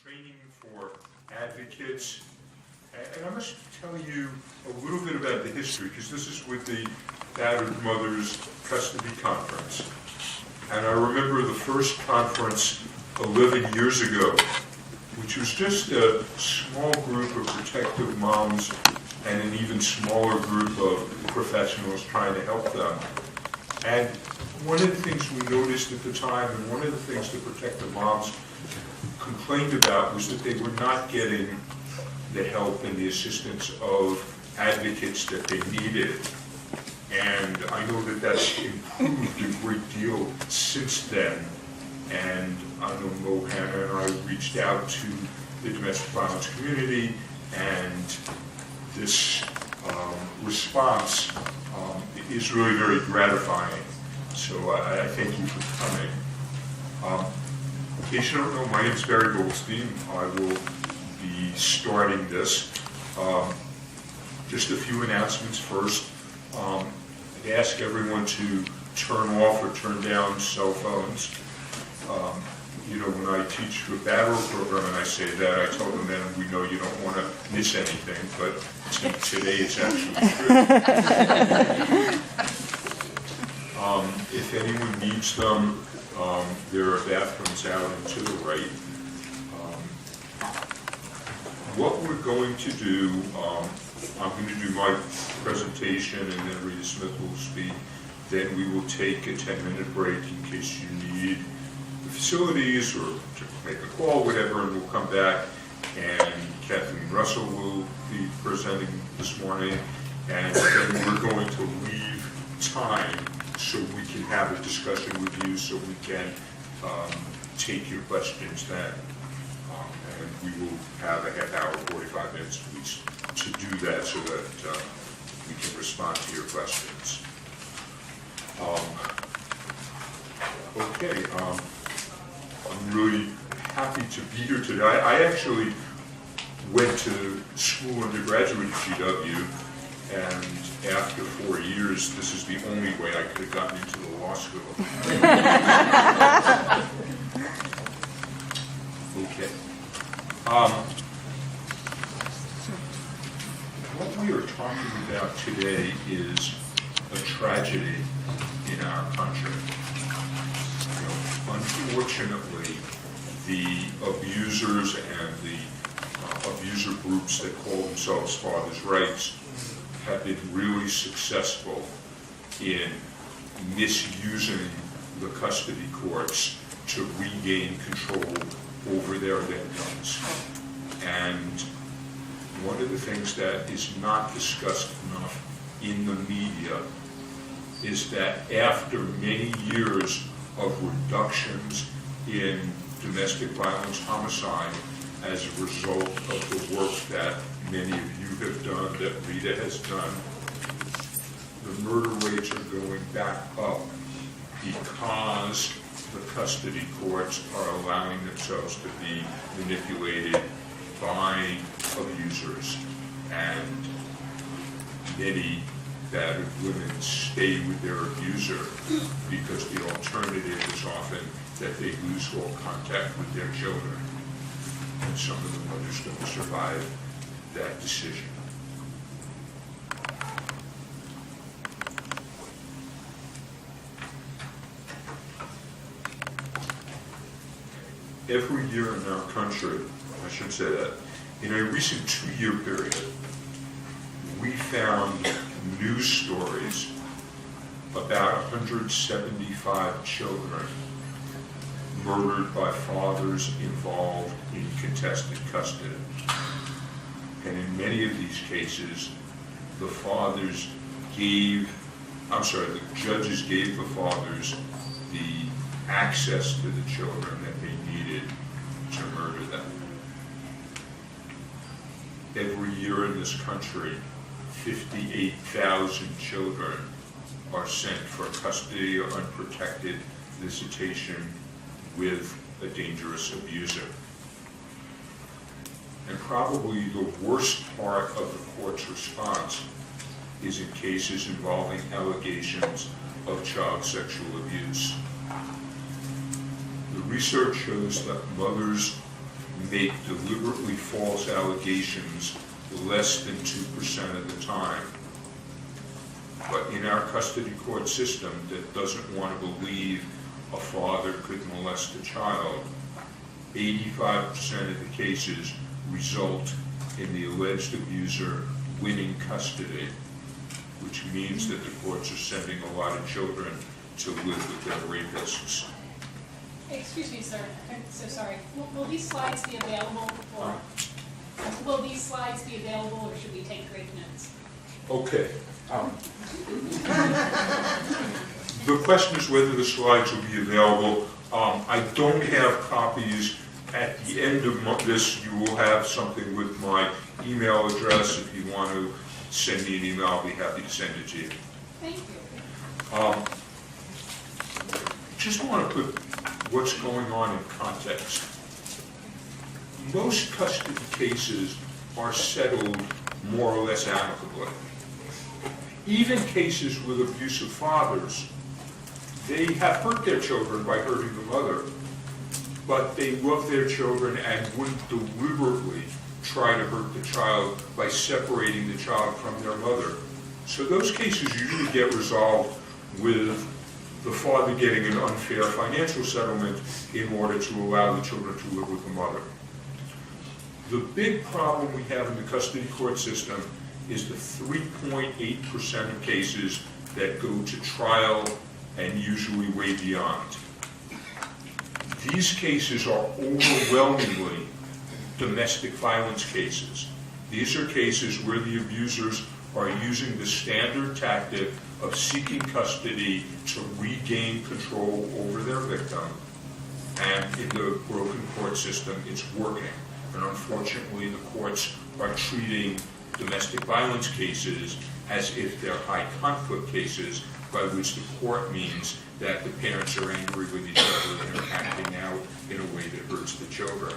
training for advocates. And I must tell you a little bit about the history, because this is with the Battered Mothers Custody Conference. And I remember the first conference 11 years ago, which was just a small group of protective moms and an even smaller group of professionals trying to help them. And one of the things we noticed at the time, and one of the things the protective moms complained about, was that they were not getting the help and the assistance of advocates that they needed. And I know that that's improved a great deal since then. And I know Mohana and I reached out to the domestic violence community, and this response is really very gratifying. So I thank you for coming. In case you don't know, my name is Barry Goldstein. I will be starting this. Just a few announcements first. I'd ask everyone to turn off or turn down cell phones. You know, when I teach a Battle program and I say that, I tell them then we know you don't want to miss anything, but today it's actually true. If anyone needs them, there are bathrooms out and to the right. What we're going to do, I'm going to do my presentation and then Rita Smith will speak. Then we will take a 10-minute break in case you need the facilities or to make a call, whatever, and we'll come back. And Kathleen Russell will be presenting this morning. And then we're going to leave time so we can have a discussion with you, so we can take your questions then. And we will have a half hour, 45 minutes at least to do that, so that we can respond to your questions. Okay, I'm really happy to be here today. I actually went to school undergraduate at GW, and after 4 years, this is the only way I could have gotten into the law school. Okay. What we are talking about today is a tragedy in our country. You know, unfortunately, the abusers and the abuser groups that call themselves Fathers' Rights have been really successful in misusing the custody courts to regain control over their victims. And one of the things that is not discussed enough in the media is that after many years of reductions in domestic violence homicide as a result of the work that many of you have done, that Rita has done, the murder rates are going back up because the custody courts are allowing themselves to be manipulated by abusers, and many battered women stay with their abuser because the alternative is often that they lose all contact with their children, and some of the mothers don't survive that decision. Every year in our country, I should say that, in a recent 2-year period, we found news stories about 175 children murdered by fathers involved in contested custody. And in many of these cases, the judges gave the fathers the access to the children that they needed to murder them. Every year in this country, 58,000 children are sent for custody or unprotected visitation with a dangerous abuser. And probably the worst part of the court's response is in cases involving allegations of child sexual abuse. The research shows that mothers make deliberately false allegations less than 2% of the time. But in our custody court system that doesn't want to believe a father could molest a child, 85% of the cases result in the alleged abuser winning custody, which means that the courts are sending a lot of children to live with their rapists. Excuse me, sir. I'm so sorry. Will these slides be available, or will these slides be available, or should we take great notes? Okay. The question is whether the slides will be available. I don't have copies. At the end of this, you will have something with my email address. If you want to send me an email, I'll be happy to send it to you. Thank you. Just want to put what's going on in context. Most custody cases are settled more or less amicably. Even cases with abusive fathers, they have hurt their children by hurting the mother, but they love their children and wouldn't deliberately try to hurt the child by separating the child from their mother. So those cases usually get resolved with the father getting an unfair financial settlement in order to allow the children to live with the mother. The big problem we have in the custody court system is the 3.8% of cases that go to trial and usually way beyond. These cases are overwhelmingly domestic violence cases. These are cases where the abusers are using the standard tactic of seeking custody to regain control over their victim, and in the broken court system, it's working. And unfortunately, the courts are treating domestic violence cases as if they're high conflict cases, by which the court means that the parents are angry with each other and are acting out in a way that hurts the children.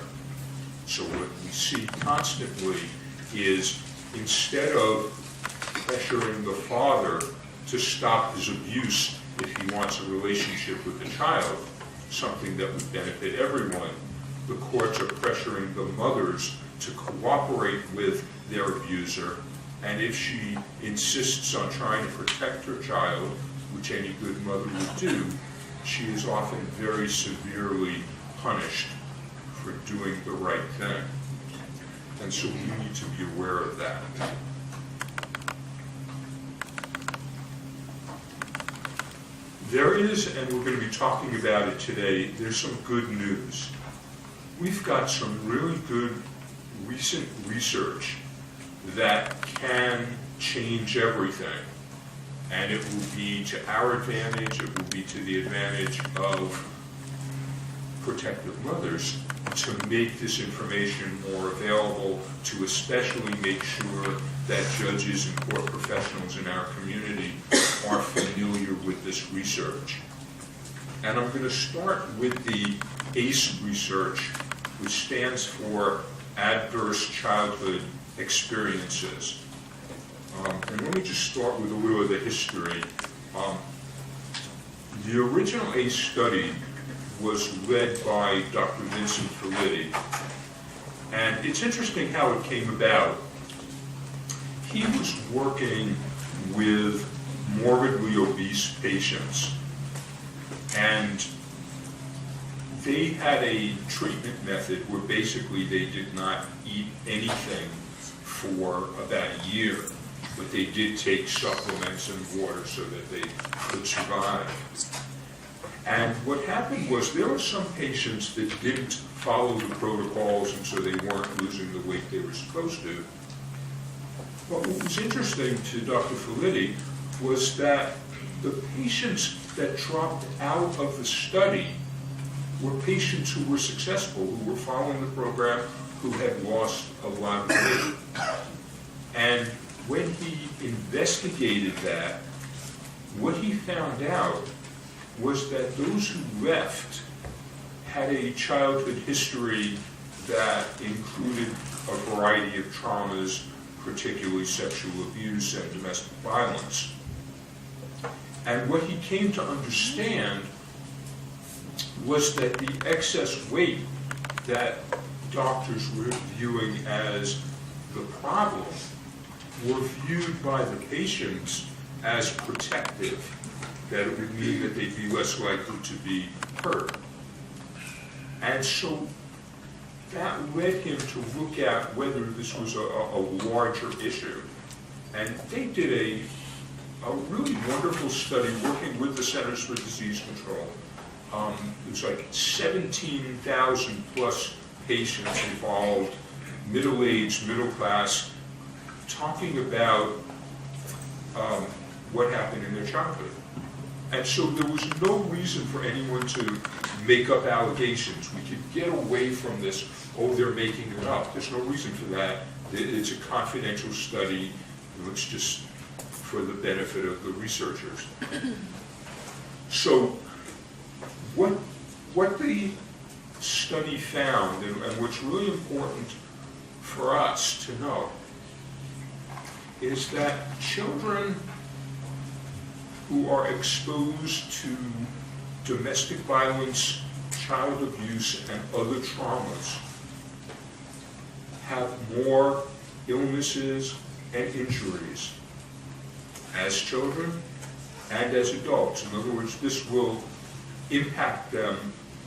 So what we see constantly is, instead of pressuring the father to stop his abuse if he wants a relationship with the child, something that would benefit everyone, the courts are pressuring the mothers to cooperate with their abuser, and if she insists on trying to protect her child, which any good mother would do, she is often very severely punished for doing the right thing. And so we need to be aware of that. There is, and we're going to be talking about it today, there's some good news. We've got some really good recent research that can change everything. And it will be to our advantage, it will be to the advantage of protective mothers to make this information more available, to especially make sure that judges and court professionals in our community are familiar with this research. And I'm going to start with the ACE research, which stands for Adverse Childhood Experiences. And let me just start with a little of the history. The original ACE study was led by Dr. Vincent Felitti. And it's interesting how it came about. He was working with morbidly obese patients, and they had a treatment method where basically they did not eat anything for about a year, but they did take supplements and water so that they could survive. And what happened was there were some patients that didn't follow the protocols, and so they weren't losing the weight they were supposed to. But what was interesting to Dr. Felitti was that the patients that dropped out of the study were patients who were successful, who were following the program, who had lost a lot of weight. And when he investigated that, what he found out was that those who left had a childhood history that included a variety of traumas, particularly sexual abuse and domestic violence. And what he came to understand was that the excess weight that doctors were viewing as the problem were viewed by the patients as protective, that it would mean that they'd be less likely to be hurt. And so that led him to look at whether this was a larger issue. And they did a really wonderful study working with the Centers for Disease Control. It was like 17,000 plus patients involved, middle-aged, middle-class, talking about what happened in their childhood. And so there was no reason for anyone to make up allegations. We could get away from this, oh, they're making it up. There's no reason for that. It's a confidential study. It's just for the benefit of the researchers. So what the study found, and what's really important for us to know, is that children who are exposed to domestic violence, child abuse, and other traumas have more illnesses and injuries as children and as adults. In other words, this will impact them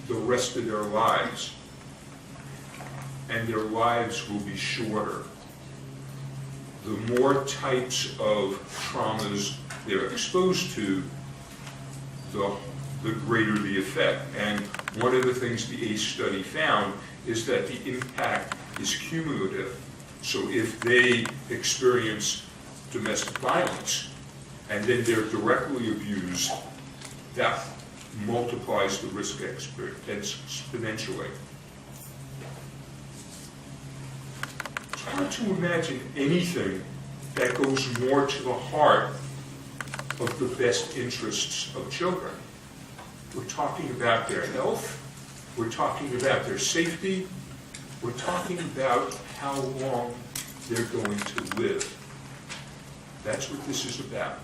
the rest of their lives, and their lives will be shorter. The more types of traumas they're exposed to, the greater the effect. And one of the things the ACE study found is that the impact is cumulative. So if they experience domestic violence and then they're directly abused, that multiplies the risk exponentially. It's hard to imagine anything that goes more to the heart of the best interests of children. We're talking about their health, we're talking about their safety, we're talking about how long they're going to live. That's what this is about.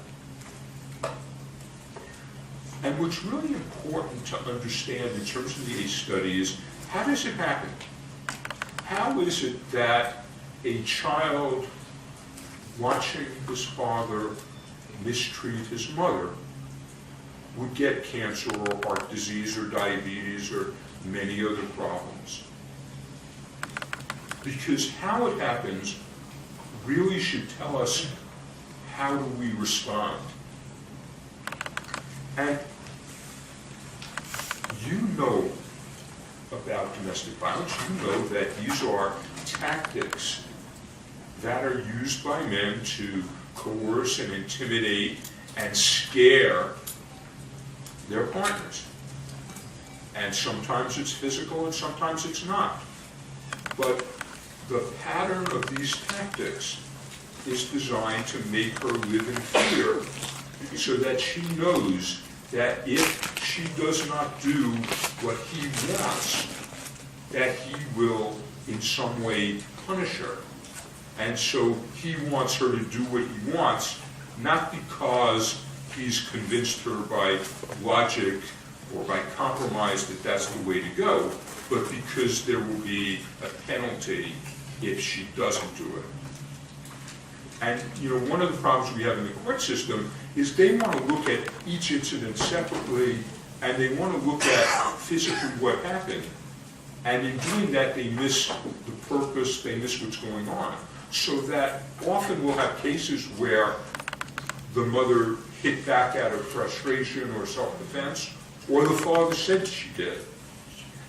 And what's really important to understand in terms of the ACE study is, how does it happen? How is it that a child watching his father mistreat his mother would get cancer or heart disease or diabetes or many other problems? Because how it happens really should tell us how do we respond. And you know about domestic violence. You know that these are tactics that are used by men to coerce and intimidate and scare their partners. And sometimes it's physical and sometimes it's not. But the pattern of these tactics is designed to make her live in fear, so that she knows that if she does not do what he wants, that he will in some way punish her. And so he wants her to do what he wants, not because he's convinced her by logic or by compromise that that's the way to go, but because there will be a penalty if she doesn't do it. And one of the problems we have in the court system is they want to look at each incident separately, and they want to look at physically what happened. And in doing that, they miss the purpose, they miss what's going on. So that often we'll have cases where the mother hit back out of frustration or self-defense, or the father said she did.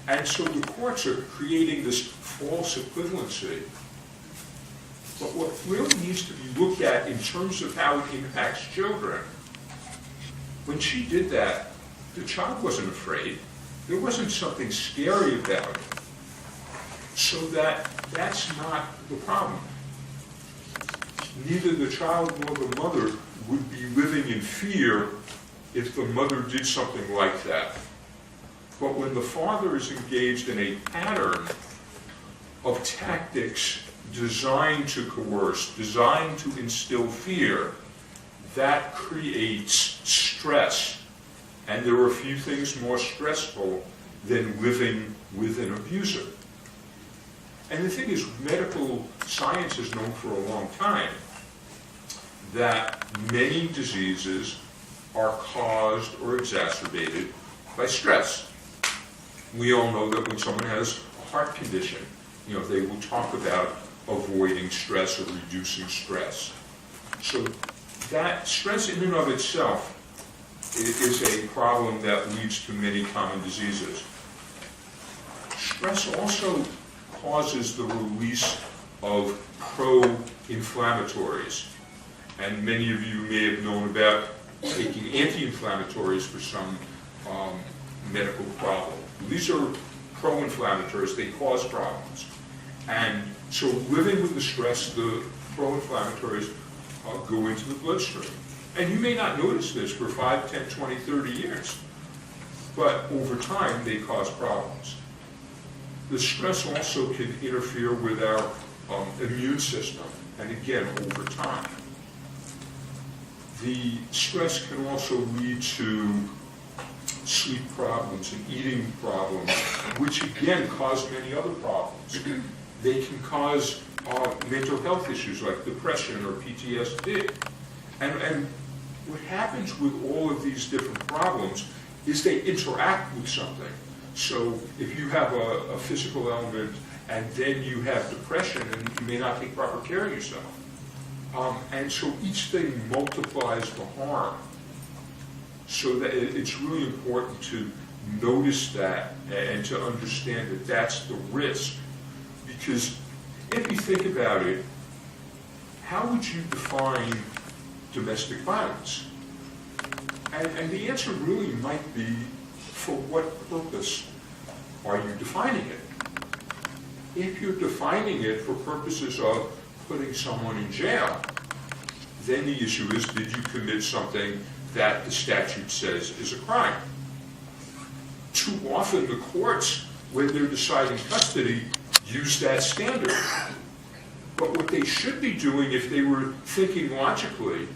And so the courts are creating this false equivalency. But what really needs to be looked at in terms of how it impacts children, when she did that, the child wasn't afraid. There wasn't something scary about it. So that's not the problem. Neither the child nor the mother would be living in fear if the mother did something like that. But when the father is engaged in a pattern of tactics designed to coerce, designed to instill fear, that creates stress. And there are few things more stressful than living with an abuser. And the thing is, medical science has known for a long time that many diseases are caused or exacerbated by stress. We all know that when someone has a heart condition, they will talk about avoiding stress or reducing stress. So that stress in and of itself is a problem that leads to many common diseases. Stress also causes the release of pro-inflammatories. And many of you may have known about taking anti-inflammatories for some medical problem. These are pro-inflammatories, they cause problems. And so living with the stress, the pro-inflammatories go into the bloodstream. And you may not notice this for 5, 10, 20, 30 years, but over time they cause problems. The stress also can interfere with our immune system, and again, over time. The stress can also lead to sleep problems and eating problems, which again cause many other problems. They can cause mental health issues like depression or PTSD. And what happens with all of these different problems is they interact with something. So if you have a physical element and then you have depression and you may not take proper care of yourself. And so each thing multiplies the harm. So that it's really important to notice that and to understand that that's the risk. Because if you think about it, how would you define domestic violence? And the answer really might be, for what purpose are you defining it? If you're defining it for purposes of putting someone in jail, then the issue is, did you commit something that the statute says is a crime? Too often the courts, when they're deciding custody, use that standard. But what they should be doing, if they were thinking logically,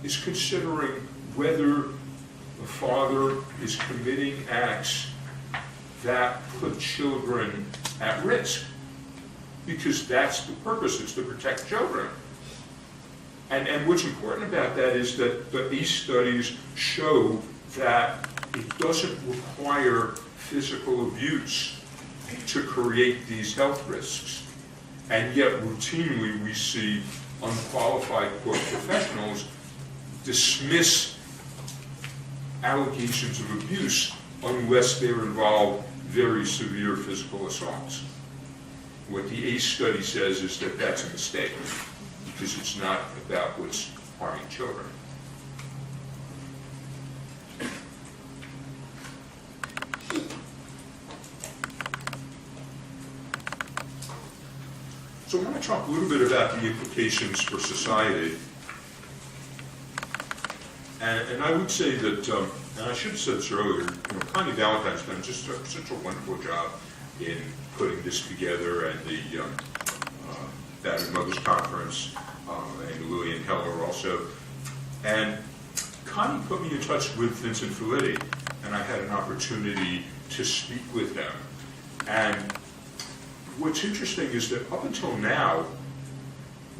is considering whether the father is committing acts that put children at risk. Because that's the purpose, it's to protect children. And what's important about that is that the ACE studies show that it doesn't require physical abuse to create these health risks. And yet routinely we see unqualified court professionals dismiss allegations of abuse unless they're involved very severe physical assaults. What the ACE study says is that that's a mistake, because it's not about what's harming children. So I want to talk a little bit about the implications for society. And I would say that, and I should have said this earlier, Connie Valentine's done just such a wonderful job in putting this together, and the Battered Mothers Conference, and Lillian Heller also. And Connie put me in touch with Vincent Felitti, and I had an opportunity to speak with him. And what's interesting is that up until now,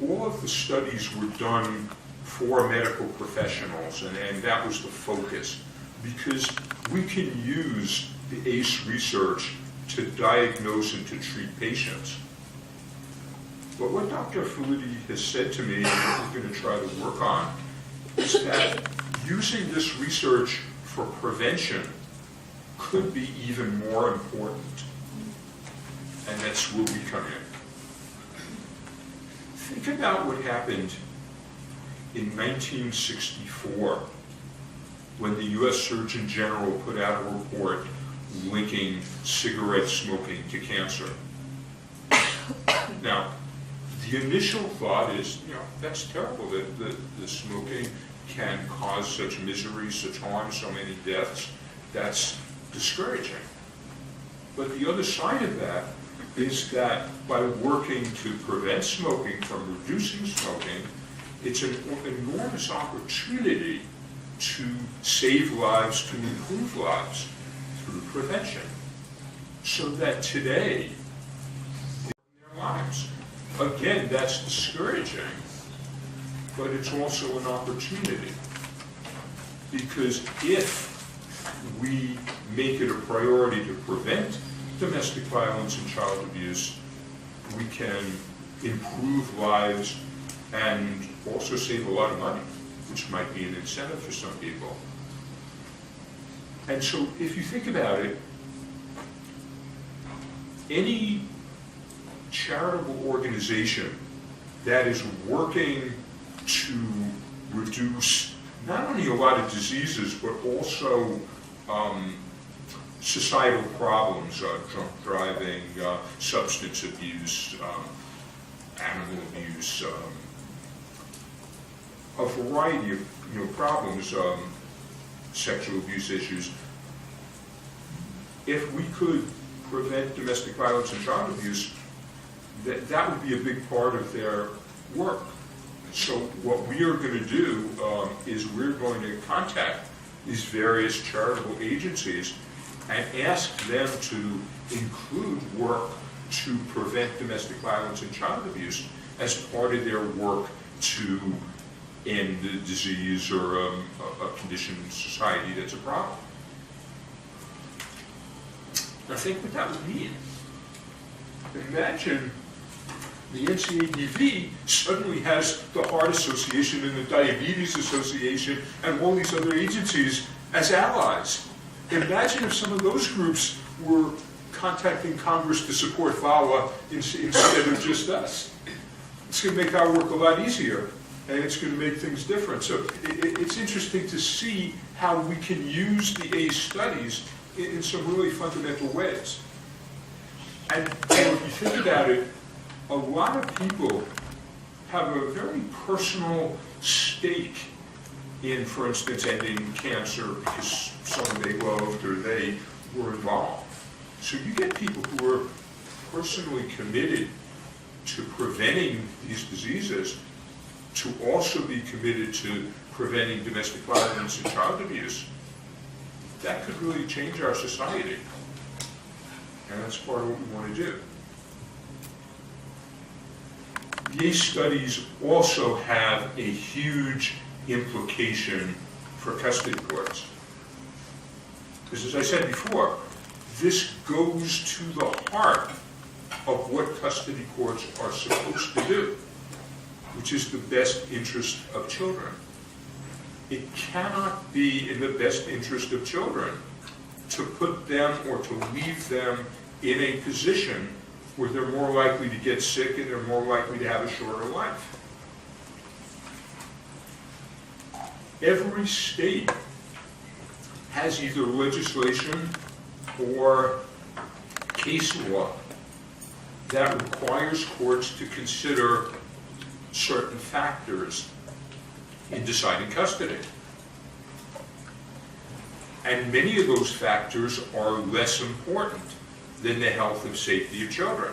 all of the studies were done for medical professionals, and that was the focus, because we can use the ACE research to diagnose and to treat patients. But what Dr. Felitti has said to me, and what we're going to try to work on, is that using this research for prevention could be even more important. And that's where we come in. Think about what happened in 1964 when the U.S. Surgeon General put out a report linking cigarette smoking to cancer. Now, the initial thought is, that's terrible that the smoking can cause such misery, such harm, so many deaths. That's discouraging. But the other side of that is that by working to prevent smoking from reducing smoking, it's an enormous opportunity to save lives, to improve lives through prevention. So that today, in their again, that's discouraging, but it's also an opportunity. Because if we make it a priority to prevent domestic violence and child abuse, we can improve lives and also save a lot of money, which might be an incentive for some people. And so if you think about it, any charitable organization that is working to reduce not only a lot of diseases, but also societal problems, drunk driving, substance abuse, animal abuse, a variety of problems, sexual abuse issues. If we could prevent domestic violence and child abuse, that would be a big part of their work. So what we are going to do is we're going to contact these various charitable agencies and ask them to include work to prevent domestic violence and child abuse as part of their work to end the disease or a condition in society that's a problem. Now think what that would mean. Imagine the NCADV suddenly has the Heart Association and the Diabetes Association and all these other agencies as allies. Imagine if some of those groups were contacting Congress to support VAWA instead of just us. It's going to make our work a lot easier, and it's going to make things different. So it's interesting to see how we can use the ACE studies in some really fundamental ways. And if you think about it, a lot of people have a very personal stake in, for instance, ending cancer because someone they loved or they were involved. So you get people who are personally committed to preventing these diseases to also be committed to preventing domestic violence and child abuse. That could really change our society. And that's part of what we want to do. The ACE studies also have a huge implication for custody courts. Because as I said before, this goes to the heart of what custody courts are supposed to do, which is the best interest of children. It cannot be in the best interest of children to put them or to leave them in a position where they're more likely to get sick and they're more likely to have a shorter life. Every state has either legislation or case law that requires courts to consider certain factors in deciding custody. And many of those factors are less important than the health and safety of children.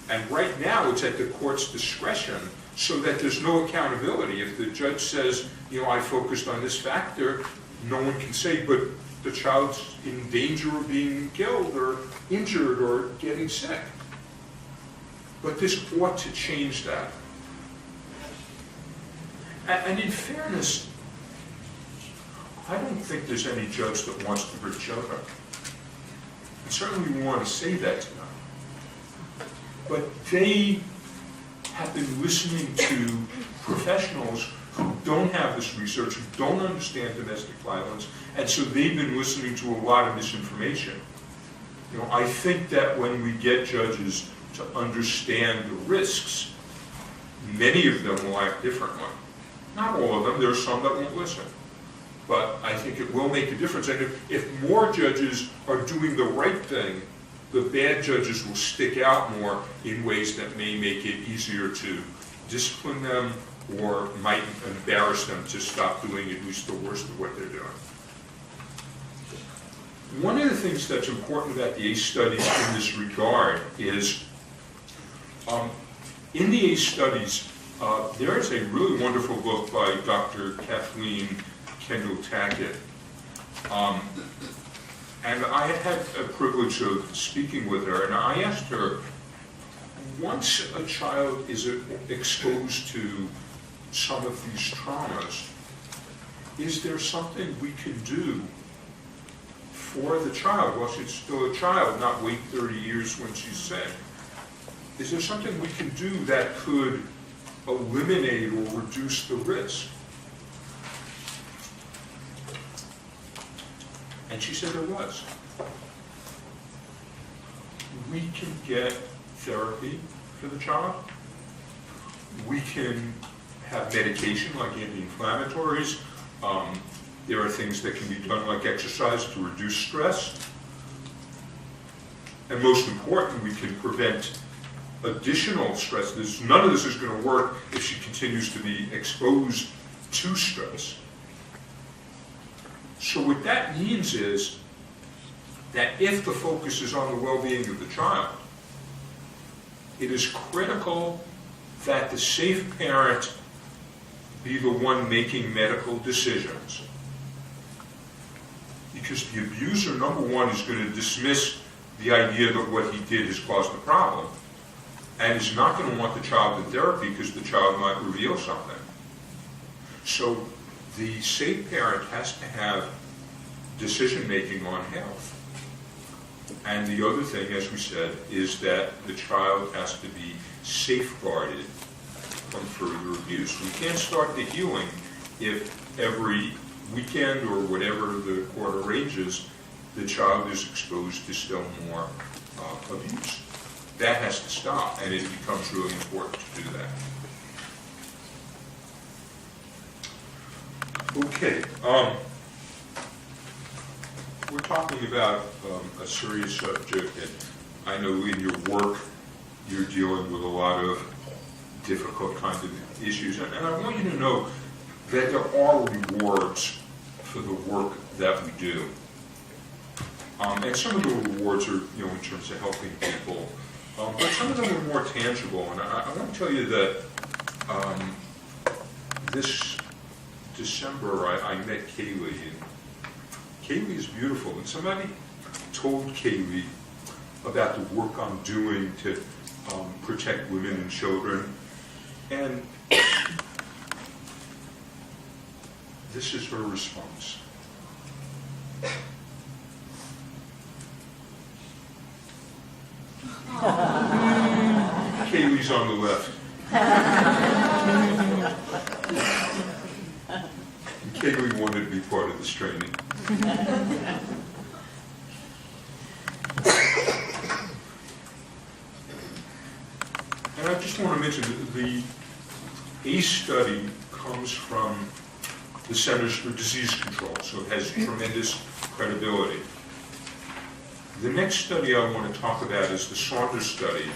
And right now it's at the court's discretion so that there's no accountability. If the judge says, I focused on this factor, no one can say, but the child's in danger of being killed or injured or getting sick. But this ought to change that. And in fairness, I don't think there's any judge that wants to hurt children. And certainly we want to say that to them. But they have been listening to professionals who don't have this research, who don't understand domestic violence, and so they've been listening to a lot of misinformation. I think that when we get judges to understand the risks, many of them will act differently. Not all of them, there are some that won't listen. But I think it will make a difference. And if more judges are doing the right thing, the bad judges will stick out more in ways that may make it easier to discipline them or might embarrass them to stop doing at least the worst of what they're doing. One of the things that's important about the ACE studies in this regard is, in the ACE studies, there is a really wonderful book by Dr. Kathleen Kendall-Tackett. And I had a privilege of speaking with her, and I asked her, once a child is exposed to some of these traumas, is there something we can do for the child while she's still a child, not wait 30 years when she's sick? Is there something we can do that could eliminate or reduce the risk? And she said there was. We can get therapy for the child. We can have medication like anti-inflammatories. There are things that can be done like exercise to reduce stress. And most important, we can prevent additional stress. None of this is going to work if she continues to be exposed to stress. So what that means is that if the focus is on the well-being of the child, it is critical that the safe parent be the one making medical decisions. Because the abuser, number one, is going to dismiss the idea that what he did has caused the problem, and is not going to want the child in therapy because the child might reveal something. So the safe parent has to have decision-making on health. And the other thing, as we said, is that the child has to be safeguarded from further abuse. We can't start the healing if every weekend or whatever the court arranges, the child is exposed to still more abuse. That has to stop, and it becomes really important to do that. Okay, we're talking about a serious subject, and I know in your work you're dealing with a lot of difficult kinds of issues, and I want you to know that there are rewards for the work that we do. And some of the rewards are, in terms of helping people, but some of them are more tangible. And I want to tell you that this December I met Kaylee, and Kaylee is beautiful. And somebody told Kaylee about the work I'm doing to protect women and children. And this is her response. Kaylee's on the left. And Kaylee wanted to be part of this training. And I just want to mention that the ACE study comes from the Centers for Disease Control, so it has tremendous credibility. The next study I want to talk about is the Saunders study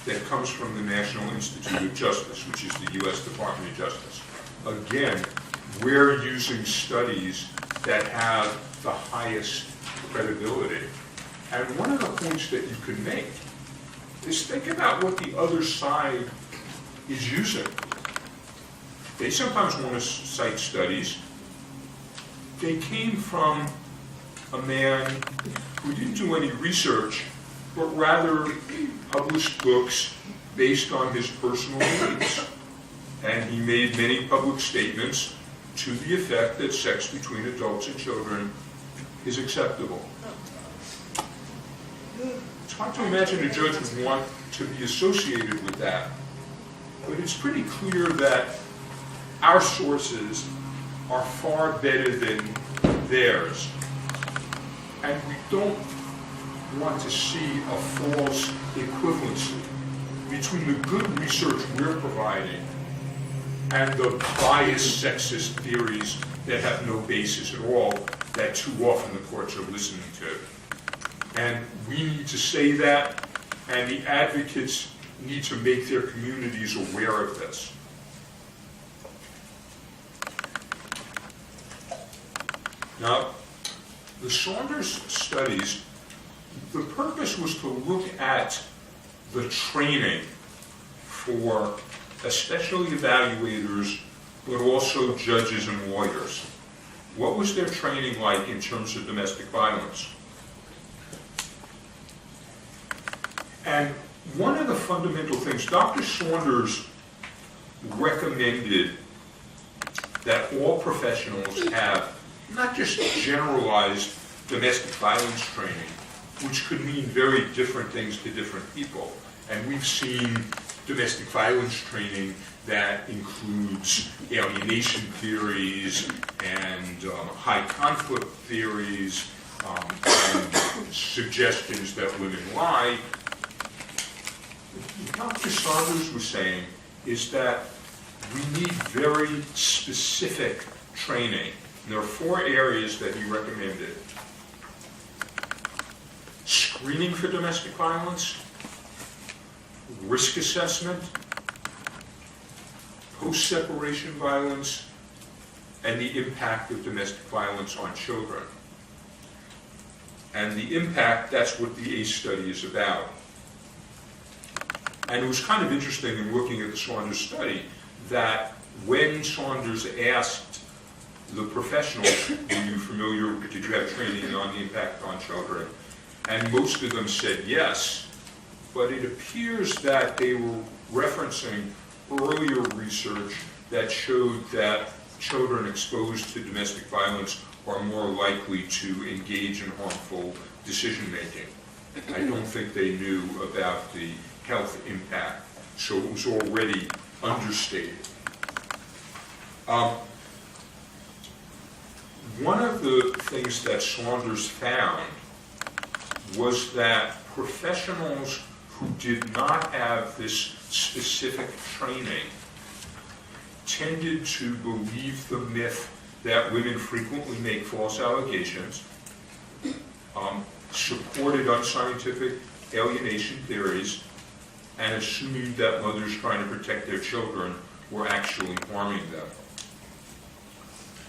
that comes from the National Institute of Justice, which is the U.S. Department of Justice. Again, we're using studies that have the highest credibility. And one of the points that you can make is think about what the other side is using. They sometimes want to cite studies. They came from a man who didn't do any research, but rather published books based on his personal needs. And he made many public statements to the effect that sex between adults and children is acceptable. It's hard to imagine a judge would want to be associated with that, but it's pretty clear that our sources are far better than theirs. And we don't want to see a false equivalency between the good research we're providing and the biased sexist theories that have no basis at all that too often the courts are listening to. And we need to say that, and the advocates need to make their communities aware of this. Now, the Saunders studies, the purpose was to look at the training for especially evaluators, but also judges and lawyers. What was their training like in terms of domestic violence? And one of the fundamental things, Dr. Saunders recommended that all professionals have not just generalized domestic violence training, which could mean very different things to different people. And we've seen domestic violence training that includes alienation theories and high conflict theories and suggestions that women lie. What Dr. Saunders was saying is that we need very specific training. And there are 4 areas that he recommended. Screening for domestic violence, risk assessment, post-separation violence, and the impact of domestic violence on children. And the impact, that's what the ACE study is about. And it was kind of interesting in looking at the Saunders study that when Saunders asked the professionals, were you familiar, did you have training on the impact on children? And most of them said yes, but it appears that they were referencing earlier research that showed that children exposed to domestic violence are more likely to engage in harmful decision-making. I don't think they knew about the health impact, so it was already understated. One of the things that Saunders found was that professionals who did not have this specific training tended to believe the myth that women frequently make false allegations, supported unscientific alienation theories, and assumed that mothers trying to protect their children were actually harming them.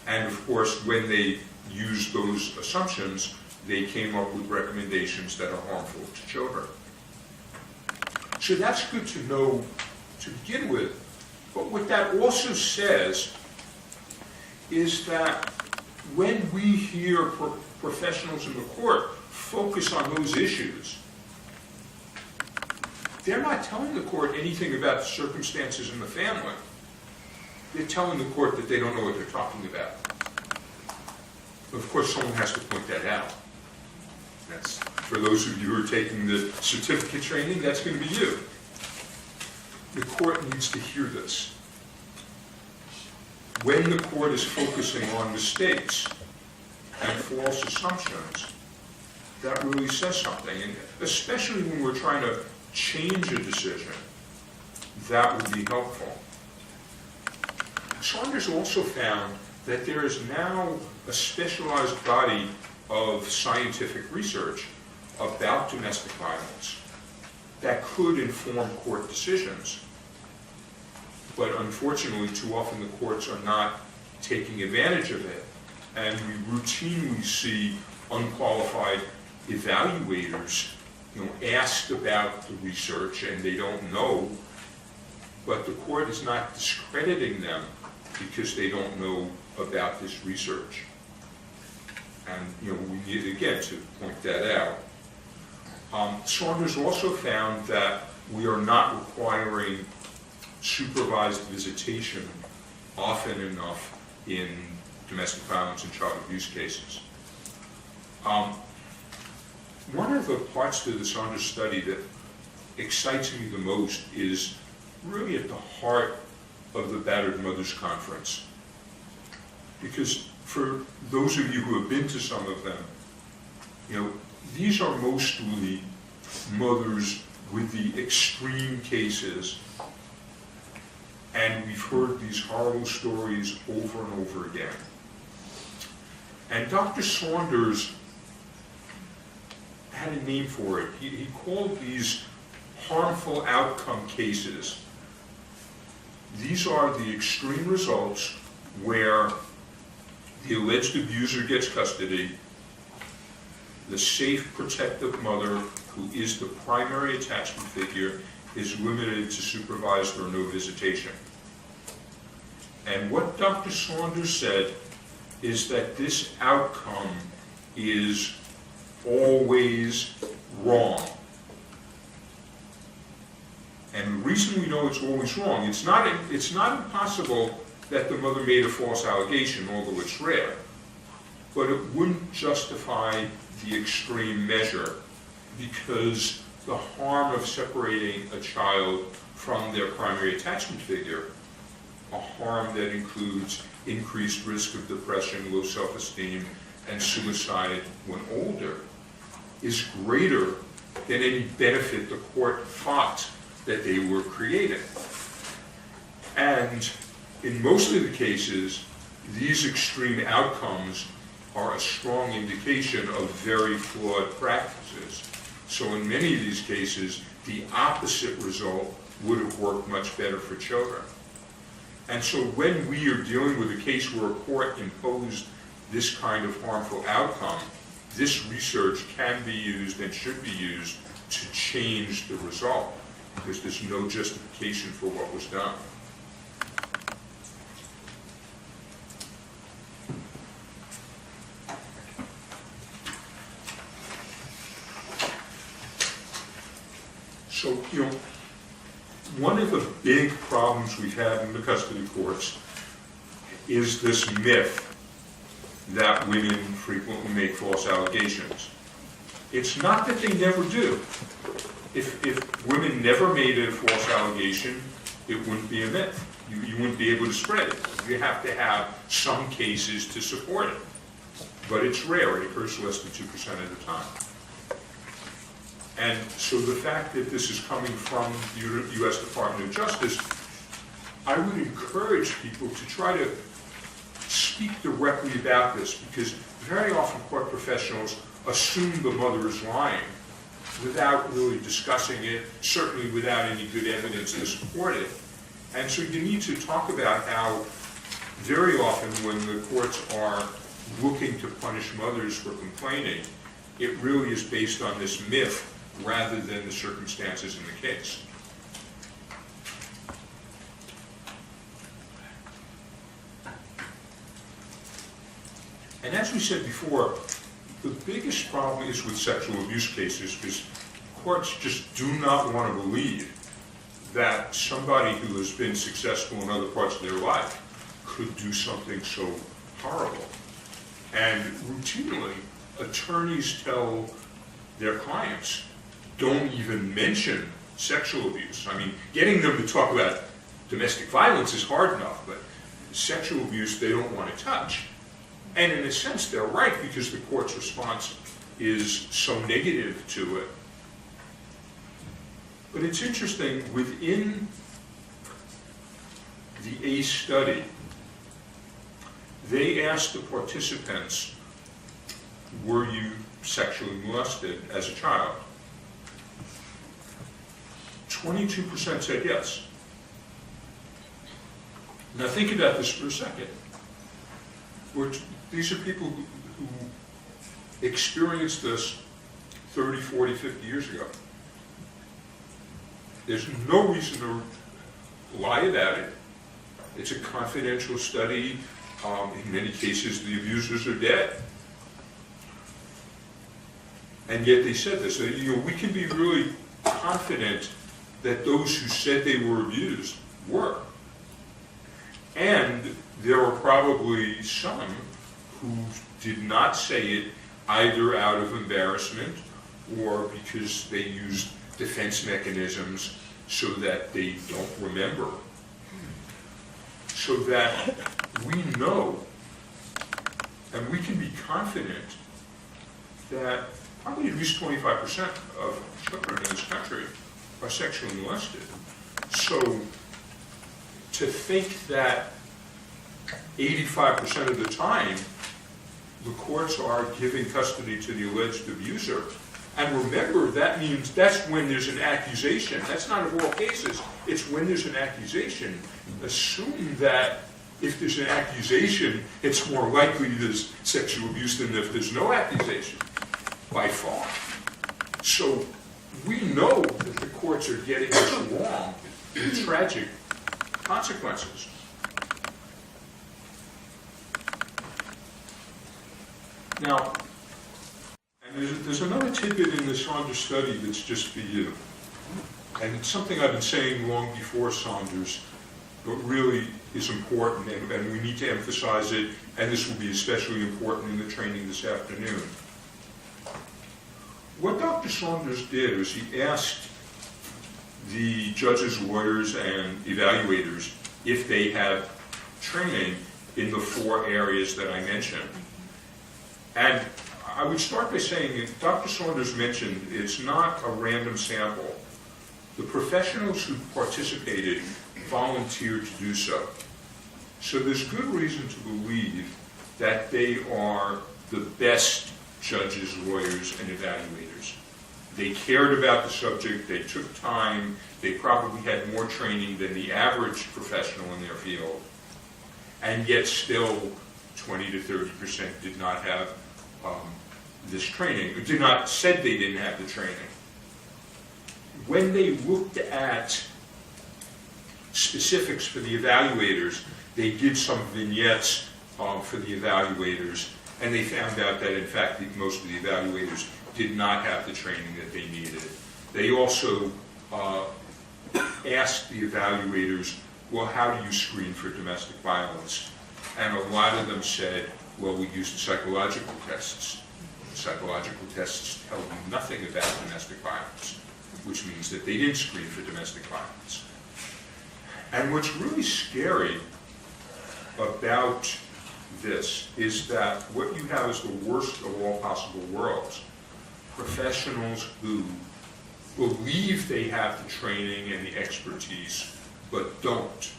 And of course, when they used those assumptions, they came up with recommendations that are harmful to children. So that's good to know to begin with. But what that also says is that when we hear professionals in the court focus on those issues, they're not telling the court anything about the circumstances in the family. They're telling the court that they don't know what they're talking about. Of course, someone has to point that out. That's, for those of you who are taking the certificate training, that's going to be you. The court needs to hear this. When the court is focusing on mistakes and false assumptions, that really says something. And especially when we're trying to change a decision, that would be helpful. Saunders also found that there is now a specialized body of scientific research about domestic violence that could inform court decisions. But unfortunately, too often the courts are not taking advantage of it. And we routinely see unqualified evaluators, asked about the research and they don't know, but the court is not discrediting them because they don't know about this research. And we need, again, to point that out. Saunders also found that we are not requiring supervised visitation often enough in domestic violence and child abuse cases. One of the parts to the Saunders study that excites me the most is really at the heart of the Battered Mothers Conference. Because for those of you who have been to some of them, these are mostly mothers with the extreme cases, and we've heard these horrible stories over and over again. And Dr. Saunders had a name for it. He called these harmful outcome cases. These are the extreme results where the alleged abuser gets custody, the safe, protective mother, who is the primary attachment figure, is limited to supervised or no visitation. And what Dr. Saunders said is that this outcome is always wrong. And the reason we know it's always wrong, it's not impossible that the mother made a false allegation, although it's rare. But it wouldn't justify the extreme measure, because the harm of separating a child from their primary attachment figure, a harm that includes increased risk of depression, low self-esteem, and suicide when older, is greater than any benefit the court thought that they were creating. And in most of the cases, these extreme outcomes are a strong indication of very flawed practices. So in many of these cases, the opposite result would have worked much better for children. And so when we are dealing with a case where a court imposed this kind of harmful outcome, this research can be used and should be used to change the result, because there's no justification for what was done. So, one of the big problems we've had in the custody courts is this myth that women frequently make false allegations. It's not that they never do. If women never made a false allegation, it wouldn't be a myth. You wouldn't be able to spread it. You have to have some cases to support it. But it's rare. It occurs less than 2% of the time. And so the fact that this is coming from the U.S. Department of Justice, I would encourage people to try to speak directly about this, because very often court professionals assume the mother is lying without really discussing it, certainly without any good evidence to support it. And so you need to talk about how very often when the courts are looking to punish mothers for complaining, it really is based on this myth rather than the circumstances in the case. And as we said before, the biggest problem is with sexual abuse cases, because courts just do not want to believe that somebody who has been successful in other parts of their life could do something so horrible. And routinely, attorneys tell their clients, don't even mention sexual abuse. I mean, getting them to talk about domestic violence is hard enough, but sexual abuse they don't want to touch. And in a sense, they're right, because the court's response is so negative to it. But it's interesting, within the ACE study, they asked the participants, were you sexually molested as a child? 22% said yes. Now think about this for a second. These are people who experienced this 30, 40, 50 years ago. There's no reason to lie about it. It's a confidential study. In many cases, the abusers are dead. And yet they said this. We can be really confident that those who said they were abused were. And there are probably some who did not say it either out of embarrassment or because they used defense mechanisms so that they don't remember. So that we know, and we can be confident that probably at least 25% of children in this country are sexually molested. So to think that 85% of the time the courts are giving custody to the alleged abuser, and remember, that means that's when there's an accusation. That's not in all cases. It's when there's an accusation. Assume that if there's an accusation, it's more likely there's sexual abuse than if there's no accusation, by far. So we know that the courts are getting this wrong in tragic consequences. Now, and there's another tidbit in this Saunders study that's just for you. and it's something I've been saying long before Saunders, but really is important, and we need to emphasize it, and this will be especially important in the training this afternoon. What Dr. Saunders did was he asked the judges, lawyers, and evaluators if they have training in the 4 areas that I mentioned. And I would start by saying that Dr. Saunders mentioned it's not a random sample. The professionals who participated volunteered to do so. So there's good reason to believe that they are the best judges, lawyers, and evaluators. They cared about the subject, they took time, they probably had more training than the average professional in their field, and yet still 20 to 30% did not have this training, said they didn't have the training. When they looked at specifics for the evaluators, they did some vignettes for the evaluators, and they found out that in fact most of the evaluators did not have the training that they needed. They also asked the evaluators, well, how do you screen for domestic violence? And a lot of them said, well, we use the psychological tests. Psychological tests tell you nothing about domestic violence, which means that they didn't screen for domestic violence. And what's really scary about this is that what you have is the worst of all possible worlds. Professionals who believe they have the training and the expertise, but don't,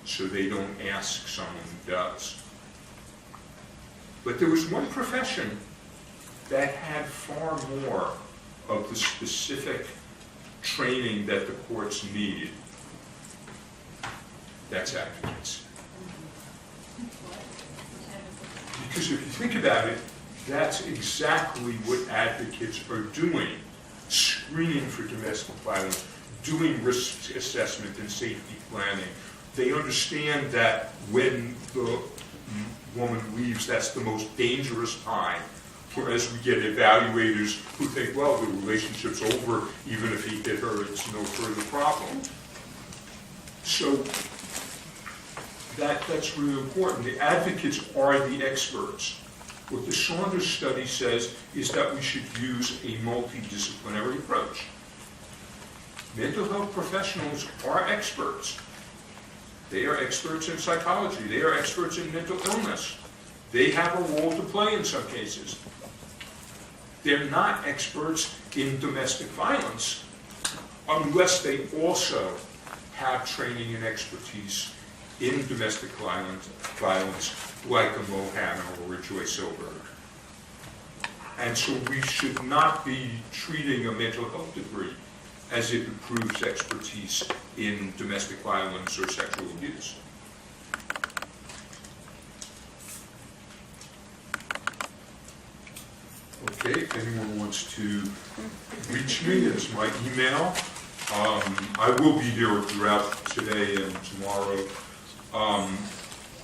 so they don't ask someone who does. But there was one profession that had far more of the specific training that the courts need. That's advocates. Because if you think about it, that's exactly what advocates are doing. Screening for domestic violence, doing risk assessment and safety planning. They understand that when the woman leaves, that's the most dangerous time. Whereas we get evaluators who think, well, the relationship's over, even if he hit her, it's no further problem. So that's really important. The advocates are the experts. What the Saunders study says is that we should use a multidisciplinary approach. Mental health professionals are experts. They are experts in psychology. They are experts in mental illness. They have a role to play in some cases. They're not experts in domestic violence unless they also have training and expertise in domestic violence like a Mo Hanna or a Joyce Oberg. And so we should not be treating a mental health degree as if it proves expertise in domestic violence or sexual abuse. Okay, if anyone wants to reach me, it's my email. I will be here throughout today and tomorrow.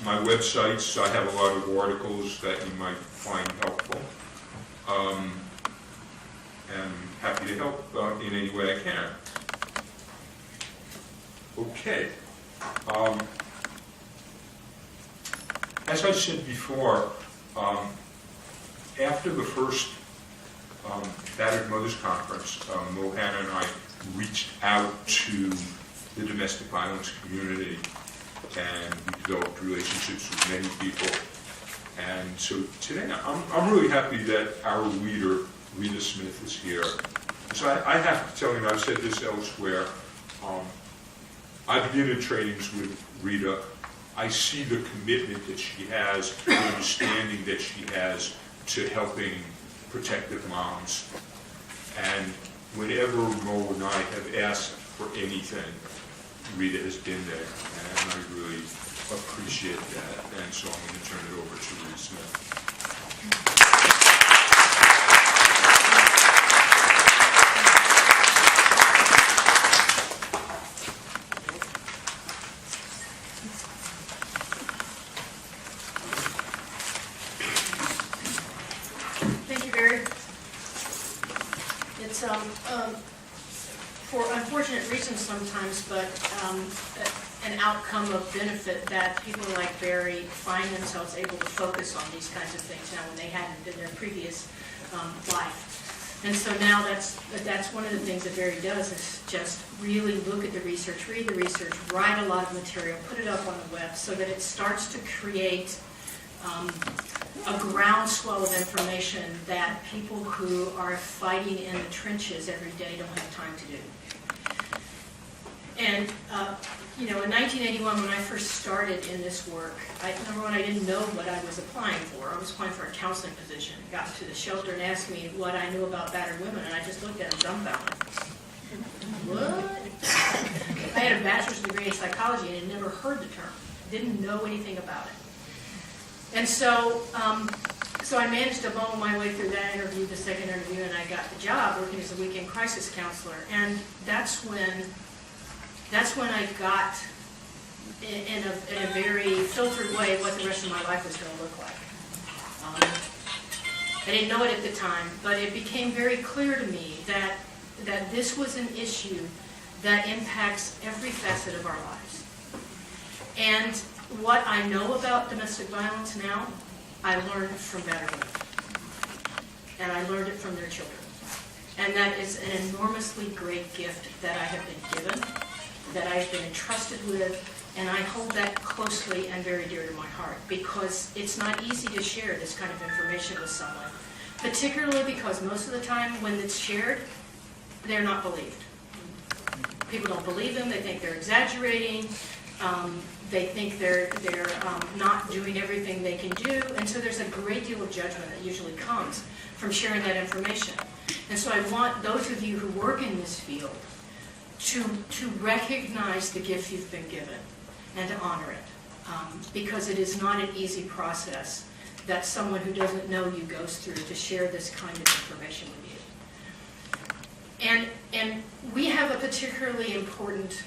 My websites, I have a lot of articles that you might find helpful. And happy to help in any way I can. Okay. As I said before, after the first Battered Mothers Conference, Mo Hanna and I reached out to the domestic violence community, and we developed relationships with many people. And so today, I'm really happy that our leader, Rita Smith, is here. So I have to tell you, and I've said this elsewhere, I've been in trainings with Rita. I see the commitment that she has, the understanding that she has to helping protective moms. And whenever Mo and I have asked for anything, Rita has been there, and I really appreciate that. And so I'm going to turn it over to Rita Smith. Thank you, Barry. It's for unfortunate reasons sometimes, but an outcome of benefit that people like Barry find themselves able to focus on these kinds of things now when they hadn't in their previous life. And so now that's one of the things that Barry does is just really look at the research, read the research, write a lot of material, put it up on the web so that it starts to create a groundswell of information that people who are fighting in the trenches every day don't have time to do. And, you know, in 1981, when I first started in this work, number one, I didn't know what I was applying for. I was applying for a counseling position. I got to the shelter and asked me what I knew about battered women, and I just looked at them dumbfounded. What? I had a bachelor's degree in psychology and had never heard the term. Didn't know anything about it. And so, so I managed to bumble my way through that interview, the second interview, and I got the job working as a weekend crisis counselor. And that's when I got, in a very filtered way, what the rest of my life was going to look like. I didn't know it at the time, but it became very clear to me that this was an issue that impacts every facet of our lives. And what I know about domestic violence now, I learned from battered women. And I learned it from their children. And that is an enormously great gift that I have been given, that I have been entrusted with, and I hold that closely and very dear to my heart because it's not easy to share this kind of information with someone, particularly because most of the time when it's shared, they're not believed. People don't believe them, they think they're exaggerating, they think they're not doing everything they can do, and so there's a great deal of judgment that usually comes from sharing that information. And so I want those of you who work in this field to recognize the gift you've been given and to honor it, because it is not an easy process that someone who doesn't know you goes through to share this kind of information with you. And we have a particularly important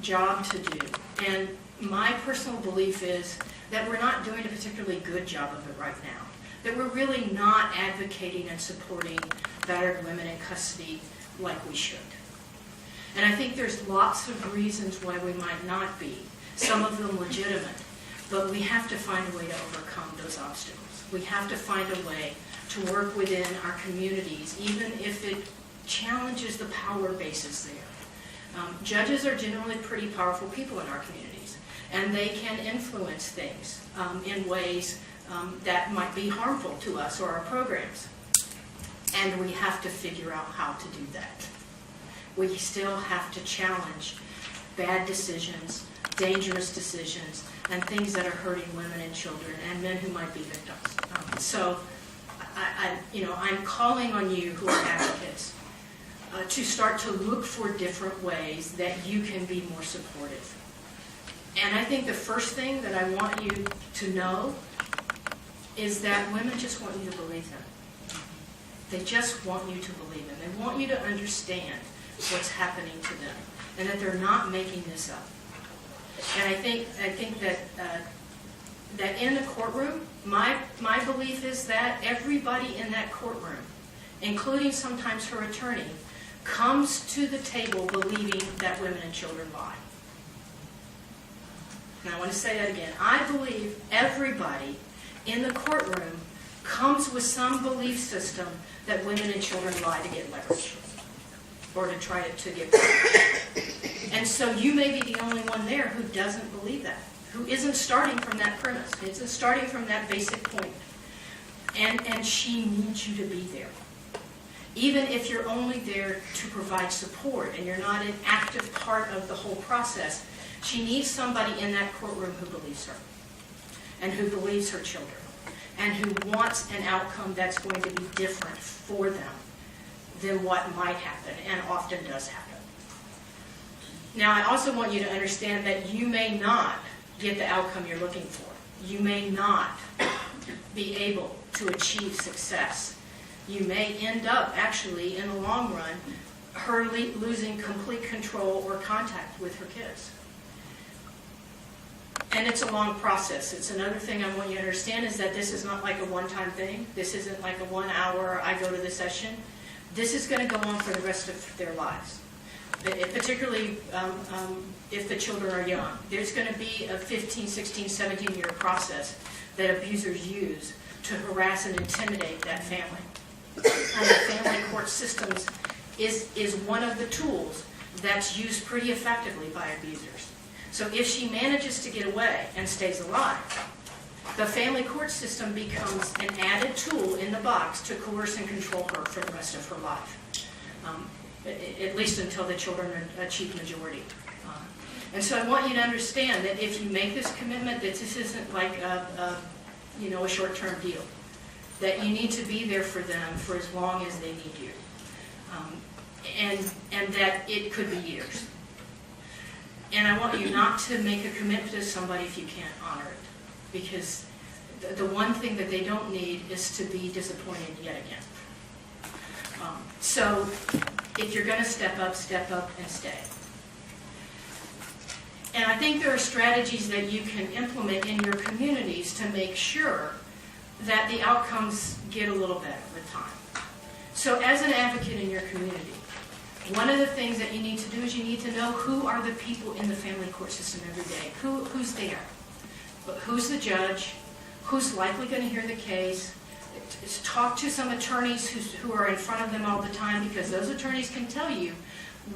job to do, and my personal belief is that we're not doing a particularly good job of it right now, that we're really not advocating and supporting battered women in custody like we should. And I think there's lots of reasons why we might not be, some of them legitimate, but we have to find a way to overcome those obstacles. We have to find a way to work within our communities, even if it challenges the power bases there. Judges are generally pretty powerful people in our communities, and they can influence things in ways that might be harmful to us or our programs. And we have to figure out how to do that. We still have to challenge bad decisions, dangerous decisions, and things that are hurting women and children and men who might be victims. So I'm calling on you who are advocates to start to look for different ways that you can be more supportive. And I think the first thing that I want you to know is that women just want you to believe them. They just want you to believe them. They want you to understand what's happening to them and that they're not making this up. And I think that in the courtroom, my belief is that everybody in that courtroom, including sometimes her attorney, comes to the table believing that women and children lie. And I want to say that again. I believe everybody in the courtroom comes with some belief system that women and children lie to get leverage or to try to get power. And so you may be the only one there who doesn't believe that, who isn't starting from that premise, isn't starting from that basic point. And she needs you to be there. Even if you're only there to provide support and you're not an active part of the whole process, she needs somebody in that courtroom who believes her and who believes her children and who wants an outcome that's going to be different for them than what might happen and often does happen. Now, I also want you to understand that you may not get the outcome you're looking for. You may not be able to achieve success. You may end up, actually, in the long run, her losing complete control or contact with her kids. And it's a long process. It's another thing I want you to understand is that this is not like a one-time thing. This isn't like a 1 hour, I go to the session. This is going to go on for the rest of their lives. particularly if the children are young. There's going to be a 15, 16, 17-year process that abusers use to harass and intimidate that family. And the family court systems is one of the tools that's used pretty effectively by abusers. So if she manages to get away and stays alive, the family court system becomes an added tool in the box to coerce and control her for the rest of her life, at least until the children achieve majority. And so I want you to understand that if you make this commitment, that this isn't like a short-term deal, that you need to be there for them for as long as they need you, and that it could be years. And I want you not to make a commitment to somebody if you can't honor it, because the one thing that they don't need is to be disappointed yet again. So if you're going to step up and stay. And I think there are strategies that you can implement in your communities to make sure that the outcomes get a little better with time. So as an advocate in your community, one of the things that you need to do is you need to know who are the people in the family court system every day. Who's there? Who's the judge? Who's likely going to hear the case? Talk to some attorneys who are in front of them all the time, because those attorneys can tell you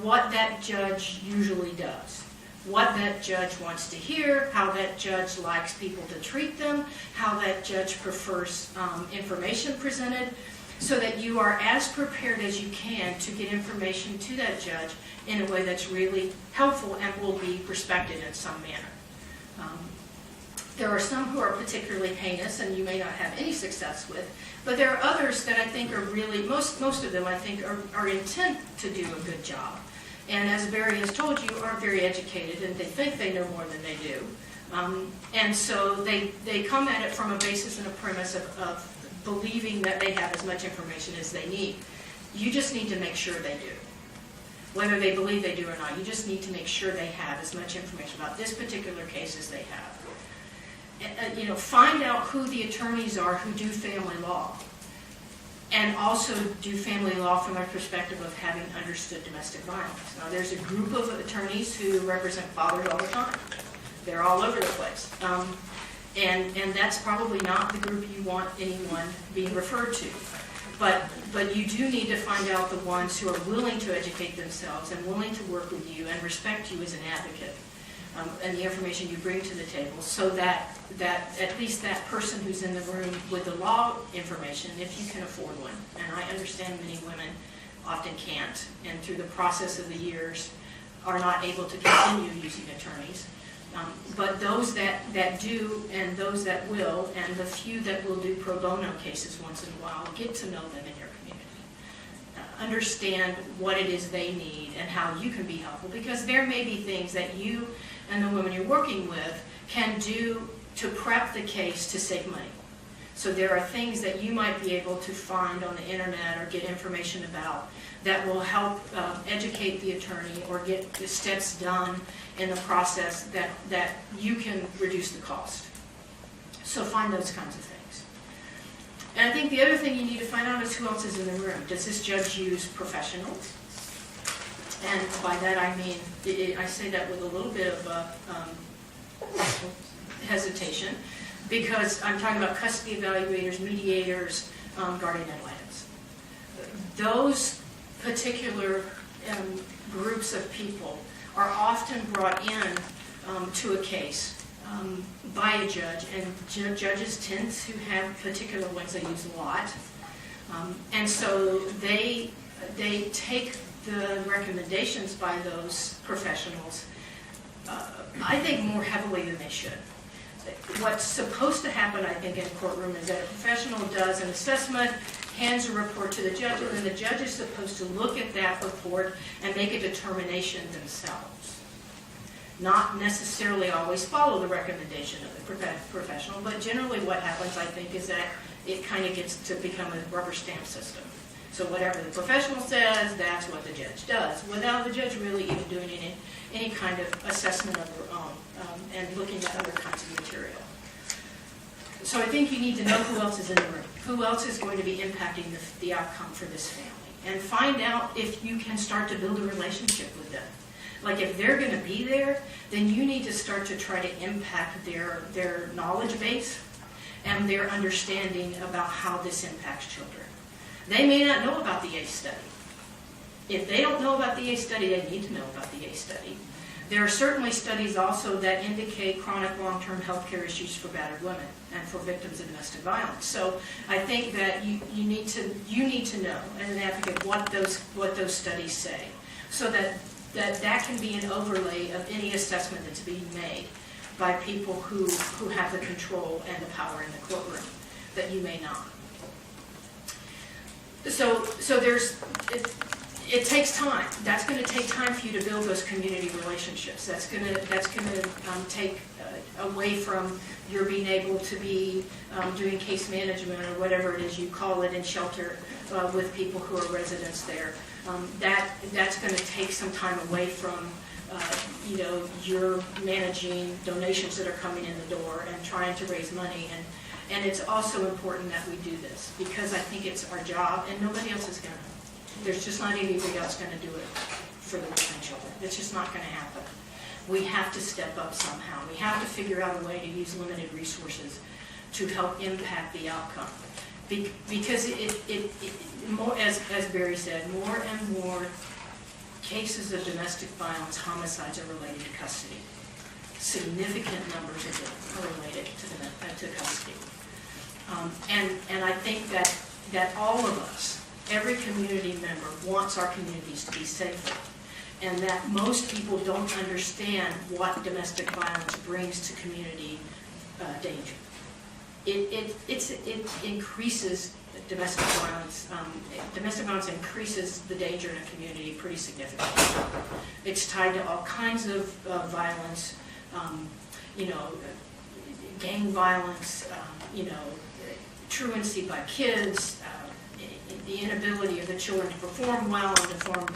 what that judge usually does, what that judge wants to hear, how that judge likes people to treat them, how that judge prefers information presented, so that you are as prepared as you can to get information to that judge in a way that's really helpful and will be respected in some manner. There are some who are particularly heinous and you may not have any success with, but there are others that I think are really, most of them I think are intent to do a good job. And as Barry has told you, are very educated and they think they know more than they do. And so they come at it from a basis and a premise of believing that they have as much information as they need. You just need to make sure they do. Whether they believe they do or not, you just need to make sure they have as much information about this particular case as they have. Find out who the attorneys are who do family law, and also do family law from a perspective of having understood domestic violence. Now, there's a group of attorneys who represent fathers all the time. They're all over the place. And that's probably not the group you want anyone being referred to. But you do need to find out the ones who are willing to educate themselves and willing to work with you and respect you as an advocate, and the information you bring to the table, so that at least that person who's in the room with the law information, if you can afford one, and I understand many women often can't, and through the process of the years are not able to continue using attorneys, but those that do and those that will, and the few that will do pro bono cases once in a while, get to know them in your community. Understand what it is they need and how you can be helpful, because there may be things that you and the women you're working with can do to prep the case to save money. So there are things that you might be able to find on the internet or get information about that will help educate the attorney or get the steps done in the process that you can reduce the cost. So find those kinds of things. And I think the other thing you need to find out is who else is in the room. Does this judge use professionals? And by that I mean, I say that with a little bit of hesitation, because I'm talking about custody evaluators, mediators, guardian ad litems. Those particular groups of people are often brought in to a case by a judge, and judges tend to have particular ones they use a lot. And so they take the recommendations by those professionals, I think, more heavily than they should. What's supposed to happen, I think, in a courtroom is that a professional does an assessment, hands a report to the judge, and then the judge is supposed to look at that report and make a determination themselves. Not necessarily always follow the recommendation of the professional, but generally what happens, I think, is that it kind of gets to become a rubber stamp system. So whatever the professional says, that's what the judge does, without the judge really even doing any kind of assessment of their own, and looking at other kinds of material. So I think you need to know who else is in the room, who else is going to be impacting the outcome for this family. and find out if you can start to build a relationship with them. Like if they're going to be there, then you need to start to try to impact their knowledge base and their understanding about how this impacts children. They may not know about the ACE study. If they don't know about the ACE study, they need to know about the ACE study. There are certainly studies also that indicate chronic long-term health care issues for battered women and for victims of domestic violence. So I think that you need to know as an advocate what those studies say, so that can be an overlay of any assessment that's being made by people who have the control and the power in the courtroom that you may not. So it takes time. That's going to take time for you to build those community relationships. That's going to take away from your being able to be doing case management or whatever it is you call it in shelter with people who are residents there. That's going to take some time away from you're managing donations that are coming in the door and trying to raise money. And it's also important that we do this because I think it's our job and nobody else is going to. There's just not anybody else going to do it for the women and children. It's just not going to happen. We have to step up somehow. We have to figure out a way to use limited resources to help impact the outcome. Because more, as Barry said, more and more cases of domestic violence, homicides are related to custody. Significant numbers of them are related to custody. And I think that all of us, every community member, wants our communities to be safer, and that most people don't understand what domestic violence brings to community danger. It increases domestic violence. Domestic violence increases the danger in a community pretty significantly. It's tied to all kinds of violence, gang violence, truancy by kids, the inability of the children to perform well and to form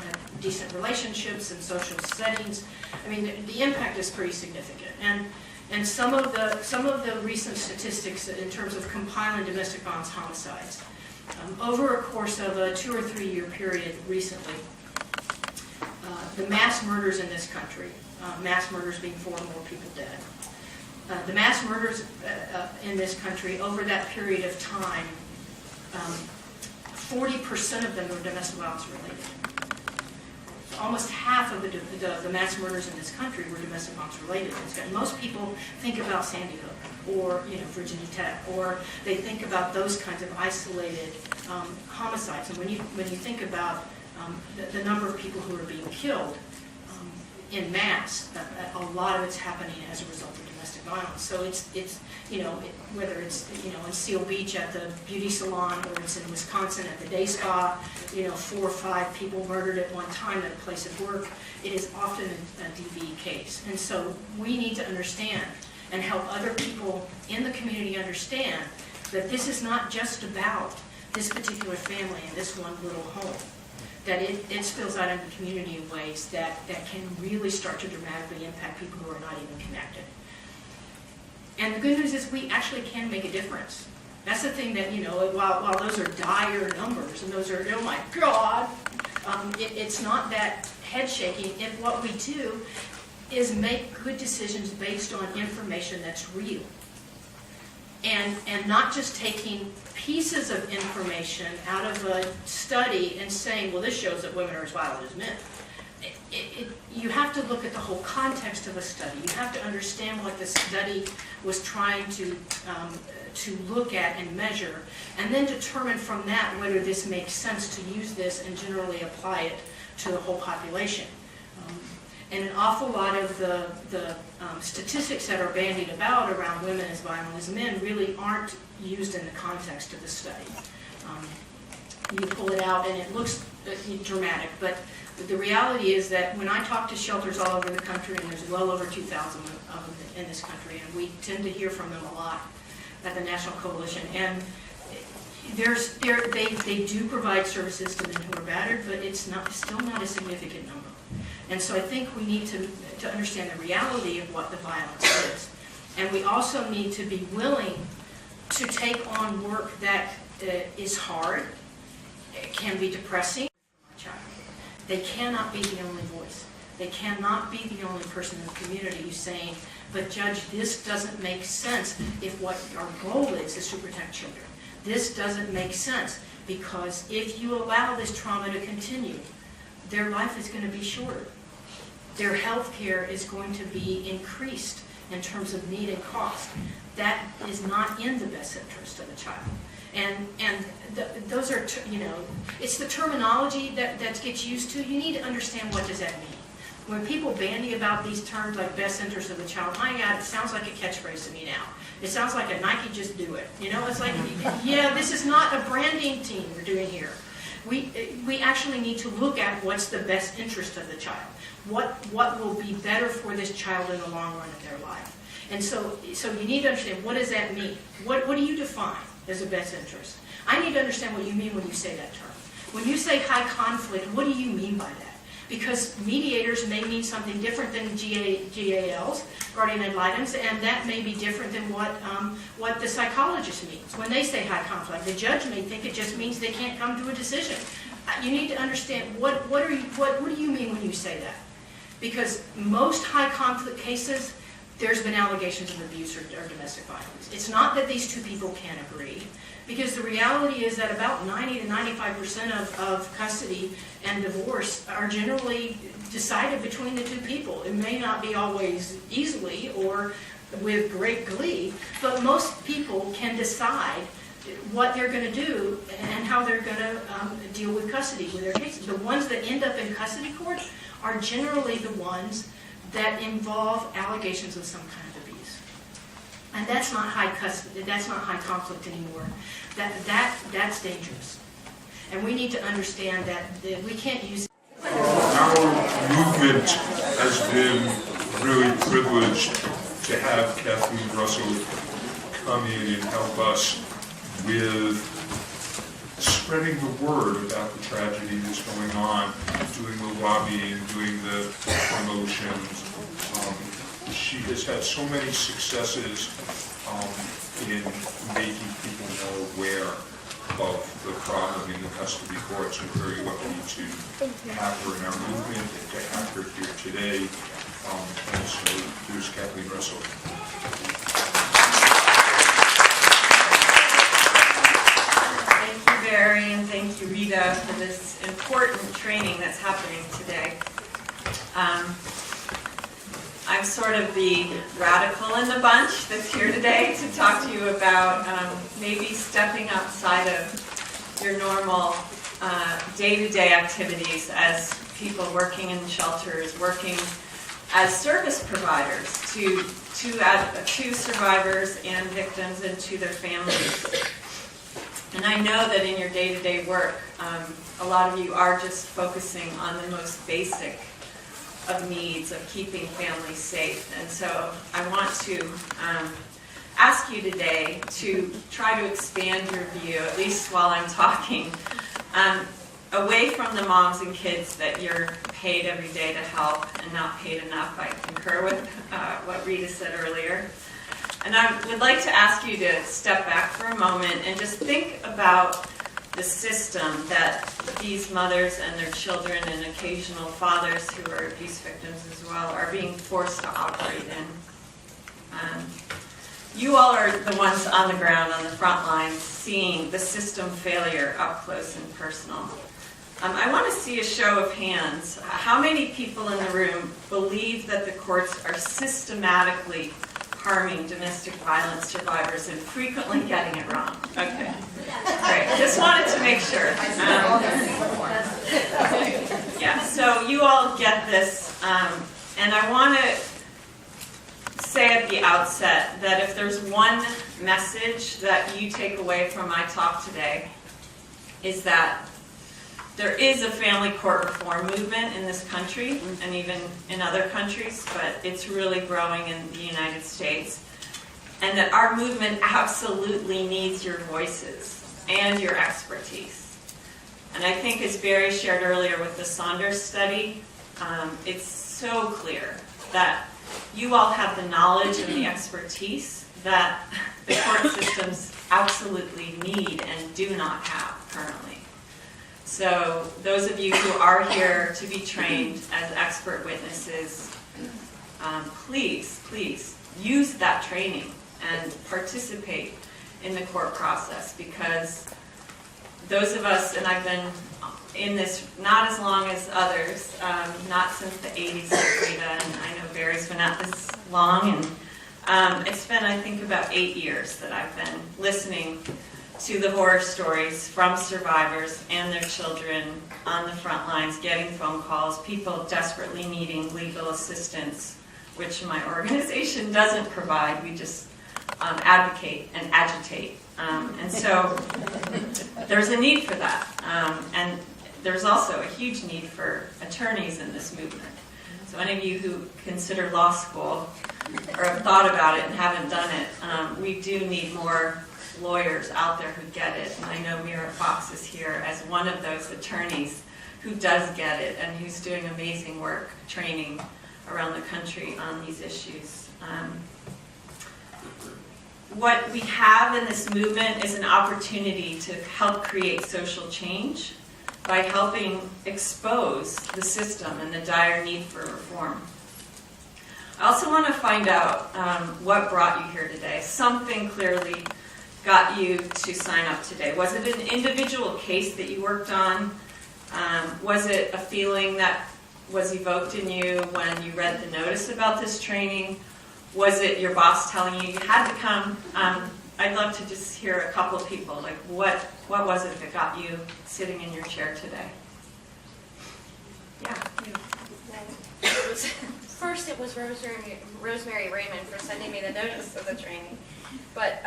decent relationships in social settings. I mean, the impact is pretty significant. And some of the recent statistics in terms of compiling domestic violence homicides, over a course of a 2 or 3 year period recently, the mass murders in this country, mass murders being 4 or more people dead, the mass murders in this country over that period of time, 40% of them were domestic violence related. Almost half of the mass murders in this country were domestic violence related. And most people think about Sandy Hook or Virginia Tech, or they think about those kinds of isolated homicides. And when you think about the number of people who are being killed in mass, a lot of it's happening as a result of domestic violence. So it's whether it's in Seal Beach at the beauty salon, or it's in Wisconsin at the day spa, 4 or 5 people murdered at one time at a place of work. It is often a DV case, and so we need to understand and help other people in the community understand that this is not just about this particular family and this one little home. That it spills out in the community in ways that can really start to dramatically impact people who are not even connected. And the good news is we actually can make a difference. That's the thing that, while those are dire numbers, and those are, oh my God, it's not that head shaking if what we do is make good decisions based on information that's real. And not just taking pieces of information out of a study and saying, well, this shows that women are as violent as men. You have to look at the whole context of a study. You have to understand what the study was trying to look at and measure, and then determine from that whether this makes sense to use this and generally apply it to the whole population. And an awful lot of the statistics that are bandied about around women as violent as men really aren't used in the context of the study. You pull it out and it looks dramatic, but the reality is that when I talk to shelters all over the country, and there's well over 2,000 of them in this country, and we tend to hear from them a lot at the National Coalition, and they do provide services to men who are battered, but it's still not a significant number. And so I think we need to understand the reality of what the violence is. And we also need to be willing to take on work that is hard, it can be depressing. They cannot be the only voice. They cannot be the only person in the community who's saying, but Judge, this doesn't make sense if what our goal is to protect children. This doesn't make sense because if you allow this trauma to continue, their life is going to be shorter. Their health care is going to be increased in terms of need and cost. That is not in the best interest of the child. And those are, it's the terminology that gets used to. You need to understand, what does that mean? When people bandy about these terms like best interest of the child, my God, it sounds like a catchphrase to me now. It sounds like a Nike just do it. It's like, yeah, this is not a branding team we're doing here. We actually need to look at what's the best interest of the child. What will be better for this child in the long run of their life. And so you need to understand, what does that mean? What do you define as a best interest? I need to understand what you mean when you say that term. When you say high conflict, what do you mean by that? Because mediators may mean something different than GALs, guardian ad litems, and that may be different than what the psychologist means. When they say high conflict, the judge may think it just means they can't come to a decision. You need to understand, what do you mean when you say that? Because most high conflict cases, there's been allegations of abuse or domestic violence. It's not that these two people can't agree, because the reality is that about 90 to 95% of custody and divorce are generally decided between the two people. It may not be always easily or with great glee, but most people can decide what they're going to do and how they're going to deal with custody with their cases. The ones that end up in custody court are generally the ones that involve allegations of some kind of abuse. And that's not high custody, that's not high conflict anymore. That's dangerous. And we need to understand that we can't use... Our movement has been really privileged to have Kathleen Russell come in and help us with spreading the word about the tragedy that's going on, doing the lobbying, doing the promotions. She has had so many successes in making people more aware of the problem in the custody courts. We're very lucky to have her in our movement and to have her here today. And so here's Kathleen Russell. Thank you, Barry, and thank you, Rita, for this important training that's happening today. I'm sort of the radical in the bunch that's here today to talk to you about maybe stepping outside of your normal day-to-day activities as people working in shelters, working as service providers to survivors and victims and to their families. And I know that in your day-to-day work, a lot of you are just focusing on the most basic of needs of keeping families safe. And so I want to ask you today to try to expand your view, at least while I'm talking, away from the moms and kids that you're paid every day to help and not paid enough. I concur with what Rita said earlier. And I would like to ask you to step back for a moment and just think about the system that these mothers and their children and occasional fathers who are abuse victims as well are being forced to operate in. You all are the ones on the ground, on the front lines, seeing the system failure up close and personal. I want to see a show of hands. How many people in the room believe that the courts are systematically harming domestic violence survivors and frequently getting it wrong? Okay, great. Just wanted to make sure. Yeah, so you all get this, and I want to say at the outset that if there's one message that you take away from my talk today, is that there is a family court reform movement in this country and even in other countries, but it's really growing in the United States. And that our movement absolutely needs your voices and your expertise. And I think, as Barry shared earlier with the Saunders study, it's so clear that you all have the knowledge and the expertise that the court systems absolutely need and do not have currently. So those of you who are here to be trained as expert witnesses, please use that training and participate in the court process, because those of us, and I've been in this not as long as others, not since the 80s like Rita, and I know Barry's been at this long, and it's been, I think, about 8 years that I've been listening to the horror stories from survivors and their children on the front lines, getting phone calls, people desperately needing legal assistance, which my organization doesn't provide. We just advocate and agitate. And so there's a need for that. And there's also a huge need for attorneys in this movement. So any of you who consider law school or have thought about it and haven't done it, we do need more lawyers out there who get it. And I know Mira Fox is here as one of those attorneys who does get it and who's doing amazing work training around the country on these issues. What we have in this movement is an opportunity to help create social change by helping expose the system and the dire need for reform. I also want to find out what brought you here today. Something clearly got you to sign up today. Was it an individual case that you worked on? Was it a feeling that was evoked in you when you read the notice about this training? Was it your boss telling you you had to come? I'd love to just hear a couple of people, like what was it that got you sitting in your chair today? Yeah. First, it was Rosemary Raymond for sending me the notice of the training. But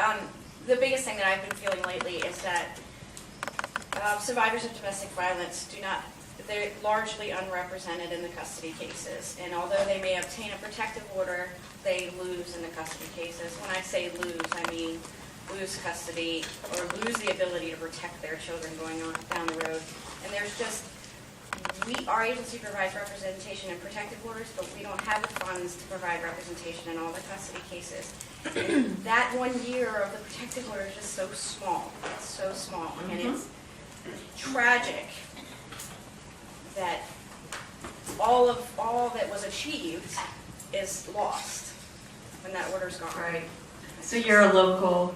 the biggest thing that I've been feeling lately is that survivors of domestic violence they're largely unrepresented in the custody cases. And although they may obtain a protective order, they lose in the custody cases. When I say lose, I mean lose custody or lose the ability to protect their children going on down the road. And there's just, our agency provides representation in protective orders, but we don't have the funds to provide representation in all the custody cases. And that 1 year of the protective order is just so small. It's so small. And it's tragic that all that was achieved is lost when that order's gone. Right. So you're a local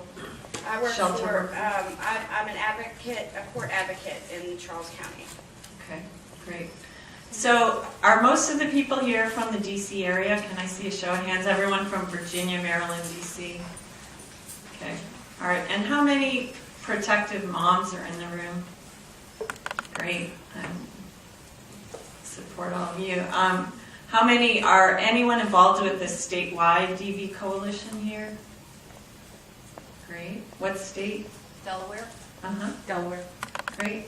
I work shelter for, worker? I'm an advocate, a court advocate in Charles County. Okay, great. So are most of the people here from the DC area? Can I see a show of hands? Everyone from Virginia, Maryland, DC? Okay, all right. And how many protective moms are in the room? Great. Support all of you. How many are anyone involved with the statewide DV coalition here? Great. What state? Delaware? Delaware. Great.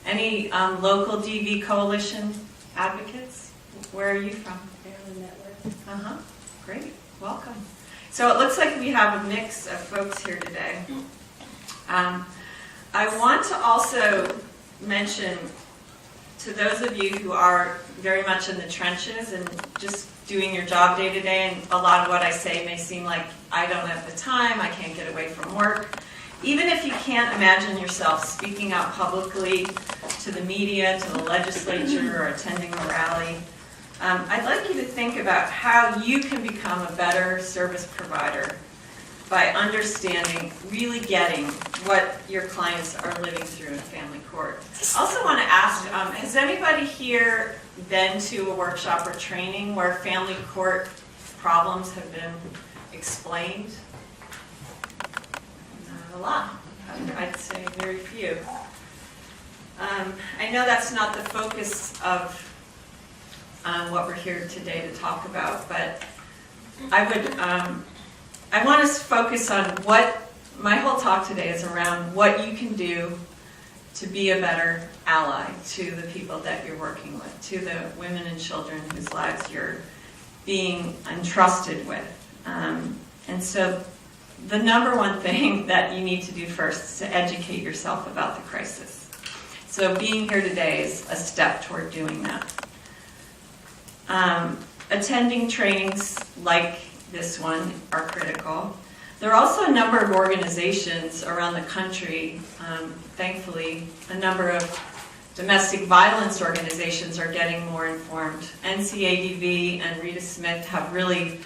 Any local DV coalition advocates? Where are you from? Maryland Network. Great. Welcome. So it looks like we have a mix of folks here today. I want to also mention to those of you who are very much in the trenches and just doing your job day to day, and a lot of what I say may seem like I don't have the time, I can't get away from work. Even if you can't imagine yourself speaking out publicly to the media, to the legislature, or attending a rally, I'd like you to think about how you can become a better service provider by understanding, really getting what your clients are living through in family court. I also want to ask, has anybody here been to a workshop or training where family court problems have been explained? Not a lot. I'd say very few. I know that's not the focus of what we're here today to talk about, but I want to focus on what my whole talk today is around, what you can do to be a better ally to the people that you're working with, to the women and children whose lives you're being entrusted with. And so the number one thing that you need to do first is to educate yourself about the crisis. So being here today is a step toward doing that. Attending trainings like this one are critical. There are also a number of organizations around the country, thankfully, a number of domestic violence organizations are getting more informed. NCADV and Rita Smith have really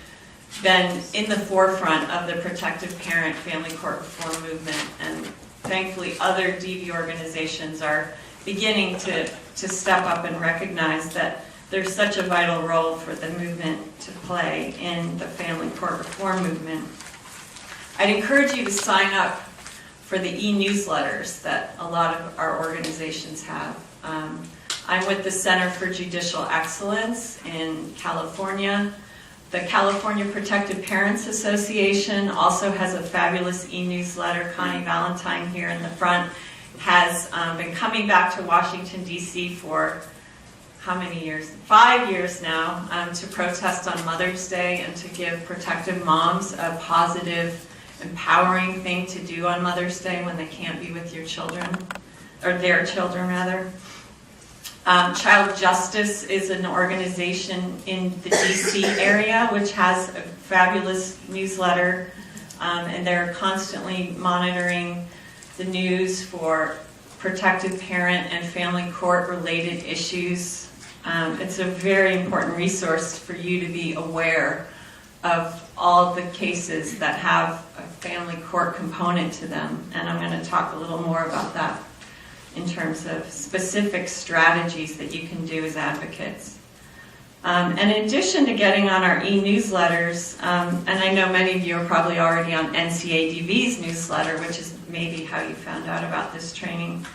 been in the forefront of the protective parent family court reform movement, and thankfully other DV organizations are beginning to step up and recognize that there's such a vital role for the movement to play in the family court reform movement. I'd encourage you to sign up for the e-newsletters that a lot of our organizations have. I'm with the Center for Judicial Excellence in California. The California Protected Parents Association also has a fabulous e-newsletter. Connie Valentine here in the front has been coming back to Washington, D.C. for how many years? 5 years now, to protest on Mother's Day and to give protective moms a positive, empowering thing to do on Mother's Day when they can't be with your children, or their children rather. Child Justice is an organization in the DC area which has a fabulous newsletter, and they're constantly monitoring the news for protective parent and family court related issues. It's a very important resource for you to be aware of all the cases that have a family court component to them, and I'm going to talk a little more about that in terms of specific strategies that you can do as advocates. And in addition to getting on our e-newsletters, and I know many of you are probably already on NCADV's newsletter, which is maybe how you found out about this training,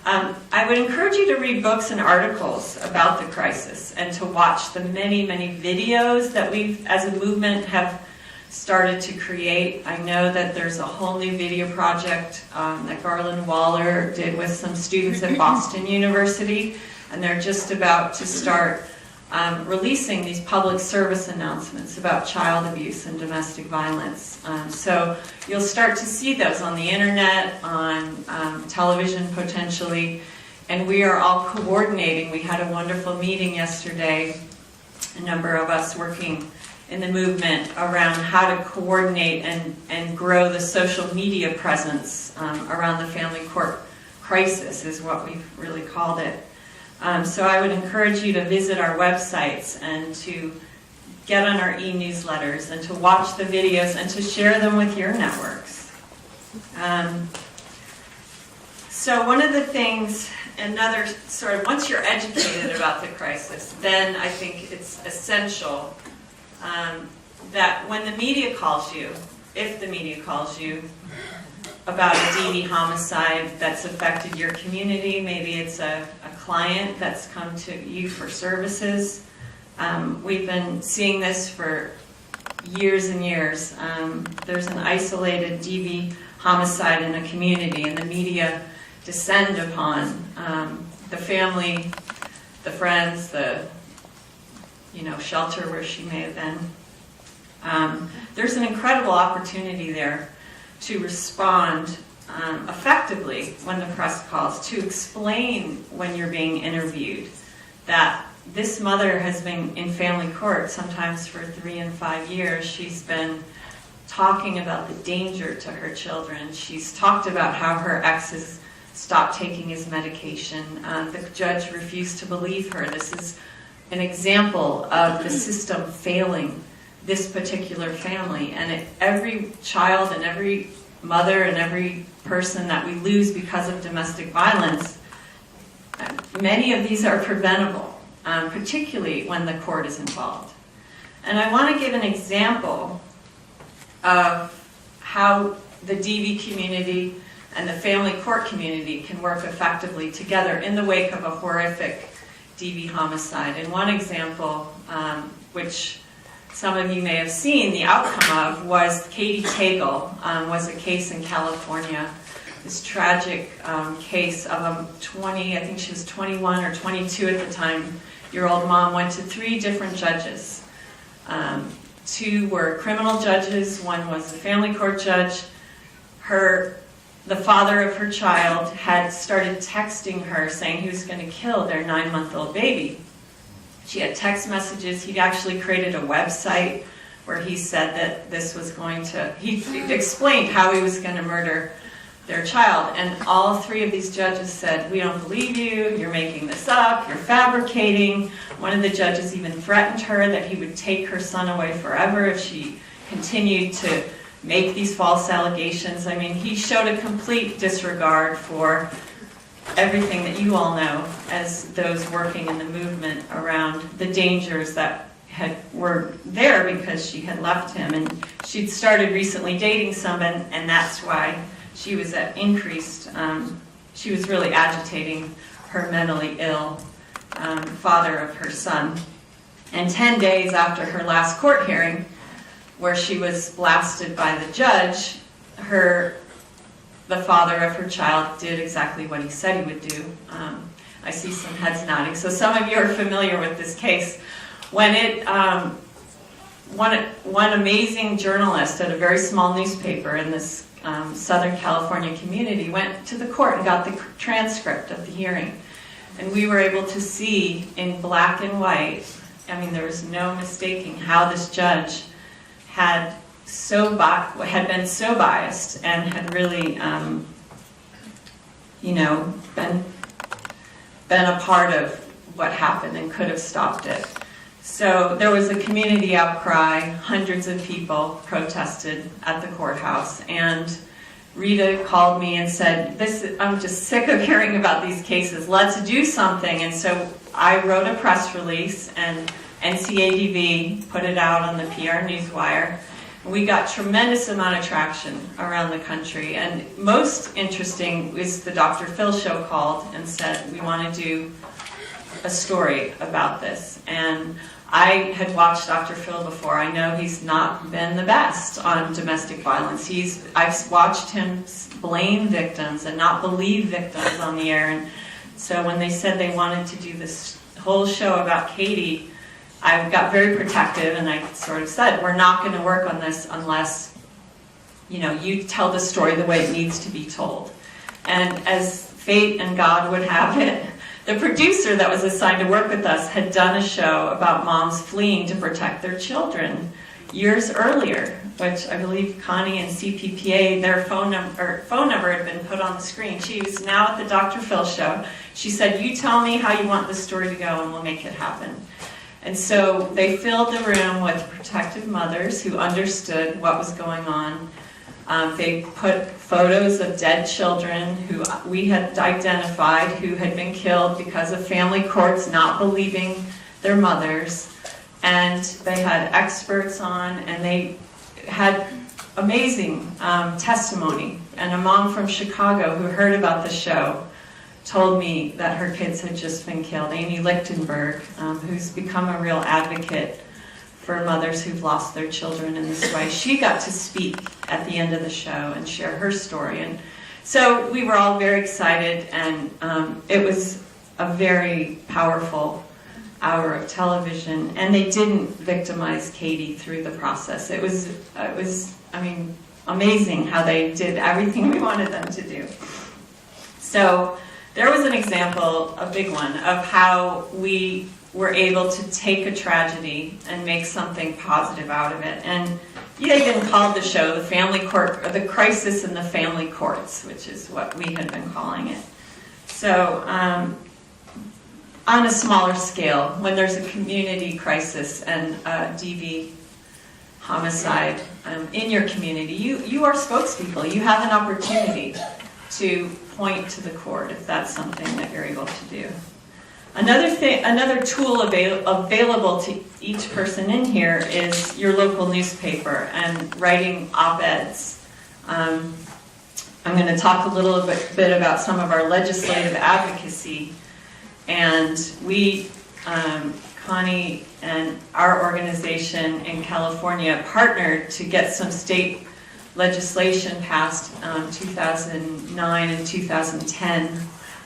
I would encourage you to read books and articles about the crisis and to watch the many, many videos that we as a movement have started to create. I know that there's a whole new video project that Garland Waller did with some students at Boston University, and they're just about to start releasing these public service announcements about child abuse and domestic violence. So you'll start to see those on the internet, on television potentially, and we are all coordinating. We had a wonderful meeting yesterday, a number of us working in the movement around how to coordinate and grow the social media presence around the family court crisis is what we've really called it. So I would encourage you to visit our websites and to get on our e-newsletters and to watch the videos and to share them with your networks. So one of the things, another sort of, once you're educated about the crisis, then I think it's essential that when the media calls you, if the media calls you about a DV homicide that's affected your community, maybe it's a client that's come to you for services. We've been seeing this for years and years. There's an isolated DV homicide in a community, and the media descend upon the family, the friends, the shelter where she may have been. There's an incredible opportunity there to respond effectively when the press calls, to explain when you're being interviewed that this mother has been in family court sometimes for 3 and 5 years. She's been talking about the danger to her children. She's talked about how her ex has stopped taking his medication. The judge refused to believe her. This is an example of the system failing this particular family. And every child and every mother and every person that we lose because of domestic violence, many of these are preventable, particularly when the court is involved. And I want to give an example of how the DV community and the family court community can work effectively together in the wake of a horrific DV homicide. And one example, which some of you may have seen the outcome of, was Katie Tagle, was a case in California. This tragic case of a I think she was 21 or 22 at the time, year-old mom went to 3 different judges. 2 were criminal judges, 1 was a family court judge. The father of her child had started texting her saying he was going to kill their 9-month-old baby. She had text messages. He'd actually created a website where he said that this was going to, he explained how he was going to murder their child. And all three of these judges said, we don't believe you, you're making this up, you're fabricating. One of the judges even threatened her that he would take her son away forever if she continued to make these false allegations. I mean, he showed a complete disregard for everything that you all know as those working in the movement around the dangers that were there because she had left him. And she'd started recently dating someone, and that's why she was at increased, she was really agitating her mentally ill father of her son. And 10 days after her last court hearing, where she was blasted by the judge, the father of her child did exactly what he said he would do. I see some heads nodding. So some of you are familiar with this case. When one amazing journalist at a very small newspaper in this Southern California community went to the court and got the transcript of the hearing. And we were able to see in black and white, I mean, there was no mistaking how this judge had been so biased and had really, been a part of what happened and could have stopped it. So there was a community outcry. Hundreds of people protested at the courthouse, and Rita called me and said, I'm just sick of hearing about these cases. Let's do something. And so I wrote a press release, and NCADV put it out on the PR Newswire. We got tremendous amount of traction around the country. And most interesting is the Dr. Phil show called and said, we want to do a story about this. And I had watched Dr. Phil before. I know he's not been the best on domestic violence. I've watched him blame victims and not believe victims on the air. And so when they said they wanted to do this whole show about Katie, I got very protective, and I sort of said, we're not going to work on this unless, you tell the story the way it needs to be told. And as fate and God would have it, the producer that was assigned to work with us had done a show about moms fleeing to protect their children years earlier, which I believe Connie and CPPA, their phone number had been put on the screen. She was now at the Dr. Phil show. She said, you tell me how you want the story to go and we'll make it happen. And so they filled the room with protective mothers who understood what was going on. They put photos of dead children who we had identified who had been killed because of family courts not believing their mothers. And they had experts on, and they had amazing testimony. And a mom from Chicago who heard about the show told me that her kids had just been killed. Amy Lichtenberg, who's become a real advocate for mothers who've lost their children in this way. She got to speak at the end of the show and share her story. And so we were all very excited, and it was a very powerful hour of television. And they didn't victimize Katie through the process. It was amazing how they did everything we wanted them to do. So there was an example, a big one, of how we were able to take a tragedy and make something positive out of it. And they even called the show the Family Court, or the Crisis in the Family Courts, which is what we had been calling it. So on a smaller scale, when there's a community crisis and a DV homicide in your community, you are spokespeople. You have an opportunity to point to the court if that's something that you're able to do. Another tool available to each person in here is your local newspaper and writing op-eds. I'm going to talk a little bit about some of our legislative advocacy. And we, Connie and our organization in California, partnered to get some state legislation passed 2009 and 2010.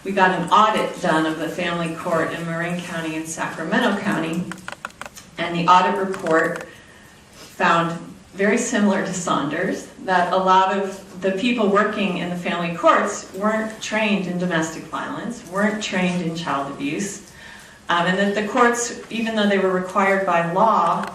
We got an audit done of the family court in Marin County and Sacramento County, and the audit report found, very similar to Saunders, that a lot of the people working in the family courts weren't trained in domestic violence, weren't trained in child abuse, and that the courts, even though they were required by law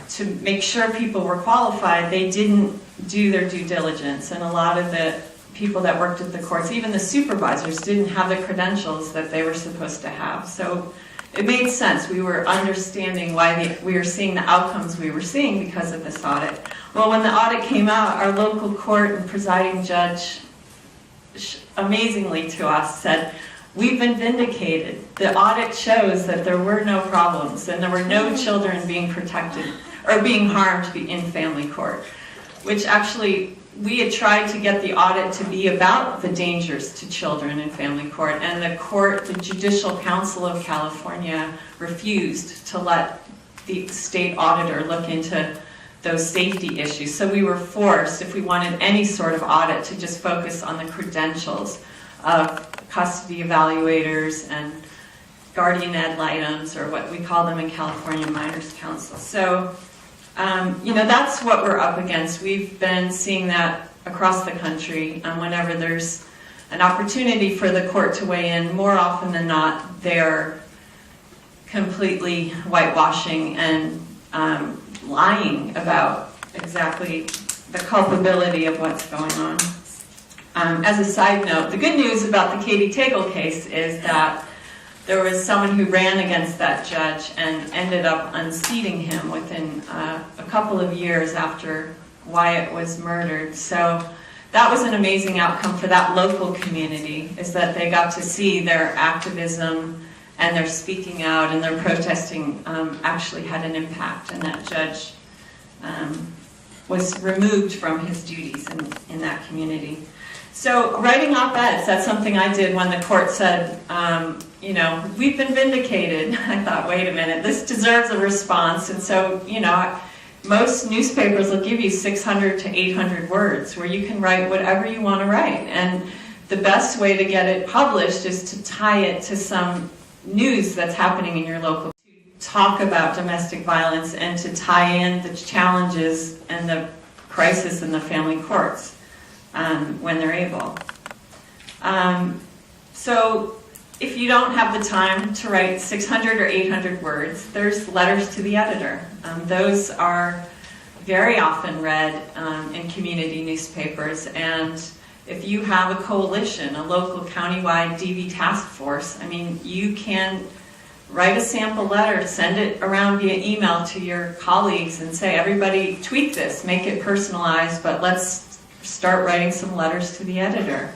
to make sure people were qualified, they didn't do their due diligence, and a lot of the people that worked at the courts, even the supervisors, didn't have the credentials that they were supposed to have. So it made sense. We were understanding why we were seeing the outcomes we were seeing because of this audit. Well, when the audit came out, our local court and presiding judge, amazingly to us, said, "We've been vindicated. The audit shows that there were no problems and there were no children being protected or being harmed in family court," which actually we had tried to get the audit to be about the dangers to children in family court, and the Judicial Council of California refused to let the state auditor look into those safety issues. So we were forced, if we wanted any sort of audit, to just focus on the credentials of custody evaluators and guardian ad litems, or what we call them in California, minors counsel. So that's what we're up against. We've been seeing that across the country. Whenever there's an opportunity for the court to weigh in, more often than not, they're completely whitewashing and lying about exactly the culpability of what's going on. As a side note, the good news about the Katie Tagle case is that there was someone who ran against that judge and ended up unseating him within a couple of years after Wyatt was murdered. So that was an amazing outcome for that local community, is that they got to see their activism and their speaking out and their protesting actually had an impact, and that judge was removed from his duties in that community. So writing op-eds, that's something I did when the court said, we've been vindicated. I thought, wait a minute, this deserves a response. And so, most newspapers will give you 600 to 800 words where you can write whatever you want to write. And the best way to get it published is to tie it to some news that's happening in your local, to talk about domestic violence and to tie in the challenges and the crisis in the family courts when they're able. So if you don't have the time to write 600 or 800 words, there's letters to the editor. Those are very often read in community newspapers, and if you have a coalition, a local countywide DV task force, you can write a sample letter, send it around via email to your colleagues and say, everybody tweak this, make it personalized, but let's start writing some letters to the editor.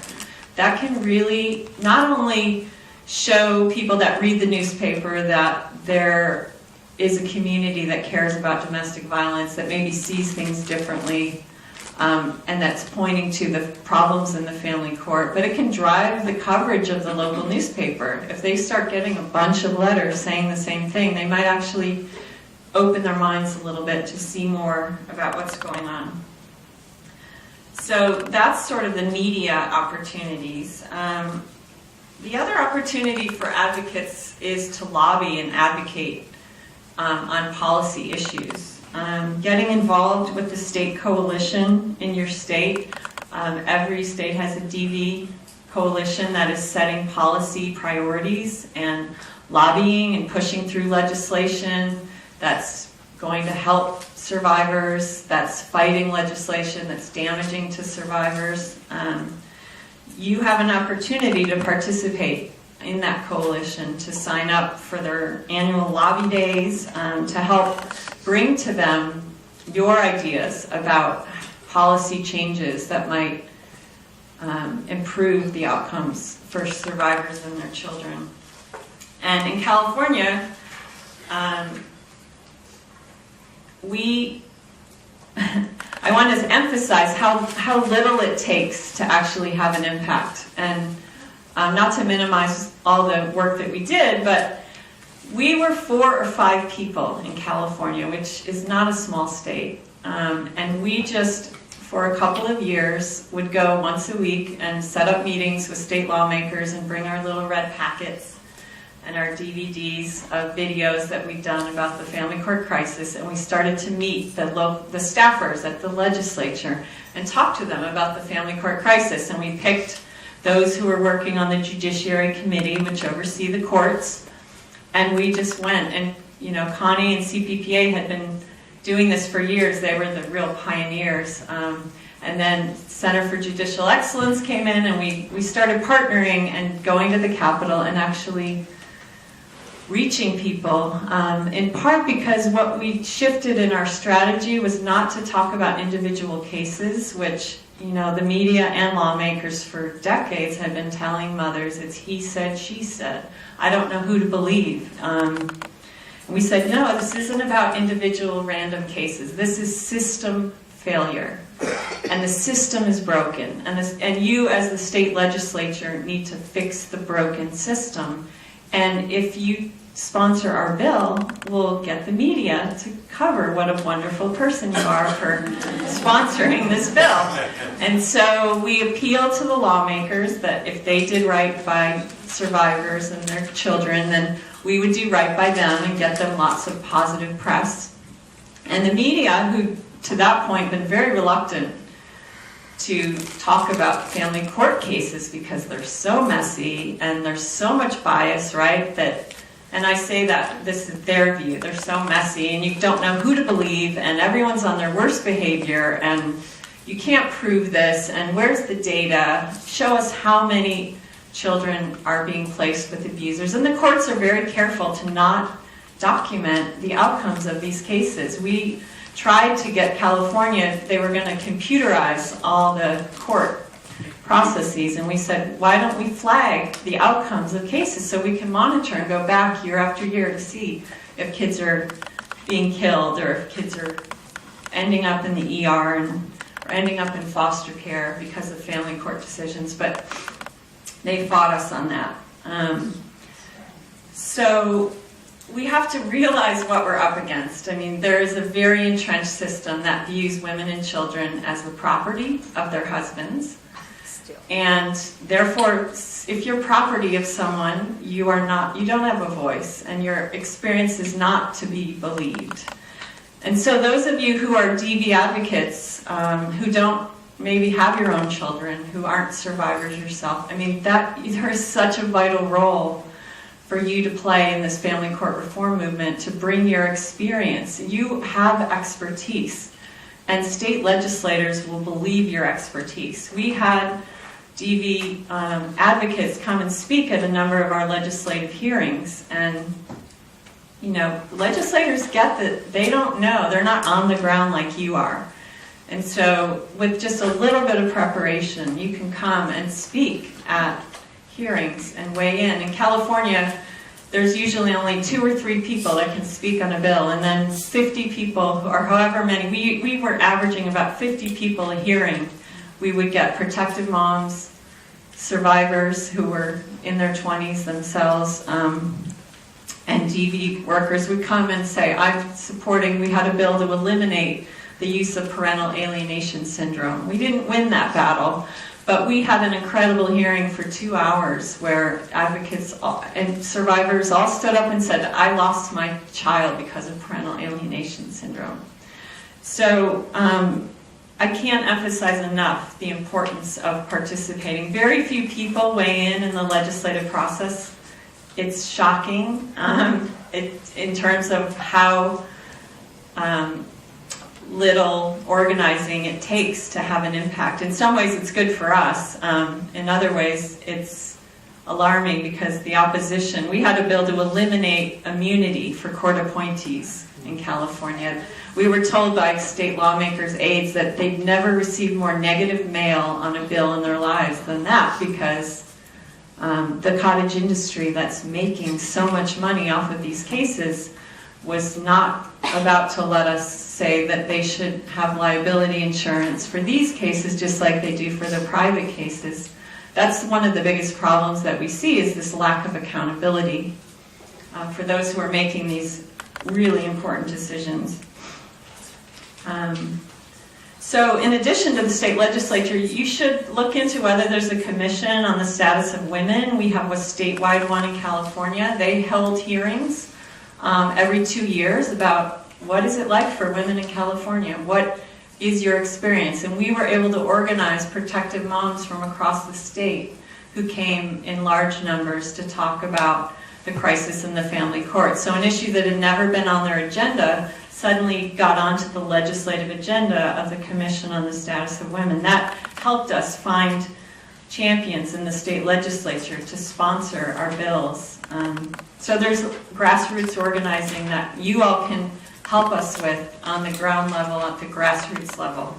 That can really not only show people that read the newspaper that there is a community that cares about domestic violence, that maybe sees things differently, and that's pointing to the problems in the family court, but it can drive the coverage of the local newspaper. If they start getting a bunch of letters saying the same thing, they might actually open their minds a little bit to see more about what's going on. So that's sort of the media opportunities. The other opportunity for advocates is to lobby and advocate on policy issues. Getting involved with the state coalition in your state. Every state has a DV coalition that is setting policy priorities and lobbying and pushing through legislation that's going to help survivors, that's fighting legislation that's damaging to survivors. You have an opportunity to participate in that coalition, to sign up for their annual lobby days, to help bring to them your ideas about policy changes that might improve the outcomes for survivors and their children. And in California, I want to emphasize how little it takes to actually have an impact. And not to minimize all the work that we did, but we were 4 or 5 people in California, which is not a small state. And we just, for a couple of years, would go once a week and set up meetings with state lawmakers and bring our little red packets and our DVDs of videos that we'd done about the family court crisis, and we started to meet the staffers at the legislature and talk to them about the family court crisis. And we picked those who were working on the Judiciary Committee, which oversee the courts, and we just went. And Connie and CPPA had been doing this for years. They were the real pioneers. And then Center for Judicial Excellence came in, and we started partnering and going to the Capitol and actually reaching people, in part because what we shifted in our strategy was not to talk about individual cases, which, you know, the media and lawmakers for decades have been telling mothers, it's he said, she said. I don't know who to believe. We said, no, this isn't about individual random cases. This is system failure. And the system is broken. And you, as the state legislature, need to fix the broken system. And if you sponsor our bill, we'll get the media to cover what a wonderful person you are for sponsoring this bill. And so we appeal to the lawmakers that if they did right by survivors and their children, then we would do right by them and get them lots of positive press. And the media, who to that point been very reluctant to talk about family court cases because they're so messy and there's so much bias, right? And I say that this is their view. They're so messy and you don't know who to believe and everyone's on their worst behavior and you can't prove this and where's the data? Show us how many children are being placed with abusers. And the courts are very careful to not document the outcomes of these cases. We tried to get California, they were going to computerize all the court processes, and we said, why don't we flag the outcomes of cases so we can monitor and go back year after year to see if kids are being killed or if kids are ending up in the ER or ending up in foster care because of family court decisions, but they fought us on that. So we have to realize what we're up against. I mean, there is a very entrenched system that views women and children as the property of their husbands. And therefore, if you're property of someone, you don't have a voice, and your experience is not to be believed. And so those of you who are DV advocates, who don't maybe have your own children, who aren't survivors yourself, I mean, there is such a vital role for you to play in this family court reform movement, to bring your experience. You have expertise, and state legislators will believe your expertise. We had DV advocates come and speak at a number of our legislative hearings, and you know, legislators get that they don't know, they're not on the ground like you are. And so with just a little bit of preparation, you can come and speak at hearings and weigh in. In California, there's usually only 2 or 3 people that can speak on a bill, and then 50 people, or however many. We were averaging about 50 people a hearing. We would get protective moms, survivors who were in their 20s themselves, and DV workers would come and say, we had a bill to eliminate the use of parental alienation syndrome. We didn't win that battle, but we had an incredible hearing for 2 hours where advocates and survivors all stood up and said, I lost my child because of parental alienation syndrome. So I can't emphasize enough the importance of participating. Very few people weigh in the legislative process. It's shocking in terms of how little organizing it takes to have an impact. In some ways it's good for us. In other ways it's alarming because the opposition, we had a bill to eliminate immunity for court appointees in California. We were told by state lawmakers' aides that they'd never received more negative mail on a bill in their lives than that, because the cottage industry that's making so much money off of these cases was not about to let us say that they should have liability insurance for these cases just like they do for the private cases. That's one of the biggest problems that we see, is this lack of accountability for those who are making these really important decisions. So in addition to the state legislature, you should look into whether there's a commission on the status of women. We have a statewide one in California. They held hearings every 2 years about what is it like for women in California? What is your experience? And we were able to organize protective moms from across the state who came in large numbers to talk about the crisis in the family court. So an issue that had never been on their agenda suddenly got onto the legislative agenda of the Commission on the Status of Women. That helped us find champions in the state legislature to sponsor our bills. So there's grassroots organizing that you all can help us with on the ground level, at the grassroots level.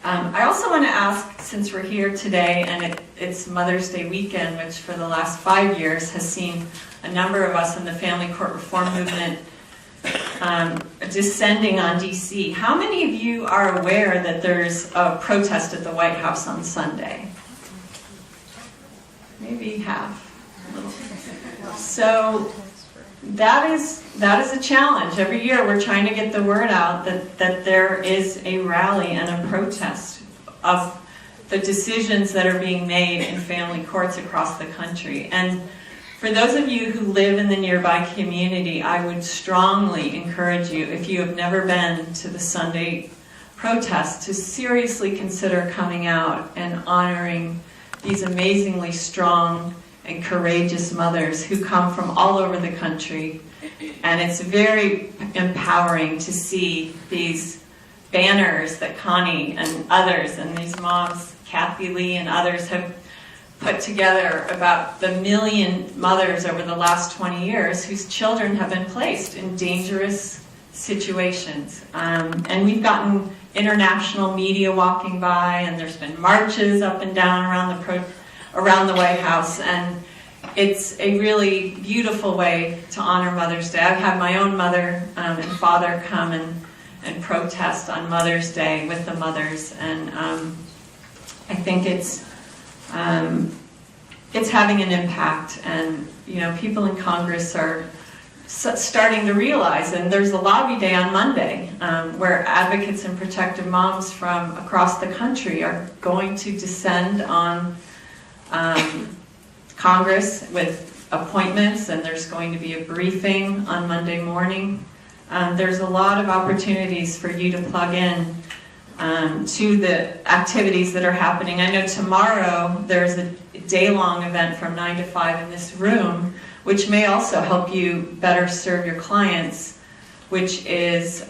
I also want to ask, since we're here today and it's Mother's Day weekend, which for the last 5 years has seen a number of us in the family court reform movement descending on DC. How many of you are aware that there's a protest at the White House on Sunday? Maybe half. So that is a challenge. Every year we're trying to get the word out that there is a rally and a protest of the decisions that are being made in family courts across the country. And for those of you who live in the nearby community, I would strongly encourage you, if you have never been to the Sunday protest, to seriously consider coming out and honoring these amazingly strong and courageous mothers who come from all over the country. And it's very empowering to see these banners that Connie and others and these moms, Kathy Lee and others, have put together about the 1 million mothers over the last 20 years whose children have been placed in dangerous situations. And we've gotten international media walking by, and there's been marches up and down around the White House, and it's a really beautiful way to honor Mother's Day. I've had my own mother and father come and protest on Mother's Day with the mothers, and I think it's having an impact, and people in Congress are starting to realize, and there's a lobby day on Monday where advocates and protective moms from across the country are going to descend on Congress with appointments, and there's going to be a briefing on Monday morning. There's a lot of opportunities for you to plug in to the activities that are happening. I know tomorrow there's a day-long event from 9 to 5 in this room, which may also help you better serve your clients, which is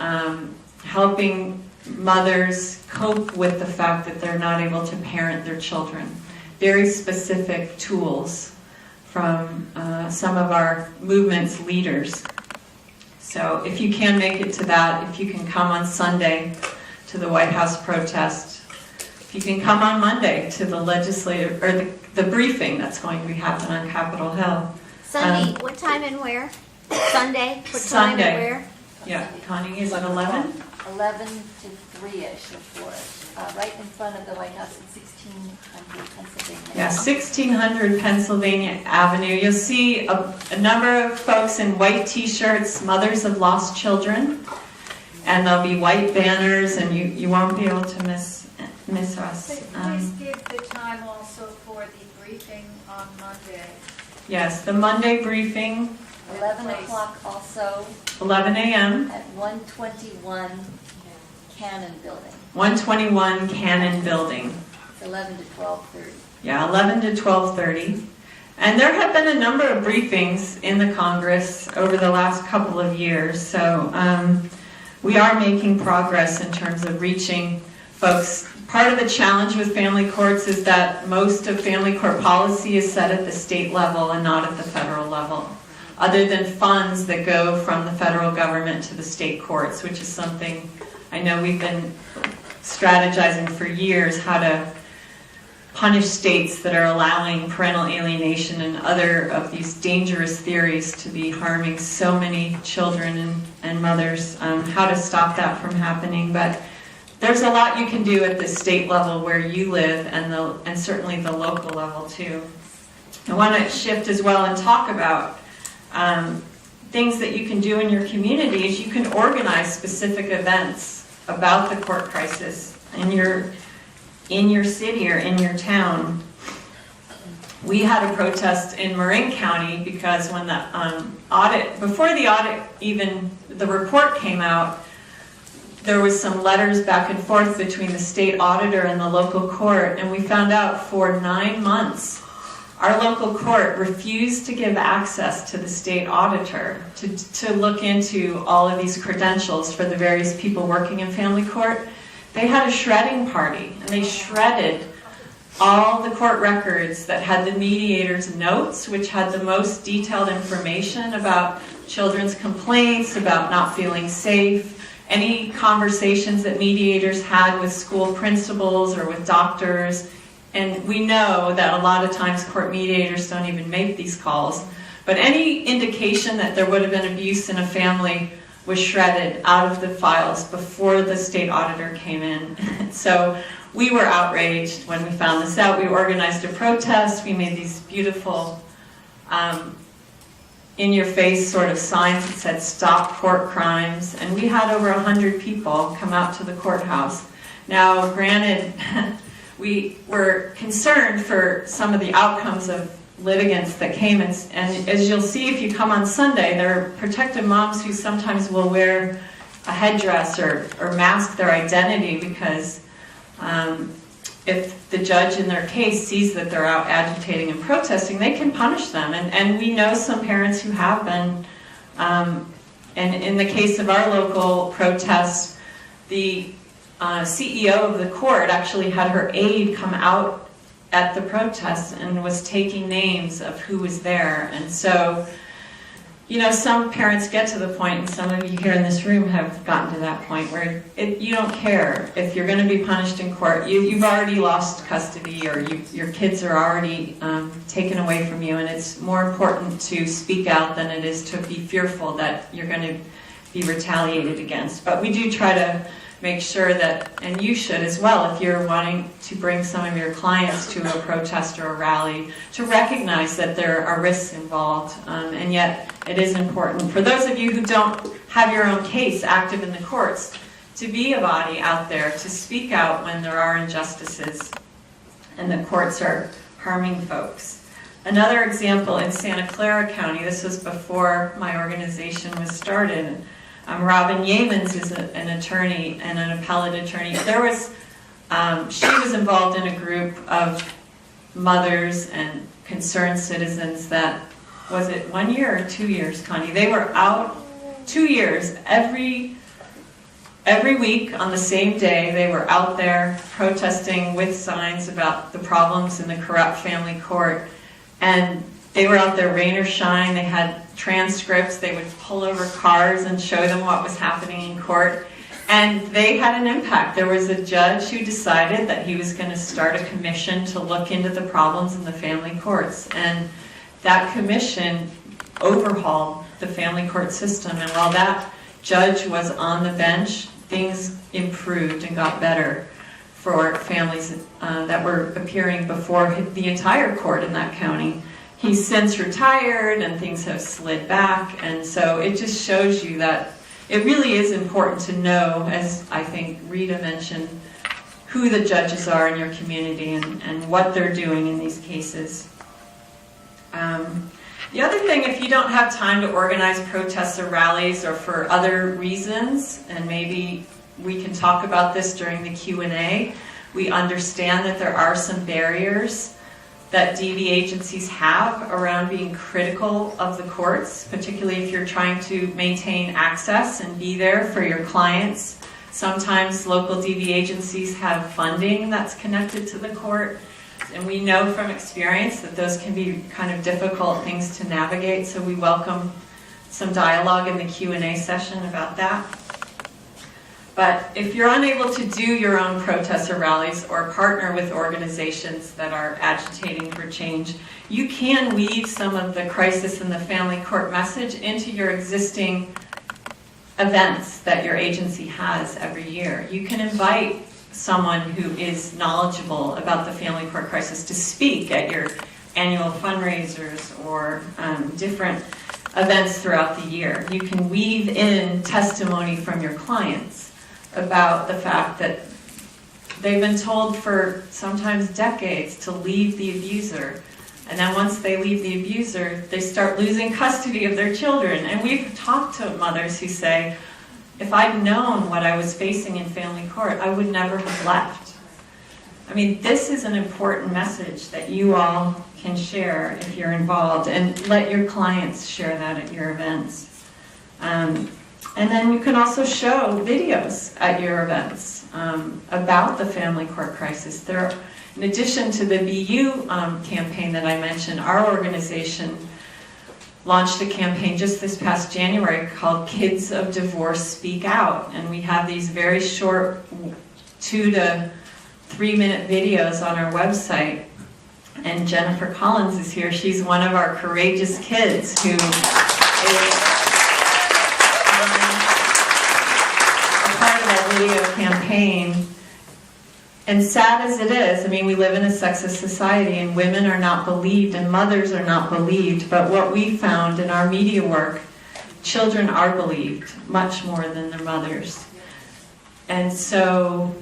helping mothers cope with the fact that they're not able to parent their children. Very specific tools from some of our movement's leaders. So if you can make it to that, if you can come on Sunday to the White House protest, if you can come on Monday to the legislative, or the briefing that's going to be happening on Capitol Hill. Sunday, what time and where? Sunday, what time Sunday. and where? Yeah, Connie, is it 11? 11 to 3-ish or 4-ish, right in front of the White House at 1600 Pennsylvania. Yeah, 1600 Pennsylvania Avenue. You'll see a number of folks in white t-shirts, mothers of lost children, and there'll be white banners, and you won't be able to miss us. Please give the time also for the briefing on Monday. Yes, the Monday briefing, 11 o'clock also 11 a.m., at 121 Cannon Building. 121 Cannon Building. It's 11 to 12:30. Yeah, 11 to 12:30. And there have been a number of briefings in the Congress over the last couple of years, so we are making progress in terms of reaching folks. Part of the challenge with family courts is that most of family court policy is set at the state level and not at the federal level, other than funds that go from the federal government to the state courts, which is something I know we've been strategizing for years, how to punish states that are allowing parental alienation and other of these dangerous theories to be harming so many children and mothers, how to stop that from happening. But there's a lot you can do at the state level where you live, and certainly the local level too. I want to shift as well and talk about things that you can do in your community. Is you can organize specific events about the court crisis in your city or in your town. We had a protest in Marin County because when the before the audit even, the report came out, there was some letters back and forth between the state auditor and the local court, and we found out for 9 months our local court refused to give access to the state auditor to look into all of these credentials for the various people working in family court. They had a shredding party, and they shredded all the court records that had the mediator's notes, which had the most detailed information about children's complaints, about not feeling safe, any conversations that mediators had with school principals or with doctors. And we know that a lot of times court mediators don't even make these calls. But any indication that there would have been abuse in a family was shredded out of the files before the state auditor came in. So we were outraged when we found this out. We organized a protest. We made these beautiful in-your-face sort of signs that said "Stop Court Crimes," and we had over 100 people come out to the courthouse. Now, granted, we were concerned for some of the outcomes of litigants that came, and as you'll see if you come on Sunday, there are protective moms who sometimes will wear a headdress or mask their identity because if the judge in their case sees that they're out agitating and protesting, they can punish them. And we know some parents who have been. And in the case of our local protests, the CEO of the court actually had her aide come out at the protest and was taking names of who was there. And so, you know, some parents get to the point, and some of you here in this room have gotten to that point where you don't care if you're going to be punished in court. You've already lost custody, or your kids are already taken away from you, and it's more important to speak out than it is to be fearful that you're going to be retaliated against. But we do try to make sure that, and you should as well, if you're wanting to bring some of your clients to a protest or a rally, to recognize that there are risks involved, and yet it is important for those of you who don't have your own case active in the courts to be a body out there, to speak out when there are injustices and the courts are harming folks. Another example in Santa Clara County, this was before my organization was started. Robin Yeamans is an attorney and an appellate attorney. She was involved in a group of mothers and concerned citizens that, was it 1 year or 2 years, Connie? They were out 2 years, every week on the same day. They were out there protesting with signs about the problems in the corrupt family court. And they were out there rain or shine. They had transcripts. They would pull over cars and show them what was happening in court. And they had an impact. There was a judge who decided that he was going to start a commission to look into the problems in the family courts. And that commission overhauled the family court system. And while that judge was on the bench, things improved and got better for families that were appearing before the entire court in that county. He's since retired and things have slid back, and so it just shows you that it really is important to know, as I think Rita mentioned, who the judges are in your community and what they're doing in these cases. The other thing, if you don't have time to organize protests or rallies or for other reasons, and maybe we can talk about this during the Q&A, we understand that there are some barriers that DV agencies have around being critical of the courts, particularly if you're trying to maintain access and be there for your clients. Sometimes local DV agencies have funding that's connected to the court, and we know from experience that those can be kind of difficult things to navigate, so we welcome some dialogue in the Q&A session about that. But if you're unable to do your own protests or rallies or partner with organizations that are agitating for change, you can weave some of the crisis in the family court message into your existing events that your agency has every year. You can invite someone who is knowledgeable about the family court crisis to speak at your annual fundraisers or different events throughout the year. You can weave in testimony from your clients about the fact that they've been told for sometimes decades to leave the abuser. And then once they leave the abuser, they start losing custody of their children. And we've talked to mothers who say, if I'd known what I was facing in family court, I would never have left. I mean, this is an important message that you all can share if you're involved, and let your clients share that at your events. And then you can also show videos at your events about the family court crisis. There, in addition to the BU campaign that I mentioned, our organization launched a campaign just this past January called Kids of Divorce Speak Out. And we have these very short 2 to 3 minute videos on our website. And Jennifer Collins is here. She's one of our courageous kids who is a part of our video campaign. And sad as it is, I mean, we live in a sexist society and women are not believed and mothers are not believed, but what we found in our media work, children are believed much more than their mothers. And so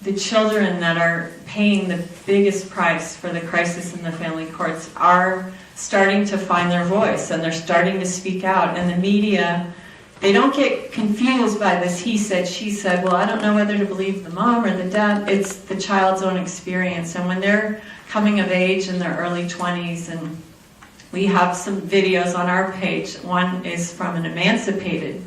the children that are paying the biggest price for the crisis in the family courts are starting to find their voice and they're starting to speak out. And the media, they don't get confused by this he said, she said, well, I don't know whether to believe the mom or the dad. It's the child's own experience. And when they're coming of age in their early 20s, and we have some videos on our page. One is from an emancipated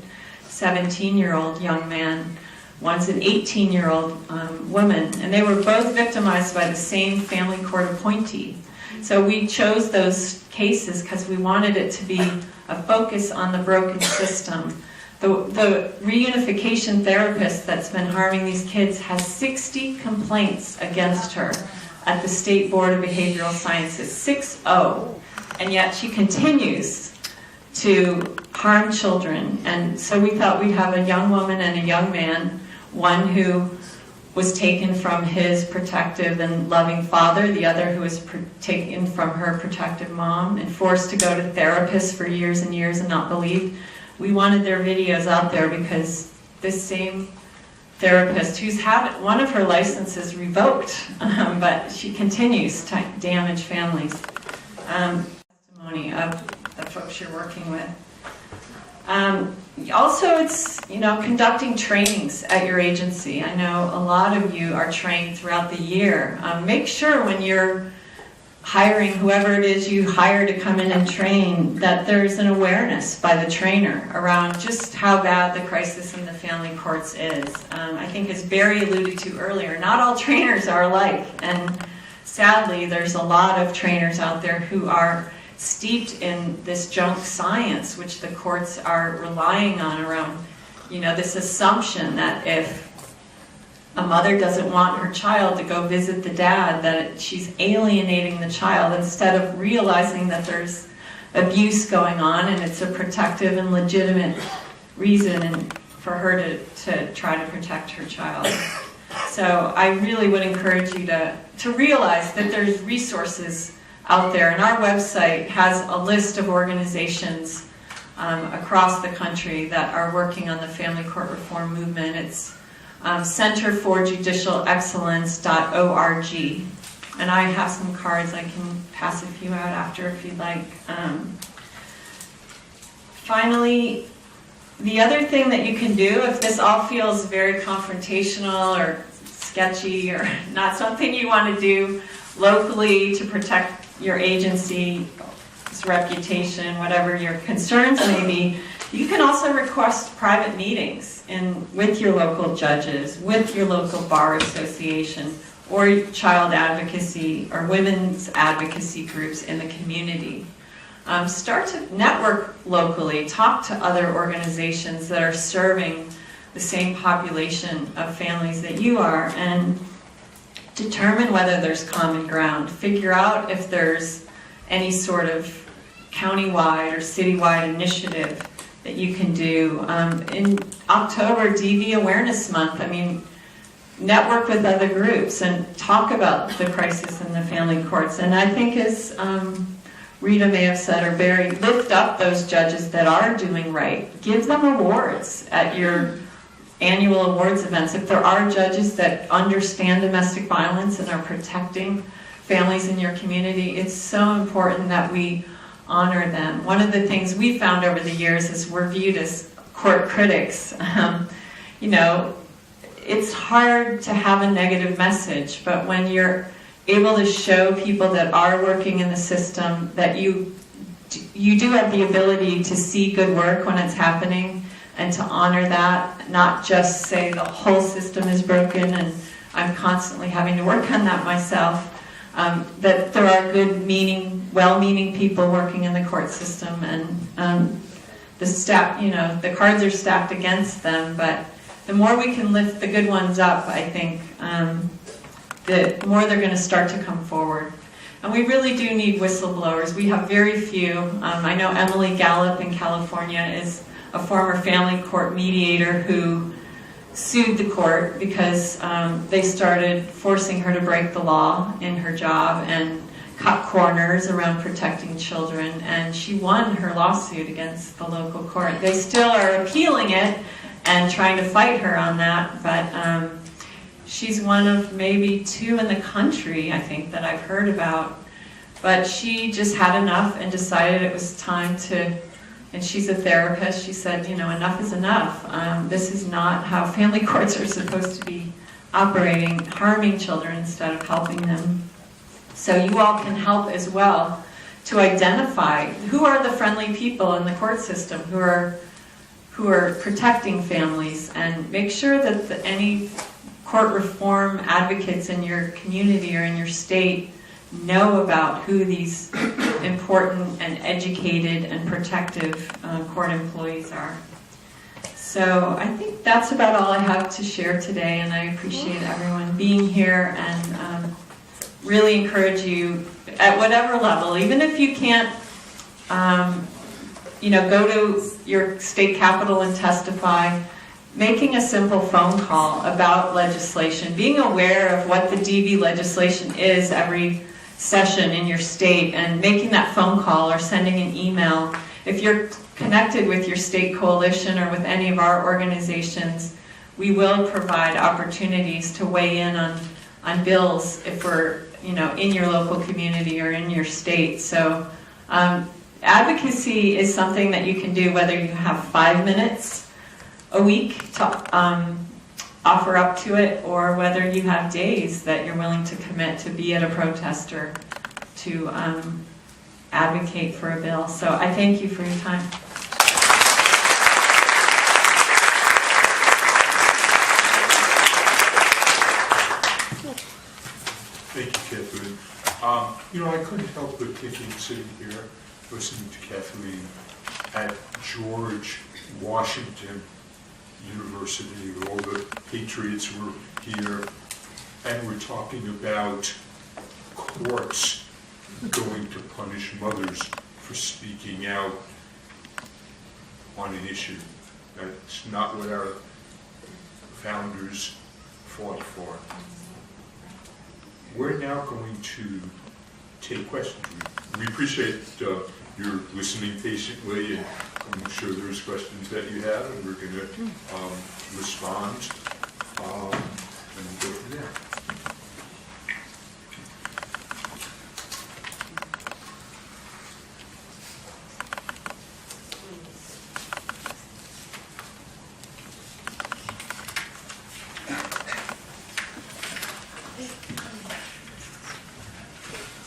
17-year-old young man. One's an 18-year-old woman. And they were both victimized by the same family court appointee. So we chose those cases because we wanted it to be a focus on the broken system. The reunification therapist that's been harming these kids has 60 complaints against her at the State Board of Behavioral Sciences, 6-0, and yet she continues to harm children. And so we thought we'd have a young woman and a young man, one who was taken from his protective and loving father, the other who was taken from her protective mom and forced to go to therapists for years and years and not believed. We wanted their videos out there because this same therapist, who's had one of her licenses revoked, but she continues to damage families. Testimony of the folks you're working with. Also, it's, conducting trainings at your agency. I know a lot of you are trained throughout the year. Make sure when you're hiring whoever it is you hire to come in and train that there's an awareness by the trainer around just how bad the crisis in the family courts is. I think as Barry alluded to earlier, not all trainers are alike. And sadly, there's a lot of trainers out there who are steeped in this junk science, which the courts are relying on around, this assumption that if a mother doesn't want her child to go visit the dad, that she's alienating the child instead of realizing that there's abuse going on and it's a protective and legitimate reason for her to try to protect her child. So I really would encourage you to realize that there's resources out there, and our website has a list of organizations across the country that are working on the family court reform movement. It's centerforjudicialexcellence.org, and I have some cards. I can pass a few out after if you'd like. Finally, the other thing that you can do, if this all feels very confrontational or sketchy or not something you want to do locally to protect your agency's reputation, whatever your concerns may be, you can also request private meetings with your local judges, with your local bar association, or child advocacy or women's advocacy groups in the community. Start to network locally, talk to other organizations that are serving the same population of families that you are, and determine whether there's common ground. Figure out if there's any sort of countywide or citywide initiative that you can do. In October, DV Awareness Month, network with other groups and talk about the crisis in the family courts. And I think, as Rita may have said, or Barry, lift up those judges that are doing right. Give them awards at your annual awards events. If there are judges that understand domestic violence and are protecting families in your community, it's so important that we honor them. One of the things we found over the years is we're viewed as court critics. It's hard to have a negative message, but when you're able to show people that are working in the system that you do have the ability to see good work when it's happening and to honor that, not just say the whole system is broken and I'm constantly having to work on that myself. That there are good, well-meaning people working in the court system, and the staff, the cards are stacked against them. But the more we can lift the good ones up, I think, the more they're going to start to come forward. And we really do need whistleblowers. We have very few. I know Emily Gallup in California is a former family court mediator who sued the court because they started forcing her to break the law in her job and cut corners around protecting children, and she won her lawsuit against the local court. They still are appealing it and trying to fight her on that, but she's one of maybe 2 in the country, I think, that I've heard about. But she just had enough and decided it was time to, and she's a therapist, she said, enough is enough. This is not how family courts are supposed to be operating, harming children instead of helping them. So you all can help as well to identify who are the friendly people in the court system who are protecting families, and make sure that any court reform advocates in your community or in your state know about who these important and educated and protective court employees are. So I think that's about all I have to share today, and I appreciate everyone being here, and really encourage you at whatever level, even if you can't go to your state capitol and testify, making a simple phone call about legislation, being aware of what the DV legislation is every session in your state, and making that phone call or sending an email. If you're connected with your state coalition or with any of our organizations, we will provide opportunities to weigh in on bills if we're in your local community or in your state. So advocacy is something that you can do whether you have 5 minutes a week to offer up to it, or whether you have days that you're willing to commit to be at a protest or to advocate for a bill. So I thank you for your time. Thank you, Kathleen. I couldn't help but thinking, sitting here, listening to Kathleen, at George Washington University, where all the patriots were here, and we're talking about courts going to punish mothers for speaking out on an issue. That's not what our founders fought for. We're now going to take questions. We appreciate your listening patiently, and I'm sure there's questions that you have, and we're going to respond and go from there.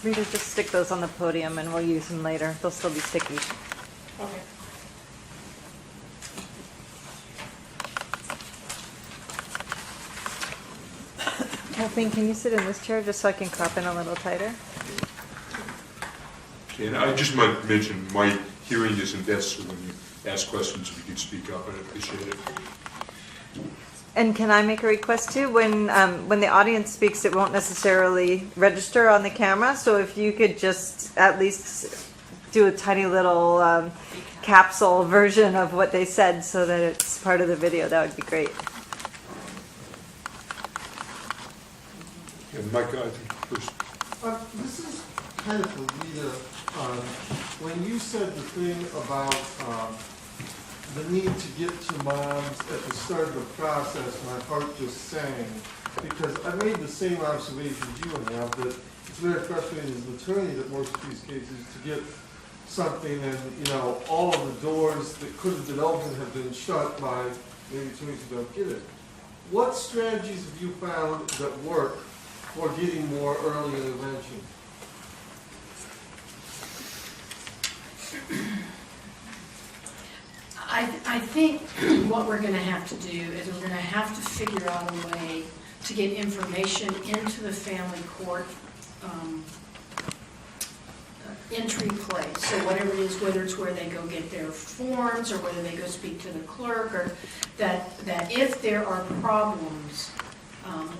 Rita, just stick those on the podium and we'll use them later. They'll still be sticky. Okay. Kathleen, can you sit in this chair just so I can crop in a little tighter? And I just might mention, my hearing isn't best, so when you ask questions, if you can speak up, I'd appreciate it. And can I make a request too? When the audience speaks, it won't necessarily register on the camera. So if you could just at least do a tiny little capsule version of what they said so that it's part of the video, that would be great. And Micah, I think first. This is kind of for Rita. When you said the thing about the need to get to moms at the start of the process, my heart just sang, because I made the same observations you have, that it's very frustrating as an attorney that works these cases to get something and, all of the doors that could have been open have been shut by maybe attorneys who don't get it. What strategies have you found that work for getting more early intervention? I think what we're going to have to do is we're going to have to figure out a way to get information into the family court entry place. So whatever it is, whether it's where they go get their forms or whether they go speak to the clerk, or that if there are problems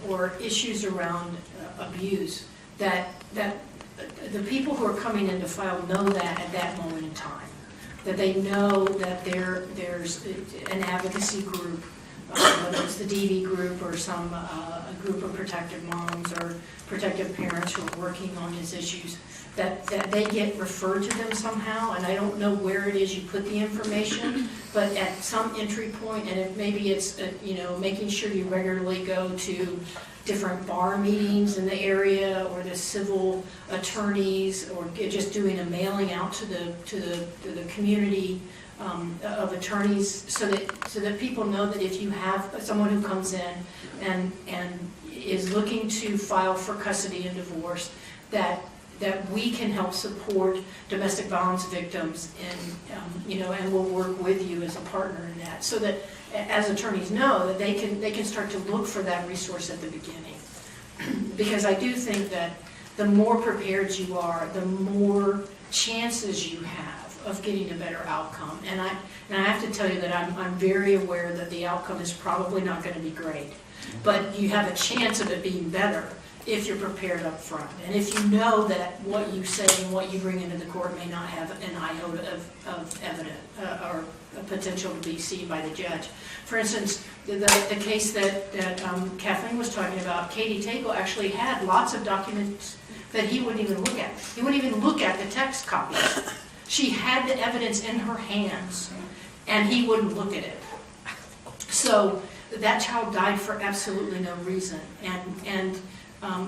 or issues around abuse, that the people who are coming in to file know that at that moment in time. That they know that there's an advocacy group, whether it's the DV group or some a group of protective moms or protective parents who are working on these issues, that they get referred to them somehow. And I don't know where it is you put the information, but at some entry point, and maybe it's making sure you regularly go to different bar meetings in the area, or the civil attorneys, or just doing a mailing out to the community of attorneys, so that people know that if you have someone who comes in and is looking to file for custody and divorce, that we can help support domestic violence victims, and we'll work with you as a partner in that, so that as attorneys know that they can start to look for that resource at the beginning. Because I do think that the more prepared you are, the more chances you have of getting a better outcome. And I have to tell you that I'm very aware that the outcome is probably not going to be great, but you have a chance of it being better if you're prepared up front. And if you know that what you say and what you bring into the court may not have an iota of evidence or a potential to be seen by the judge. For instance, the case that Kathleen was talking about, Katie Tagle actually had lots of documents that he wouldn't even look at. He wouldn't even look at the text copies. She had the evidence in her hands, and he wouldn't look at it. So that child died for absolutely no reason, and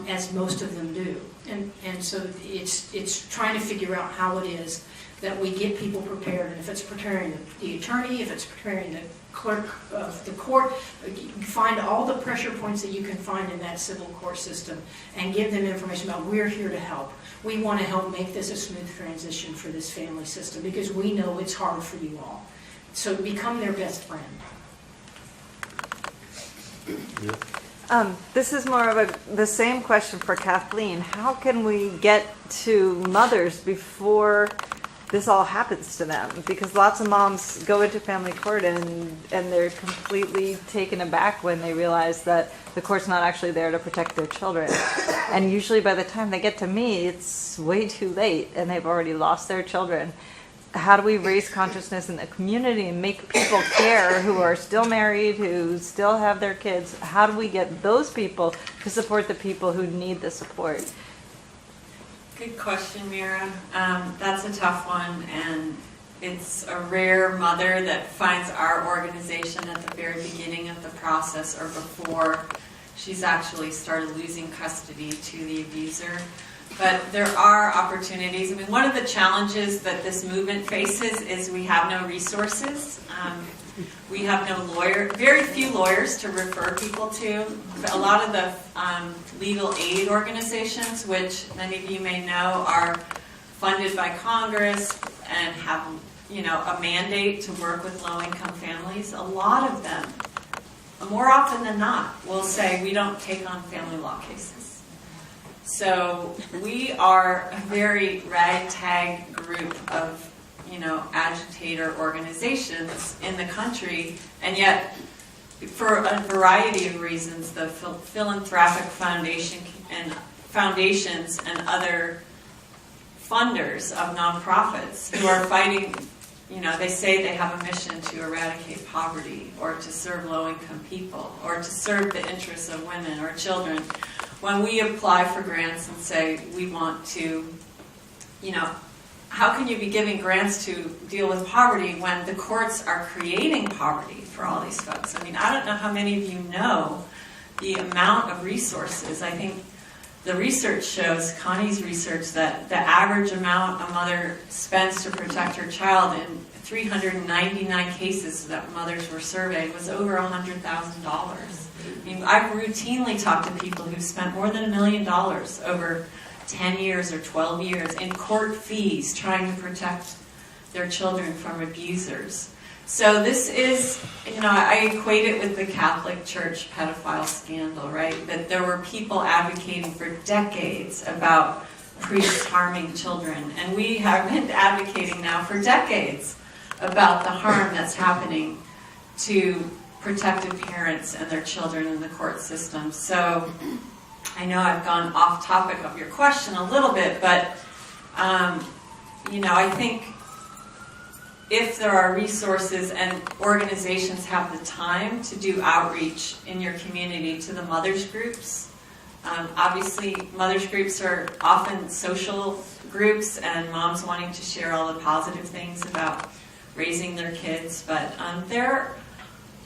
as most of them do. And so it's trying to figure out how it is that we get people prepared. And if it's preparing the attorney, if it's preparing the clerk of the court, find all the pressure points that you can find in that civil court system and give them information about, we're here to help. We want to help make this a smooth transition for this family system, because we know it's hard for you all. So become their best friend. This is more of the same question for Kathleen. How can we get to mothers before this all happens to them? Because lots of moms go into family court and they're completely taken aback when they realize that the court's not actually there to protect their children. And usually by the time they get to me, it's way too late and they've already lost their children. How do we raise consciousness in the community and make people care who are still married, who still have their kids? How do we get those people to support the people who need the support? Good question, Mira. That's a tough one, and it's a rare mother that finds our organization at the very beginning of the process or before she's actually started losing custody to the abuser. But there are opportunities. I mean, one of the challenges that this movement faces is we have no resources. We have no very few lawyers to refer people to. A lot of the legal aid organizations, which many of you may know, are funded by Congress and have, a mandate to work with low-income families. A lot of them, more often than not, will say, we don't take on family law cases. So we are a very ragtag group of, agitator organizations in the country, and yet, for a variety of reasons, the philanthropic foundations and other funders of nonprofits who are fighting, they say they have a mission to eradicate poverty or to serve low-income people or to serve the interests of women or children. When we apply for grants and say we want to, how can you be giving grants to deal with poverty when the courts are creating poverty for all these folks? I mean, I don't know how many of you know the amount of resources. I think the research shows, Connie's research, that the average amount a mother spends to protect her child in 399 cases that mothers were surveyed was over $100,000. I mean, I've routinely talked to people who've spent more than $1 million over 10 years or 12 years in court fees trying to protect their children from abusers. So this is, you know, I equate it with the Catholic Church pedophile scandal, right? That there were people advocating for decades about priests harming children. And we have been advocating now for decades about the harm that's happening to protected parents and their children in the court system. So I know I've gone off topic of your question a little bit, but you know, I think if there are resources and organizations have the time to do outreach in your community to the mothers groups, obviously mothers groups are often social groups and moms wanting to share all the positive things about raising their kids, but there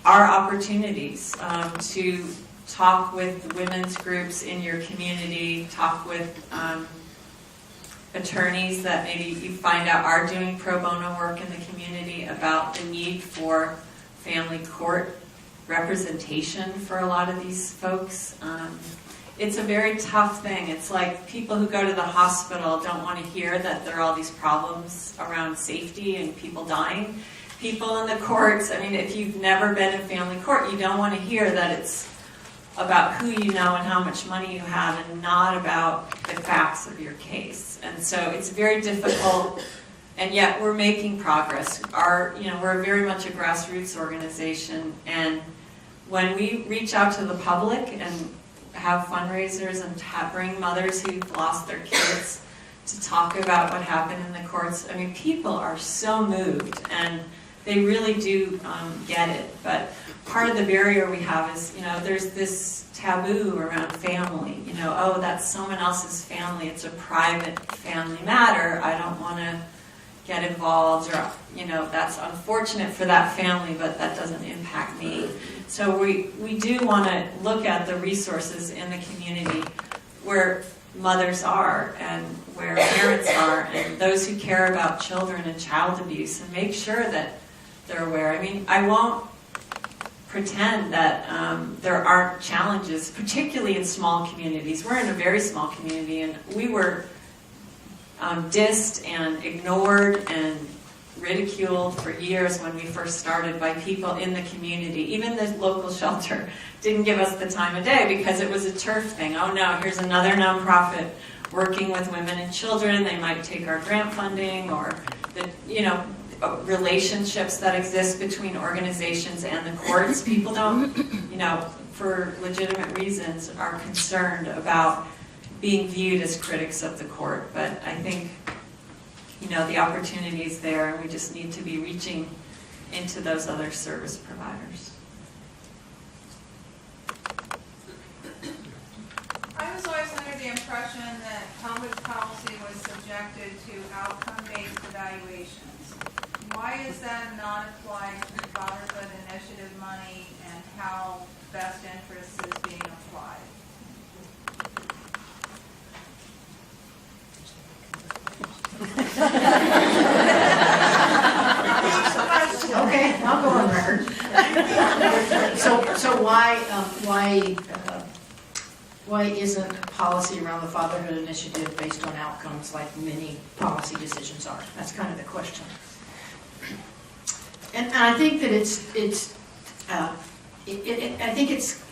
are opportunities to talk with women's groups in your community, talk with attorneys that maybe you find out are doing pro bono work in the community about the need for family court representation for a lot of these folks. It's a very tough thing. It's like people who go to the hospital don't want to hear that there are all these problems around safety and people dying. People in the courts, I mean, if you've never been in family court, you don't want to hear that it's about who you know and how much money you have and not about the facts of your case. And so it's very difficult, and yet we're making progress. We're very much a grassroots organization, and when we reach out to the public and have fundraisers and bring mothers who've lost their kids to talk about what happened in the courts, I mean, people are so moved, and they really do get it. But part of the barrier we have is, you know, there's this taboo around family. You know, oh, that's someone else's family. It's a private family matter. I don't want to get involved, or, you know, that's unfortunate for that family, but that doesn't impact me. So we do want to look at the resources in the community where mothers are and where parents are and those who care about children and child abuse, and make sure that they're aware. I mean, I won't pretend that there aren't challenges, particularly in small communities. We're in a very small community, and we were dissed and ignored and ridiculed for years when we first started by people in the community. Even the local shelter didn't give us the time of day because it was a turf thing. Oh no, here's another nonprofit working with women and children. They might take our grant funding, or the, you know, relationships that exist between organizations and the courts. People don't, you know, for legitimate reasons, are concerned about being viewed as critics of the court. But I think, you know, the opportunity is there, and we just need to be reaching into those other service providers. I was always under the impression that public policy was subjected to outcome-based evaluations. Why is that not applied to the Fatherhood Initiative money, and how best interest is being applied? Okay, I'll go on record. So why isn't policy around the Fatherhood Initiative based on outcomes like many policy decisions are? That's kind of the question. And I think that I think it's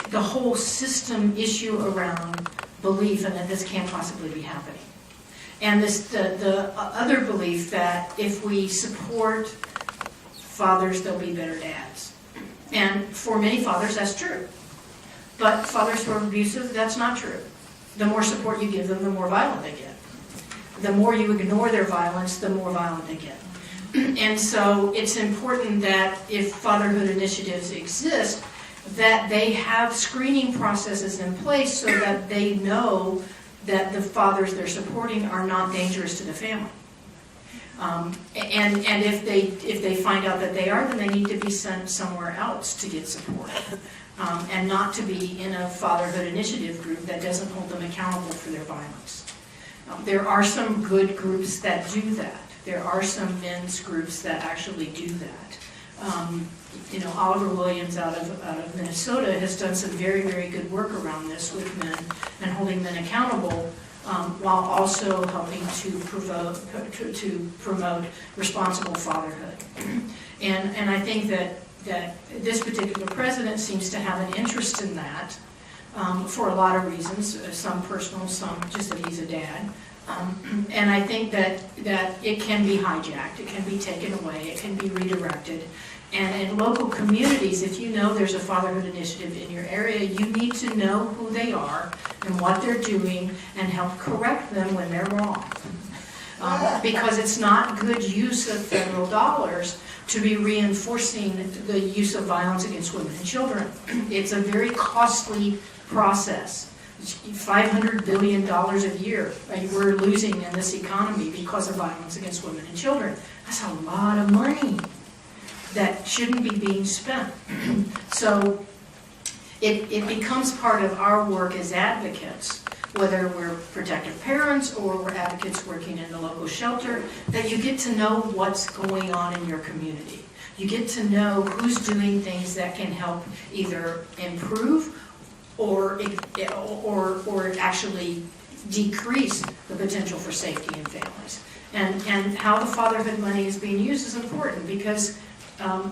the whole system issue around belief, and that this can't possibly be happening. And the other belief that if we support fathers, they'll be better dads. And for many fathers, that's true. But fathers who are abusive, that's not true. The more support you give them, the more violent they get. The more you ignore their violence, the more violent they get. And so it's important that if fatherhood initiatives exist, that they have screening processes in place so that they know that the fathers they're supporting are not dangerous to the family. And if they find out that they are, then they need to be sent somewhere else to get support. And not to be in a fatherhood initiative group that doesn't hold them accountable for their violence. There are some good groups that do that. There are some men's groups that actually do that. Oliver Williams out of Minnesota has done some very, very good work around this with men and holding men accountable, while also helping to promote responsible fatherhood. And I think that this particular president seems to have an interest in that for a lot of reasons, some personal, some just that he's a dad. And I think that it can be hijacked, it can be taken away, it can be redirected. And in local communities, if you know there's a fatherhood initiative in your area, you need to know who they are and what they're doing and help correct them when they're wrong. Because it's not good use of federal dollars to be reinforcing the use of violence against women and children. It's a very costly process. $500 billion a year we're losing in this economy because of violence against women and children. That's a lot of money that shouldn't be being spent. So it becomes part of our work as advocates, whether we're protective parents or we're advocates working in the local shelter, that you get to know what's going on in your community. You get to know who's doing things that can help either improve or actually decrease the potential for safety in families. And how the fatherhood money is being used is important because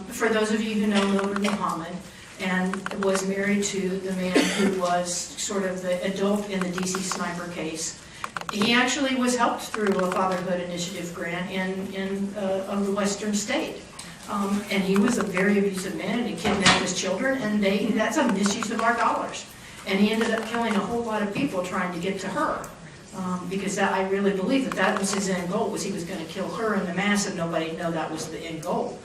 for those of you who know Mildred Muhammad and was married to the man who was sort of the adult in the DC sniper case, he actually was helped through a fatherhood initiative grant in a western state. And he was a very abusive man and he kidnapped his children and that's a misuse of our dollars. And he ended up killing a whole lot of people trying to get to her. Because I really believe that was his end goal, was he was going to kill her in the mass and nobody know that was the end goal.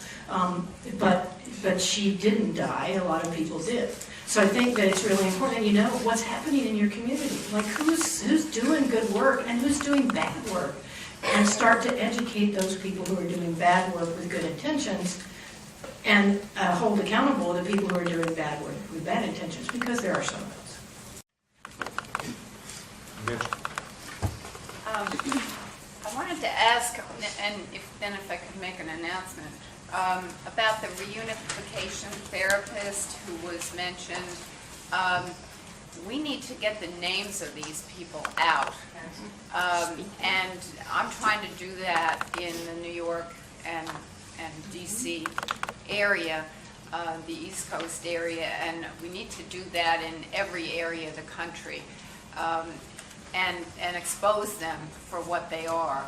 But she didn't die, a lot of people did. So I think that it's really important that you know what's happening in your community. Like who's doing good work and who's doing bad work. And start to educate those people who are doing bad work with good intentions and hold accountable the people who are doing bad work with bad intentions, because there are some of those. I wanted to ask, and if I could make an announcement, about the reunification therapist who was mentioned. We need to get the names of these people out. And I'm trying to do that in the New York and DC area, the East Coast area, and we need to do that in every area of the country. And expose them for what they are.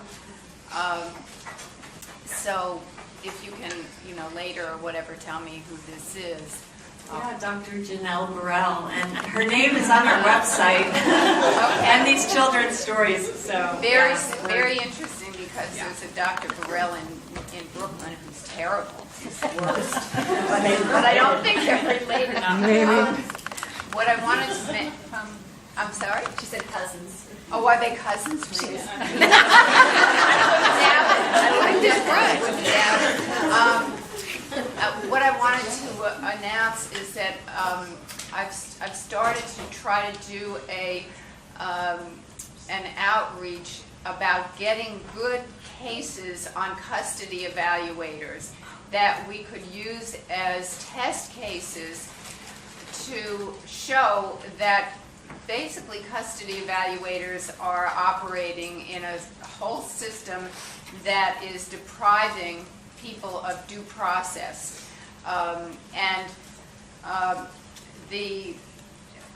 So if you can, later or whatever, tell me who this is. Yeah, Dr. Janelle Burrell, and her name is on our website. Okay. And these children's stories, so. Very interesting, because there's a Dr. Burrell in Brooklyn who's terrible. He's the worst. But I don't think they're related. What I wanted to make, I'm sorry? She said cousins. Oh, are they cousins? Really? What I wanted to announce is that I've started to try to do an outreach about getting good cases on custody evaluators that we could use as test cases to show that basically custody evaluators are operating in a whole system that is depriving people of due process.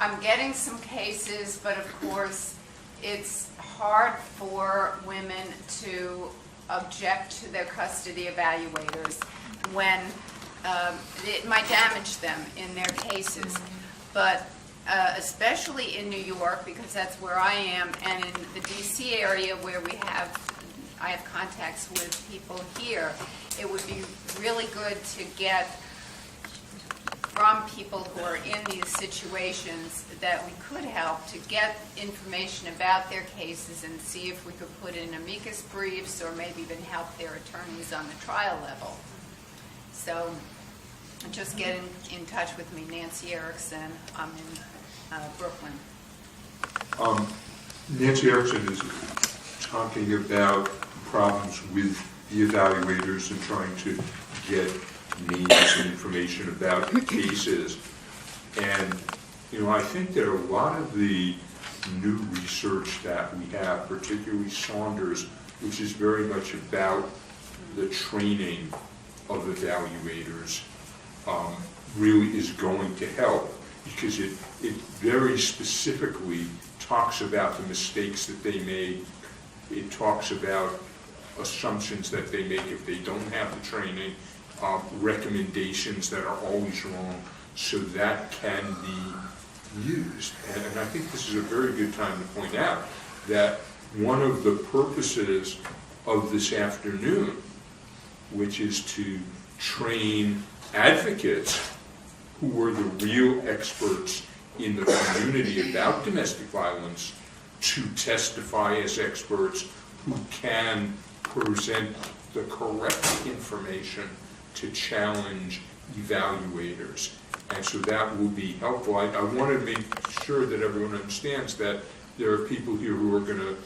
I'm getting some cases, but of course it's hard for women to object to their custody evaluators when it might damage them in their cases. But especially in New York, because that's where I am, and in the DC area where I have contacts with people here, it would be really good to get from people who are in these situations that we could help to get information about their cases and see if we could put in amicus briefs or maybe even help their attorneys on the trial level. So just get in touch with me, Nancy Erickson. I'm in Brooklyn. Nancy Erickson is talking about problems with the evaluators and trying to get names and information about cases. And, I think that a lot of the new research that we have, particularly Saunders, which is very much about the training of evaluators, really is going to help, because it very specifically talks about the mistakes that they made. It talks about assumptions that they make if they don't have the training, recommendations that are always wrong, so that can be used. And I think this is a very good time to point out that one of the purposes of this afternoon, which is to train advocates who are the real experts in the community about domestic violence, to testify as experts who can present the correct information to challenge evaluators. And so that will be helpful. I want to make sure that everyone understands that there are people here who are going to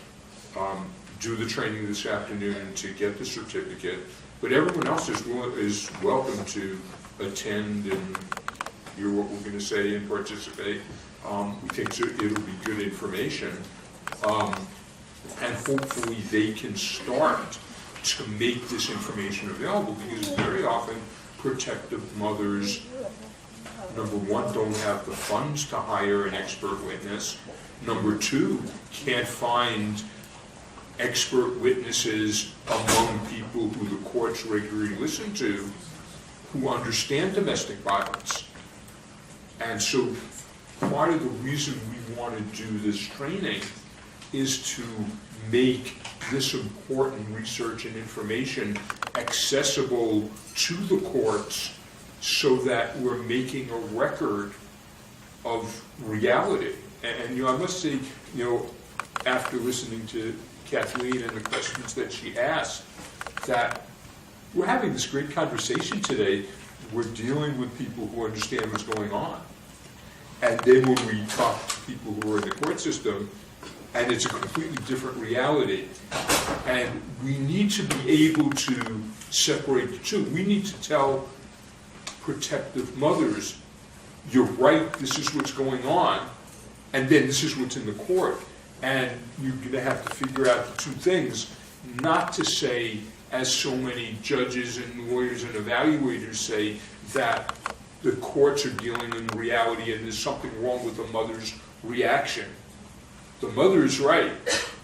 do the training this afternoon to get the certificate, but everyone else is welcome to attend and hear what we're going to say and participate. We think it'll be good information. And hopefully they can start to make this information available, because very often protective mothers, number one, don't have the funds to hire an expert witness. Number two, can't find expert witnesses among people who the courts regularly listen to who understand domestic violence. And so part of the reason we want to do this training is to make this important research and information accessible to the courts, so that we're making a record of reality. And I must say, after listening to Kathleen and the questions that she asked, that we're having this great conversation today. We're dealing with people who understand what's going on. And then when we talk to people who are in the court system, and it's a completely different reality. And we need to be able to separate the two. We need to tell protective mothers, you're right, this is what's going on, and then this is what's in the court. And you're going to have to figure out the two things, not to say, as so many judges and lawyers and evaluators say, that the courts are dealing in reality and there's something wrong with the mother's reaction. The mother is right,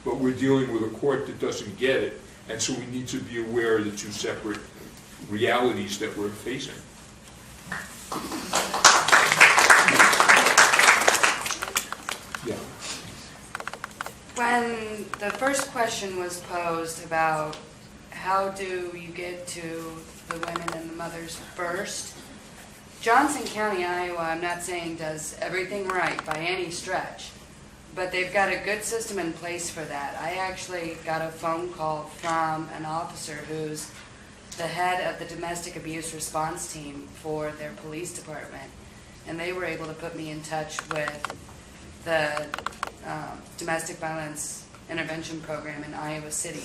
but we're dealing with a court that doesn't get it, and so we need to be aware of the two separate realities that we're facing. Yeah. When the first question was posed about how do you get to the women and the mothers first, Johnson County, Iowa, I'm not saying does everything right by any stretch, but they've got a good system in place for that. I actually got a phone call from an officer who's the head of the domestic abuse response team for their police department, and they were able to put me in touch with the domestic violence intervention program in Iowa City,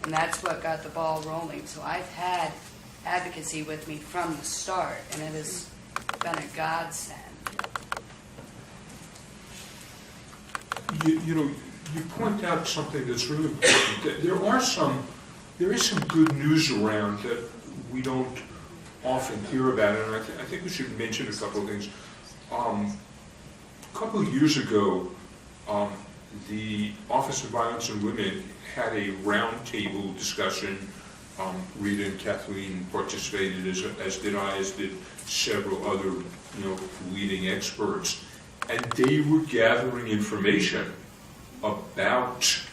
and that's what got the ball rolling. So I've had advocacy with me from the start, and it has been a godsend. You point out something that's really important. There is some good news around that we don't often hear about, and I think we should mention a couple of things. A couple of years ago, the Office of Violence and Women had a roundtable discussion. Rita and Kathleen participated, as did I, as did several other leading experts. And they were gathering information about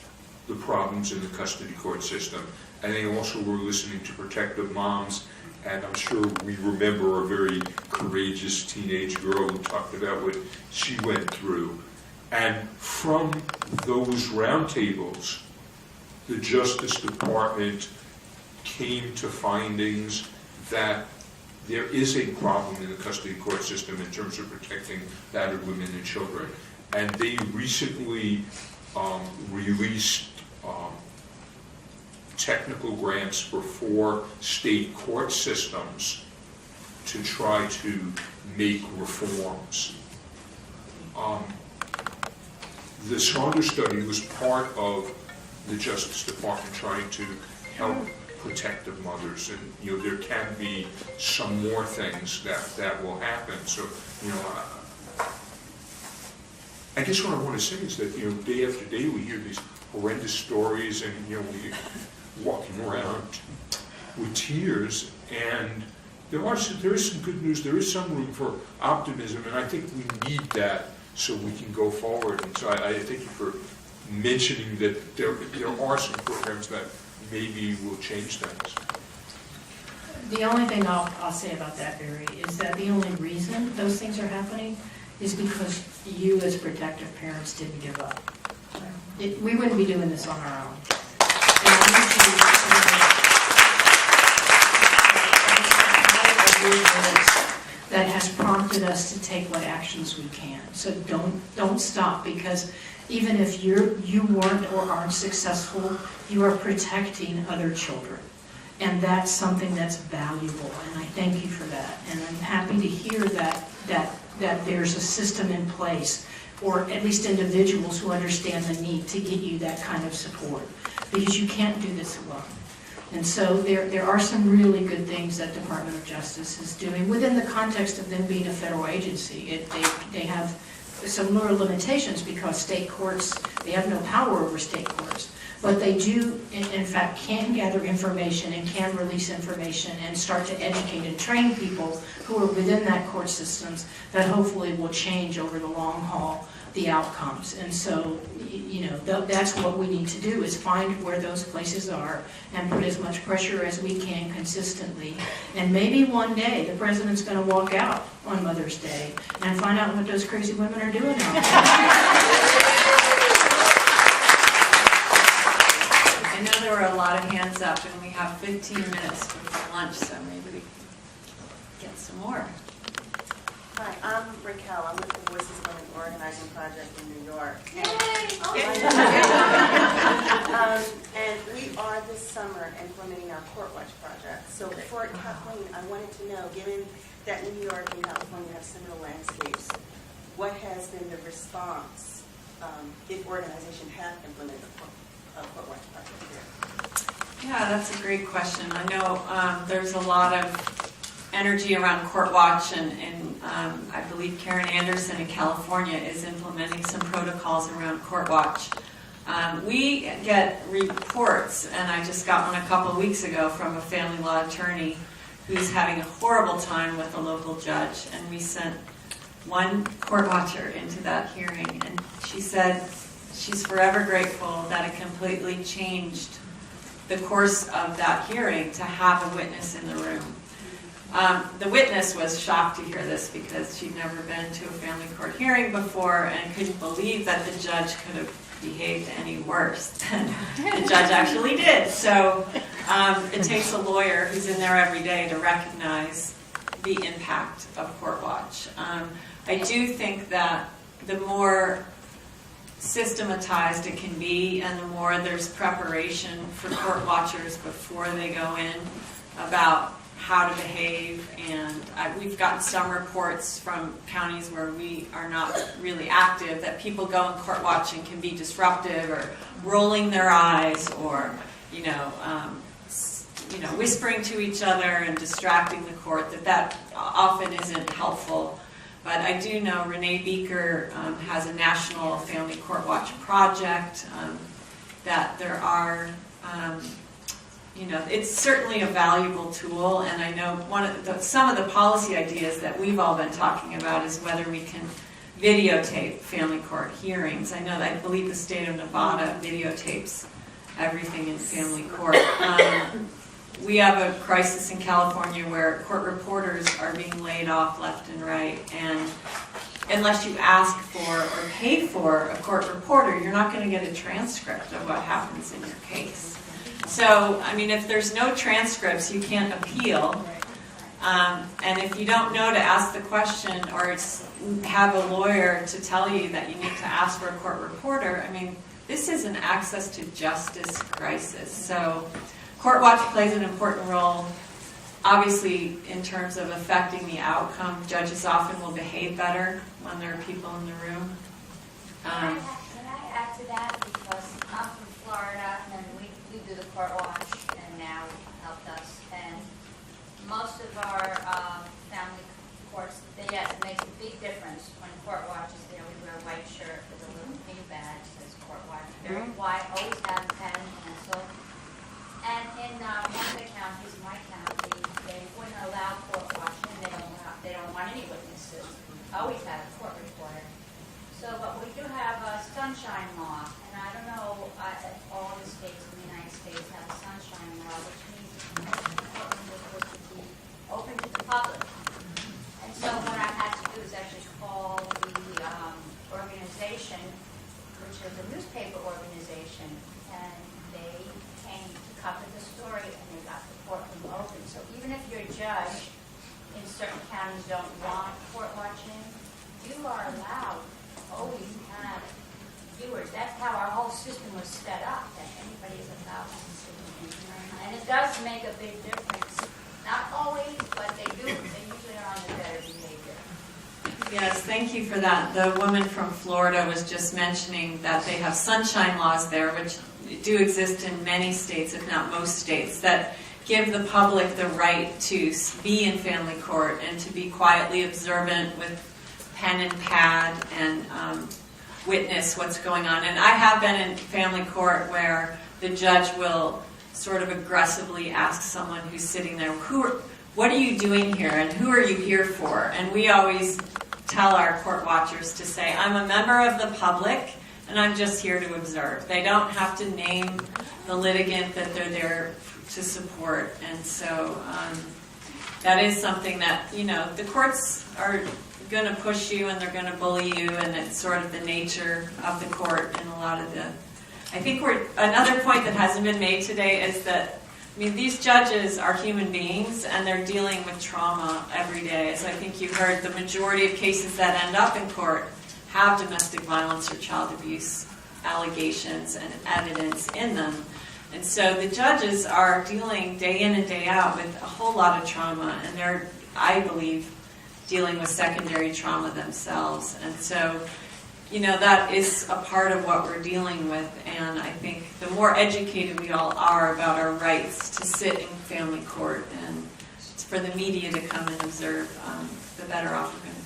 the problems in the custody court system. And they also were listening to protective moms. And I'm sure we remember a very courageous teenage girl who talked about what she went through. And from those roundtables, the Justice Department came to findings that there is a problem in the custody court system in terms of protecting battered women and children. And they recently released technical grants for 4 state court systems to try to make reforms. The Saunders study was part of the Justice Department trying to help protective mothers, and there can be some more things that will happen. So I guess what I want to say is that day after day we hear these horrendous stories, and we walking around with tears, and there is some good news. There is some room for optimism, and I think we need that so we can go forward. And so I thank you for mentioning that there are some programs that maybe will change things. The only thing I'll say about that, Barry, is that the only reason those things are happening is because you as protective parents didn't give up. We wouldn't be doing this on our own. And I think that has prompted us to take what actions we can. So don't stop, because even if you weren't or aren't successful, you are protecting other children. And that's something that's valuable, and I thank you for that. And I'm happy to hear that there's a system in place, or at least individuals who understand the need to get you that kind of support, because you can't do this alone. And so there are some really good things that Department of Justice is doing within the context of them being a federal agency. They have some more limitations because state courts, they have no power over state courts. But they do, in fact, can gather information and can release information and start to educate and train people who are within that court systems that hopefully will change over the long haul the outcomes. And so, that's what we need to do, is find where those places are and put as much pressure as we can consistently. And maybe one day the president's going to walk out on Mother's Day and find out what those crazy women are doing out there. I know there were a lot of hands up, and we have 15 minutes before lunch, so maybe we get some more. Hi, I'm Raquel. I'm with the Voices of Women Organizing Project in New York. And we are this summer implementing our Court Watch project. So for Kathleen, I wanted to know, given that New York and California have similar landscapes, what has been the response if organizations have implemented a Court Watch project here? Yeah, that's a great question. I know there's a lot of energy around Court Watch, and I believe Karen Anderson in California is implementing some protocols around Court Watch. We get reports, and I just got one a couple of weeks ago from a family law attorney who's having a horrible time with a local judge, and we sent one court watcher into that hearing, and she said she's forever grateful that it completely changed the course of that hearing to have a witness in the room. The witness was shocked to hear this because she'd never been to a family court hearing before and couldn't believe that the judge could have behaved any worse than the judge actually did. So it takes a lawyer who's in there every day to recognize the impact of Court Watch. I do think that the more systematized it can be, and the more there's preparation for court watchers before they go in about how to behave, and we've gotten some reports from counties where we are not really active that people go in court watch and can be disruptive or rolling their eyes or whispering to each other and distracting the court, that often isn't helpful. But I do know Renee Beaker has a national family court watch project, that there are it's certainly a valuable tool, and I know some of the policy ideas that we've all been talking about is whether we can videotape family court hearings. I believe the state of Nevada videotapes everything in family court. We have a crisis in California where court reporters are being laid off left and right, and unless you ask for or pay for a court reporter, you're not going to get a transcript of what happens in your case. So, if there's no transcripts, you can't appeal. And if you don't know to ask the question or have a lawyer to tell you that you need to ask for a court reporter, this is an access to justice crisis. So, Court Watch plays an important role. obviously, in terms of affecting the outcome, judges often will behave better when there are people in the room. Can I add to that? Because I'm from Florida, and we do the court watch, and now helped us. And most of our family courts, yes, it makes a big difference when court watch is there. We wear a white shirt with a little pink badge that says court watch. Very white, always have a pen and pencil. And in one of the counties, my county, they wouldn't allow court watching. They don't want any witnesses. Always have a court reporter. So, but we do have a sunshine law, and I don't know if all the states in the United States have a sunshine law, which means the courtroom is supposed to be open to the public. And so what I had to do is actually call the organization, which is a newspaper organization, and they came to cover the story, and they got the courtroom open. So even if your judge in certain counties don't want court watching, you are allowed always have viewers. That's how our whole system was set up, that anybody is allowed to see. And it does make a big difference. Not always, but they do. They usually are on the better behavior. Yes, thank you for that. The woman from Florida was just mentioning that they have sunshine laws there, which do exist in many states, if not most states, that give the public the right to be in family court and to be quietly observant with pen and pad and witness what's going on. And I have been in family court where the judge will sort of aggressively ask someone who's sitting there, what are you doing here and who are you here for? And we always tell our court watchers to say, I'm a member of the public and I'm just here to observe. They don't have to name the litigant that they're there to support. And so that is something that, the courts are going to push you and they're going to bully you, and it's sort of the nature of the court. And a lot of I think another point that hasn't been made today is that, these judges are human beings and they're dealing with trauma every day. As I think you heard, the majority of cases that end up in court have domestic violence or child abuse allegations and evidence in them. And so the judges are dealing day in and day out with a whole lot of trauma, and they're, I believe, dealing with secondary trauma themselves. And so, that is a part of what we're dealing with. And I think the more educated we all are about our rights to sit in family court and for the media to come and observe, the better off we're going to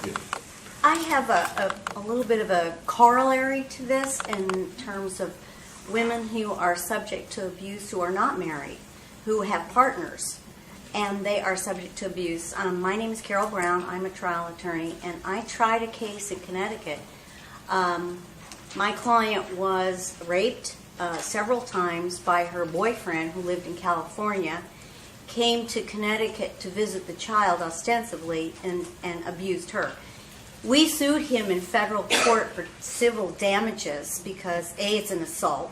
be. I have a little bit of a corollary to this in terms of women who are subject to abuse who are not married, who have partners, and they are subject to abuse. My name is Carol Brown. I'm a trial attorney, and I tried a case in Connecticut. My client was raped several times by her boyfriend who lived in California, came to Connecticut to visit the child ostensibly, and abused her. We sued him in federal court for civil damages because, A, it's an assault.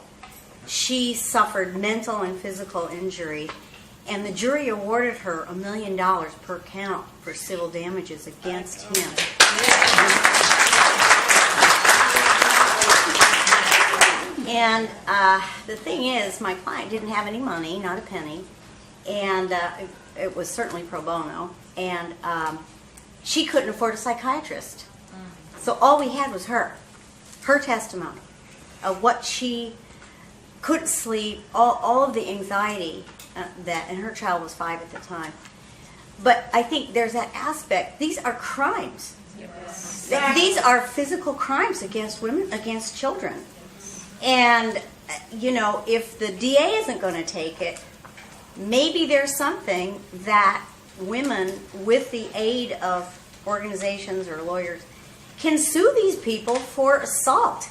She suffered mental and physical injury, and the jury awarded her $1 million per count for civil damages against him. And the thing is, my client didn't have any money, not a penny, and it was certainly pro bono, and she couldn't afford a psychiatrist. So all we had was her testimony of what she couldn't sleep, all of the anxiety and her child was 5 at the time. But I think there's that aspect. These are crimes. Yes. These are physical crimes against women, against children. And, if the DA isn't going to take it, maybe there's something that women, with the aid of organizations or lawyers, can sue these people for assault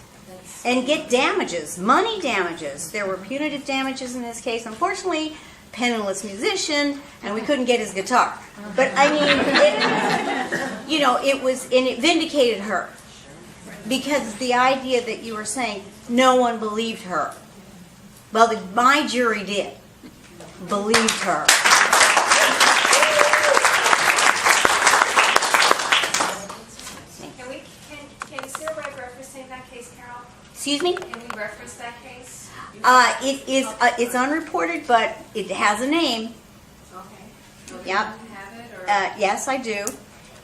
and get damages, money damages. There were punitive damages in this case. Unfortunately, penniless musician, and we couldn't get his guitar. But it was, and it vindicated her. Because the idea that you were saying, no one believed her. Well, my jury did. Believed her. Can Sarah reference that case, Carol? Excuse me? Can we reference that case? It is, it's unreported, but it has a name. Okay. Yep. Do you have it, or? Yes, I do.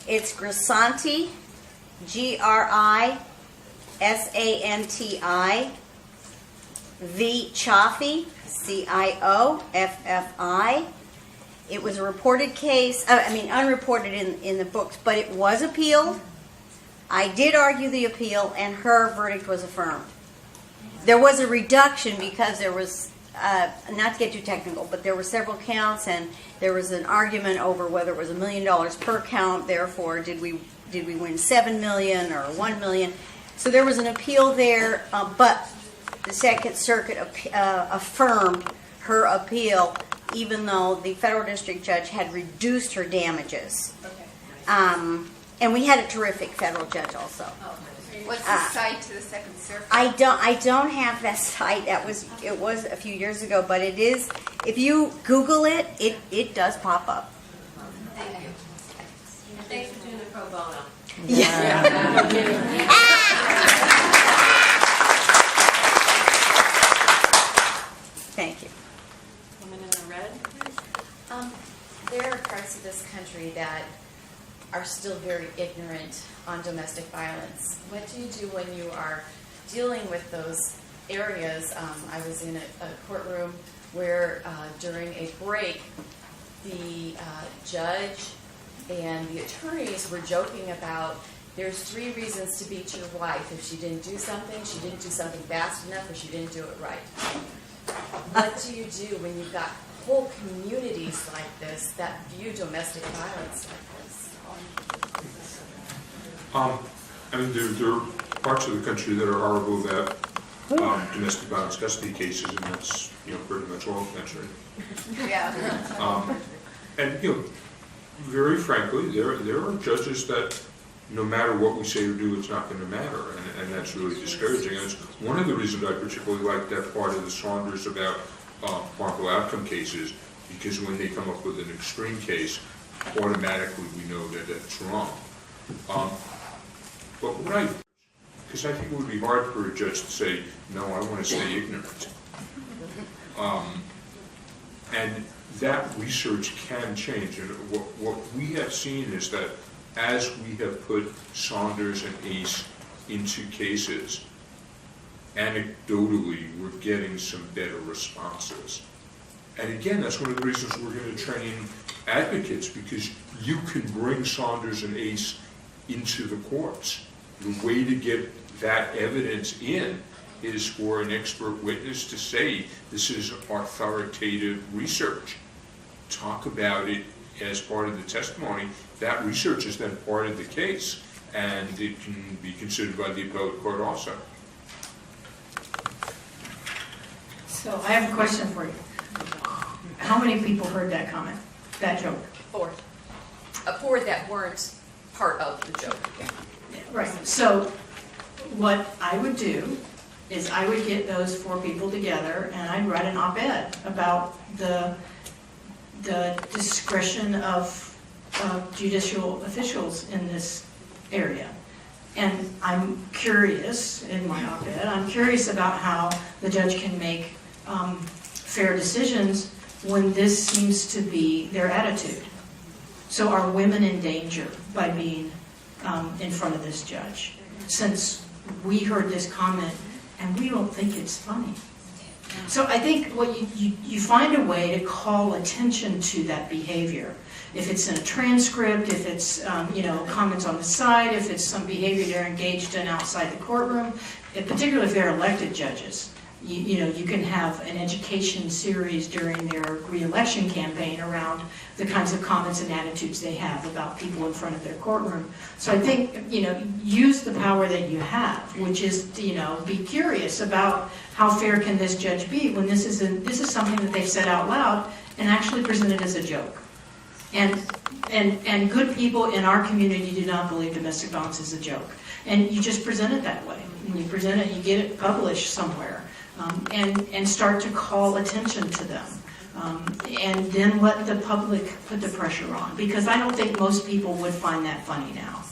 It's Grisanti, Grisanti, V. Cioffi, Cioffi. It was a reported case, unreported in the books, but it was appealed. I did argue the appeal, and her verdict was affirmed. There was a reduction because there was, not to get too technical, but there were several counts, and there was an argument over whether it was $1 million per count. Therefore, did we win $7 million or $1 million? So there was an appeal there, but the Second Circuit affirmed her appeal, even though the federal district judge had reduced her damages. Okay. And we had a terrific federal judge also. What's the site to the Second Circuit? I don't have that site. It was a few years ago, but it is. If you Google it, it does pop up. Thank you. Thanks for doing the pro bono. Thank you. Woman in the red? There are parts of this country that are still very ignorant on domestic violence. What do you do when you are dealing with those areas? I was in a courtroom where during a break, the judge and the attorneys were joking about there's 3 reasons to beat your wife. If she didn't do something fast enough, or she didn't do it right. What do you do when you've got whole communities like this that view domestic violence like this? There are parts of the country that are horrible that domestic violence custody cases, and that's pretty much all the country. Yeah. And very frankly, there are judges that no matter what we say or do, it's not going to matter, and that's really discouraging. And it's one of the reasons I particularly like that part of the Saunders about harmful outcome cases, because when they come up with an extreme case, automatically we know that it's wrong. But because I think it would be hard for a judge to say, no, I want to stay ignorant. And that research can change. And what we have seen is that as we have put Saunders and ACE into cases, anecdotally, we're getting some better responses. And again, that's one of the reasons we're going to train advocates, because you can bring Saunders and ACE into the courts. The way to get that evidence in is for an expert witness to say, this is authoritative research. Talk about it as part of the testimony. That research is then part of the case, and it can be considered by the appellate court also. So I have a question for you. How many people heard that comment, that joke? 4. 4 that weren't part of the joke. Right. So what I would do is I would get those 4 people together and I'd write an op-ed about the discretion of judicial officials in this area. And I'm curious, in my op-ed, I'm curious about how the judge can make fair decisions when this seems to be their attitude. So are women in danger by being in front of this judge? Since we heard this comment and we don't think it's funny. So I think what you find a way to call attention to that behavior. If it's in a transcript, if it's comments on the side, if it's some behavior they're engaged in outside the courtroom, particularly if they're elected judges. You can have an education series during their re-election campaign around the kinds of comments and attitudes they have about people in front of their courtroom. So I think, use the power that you have, which is, be curious about how fair can this judge be when this is something that they've said out loud and actually presented as a joke. And good people in our community do not believe domestic violence is a joke. And you just present it that way. When you present it, you get it published somewhere. And start to call attention to them. And then let the public put the pressure on. Because I don't think most people would find that funny now.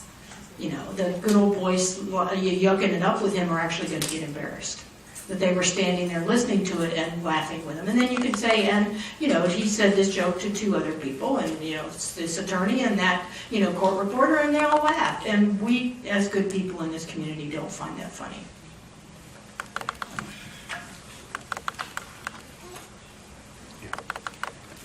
The good old boys, you yucking it up with him, are actually going to get embarrassed. that they were standing there listening to it and laughing with him. And then you could say, and, you know, he said this joke to 2 other people, and, you know, it's this attorney and that, you know, court reporter, and they all laughed. And we, as good people in this community, don't find that funny.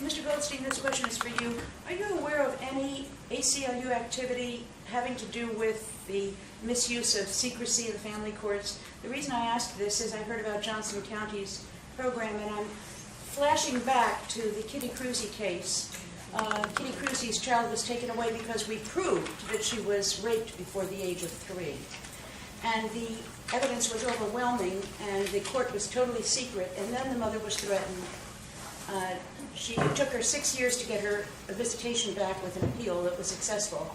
Mr. Goldstein, this question is for you. Are you aware of any ACLU activity having to do with the misuse of secrecy in the family courts? The reason I ask this is I heard about Johnson County's program, and I'm flashing back to the Kitty Cruzy case. Kitty Cruzy's child was taken away because we proved that she was raped before the age of 3. And the evidence was overwhelming, and the court was totally secret, and then the mother was threatened. It took her 6 years to get her visitation back with an appeal that was successful.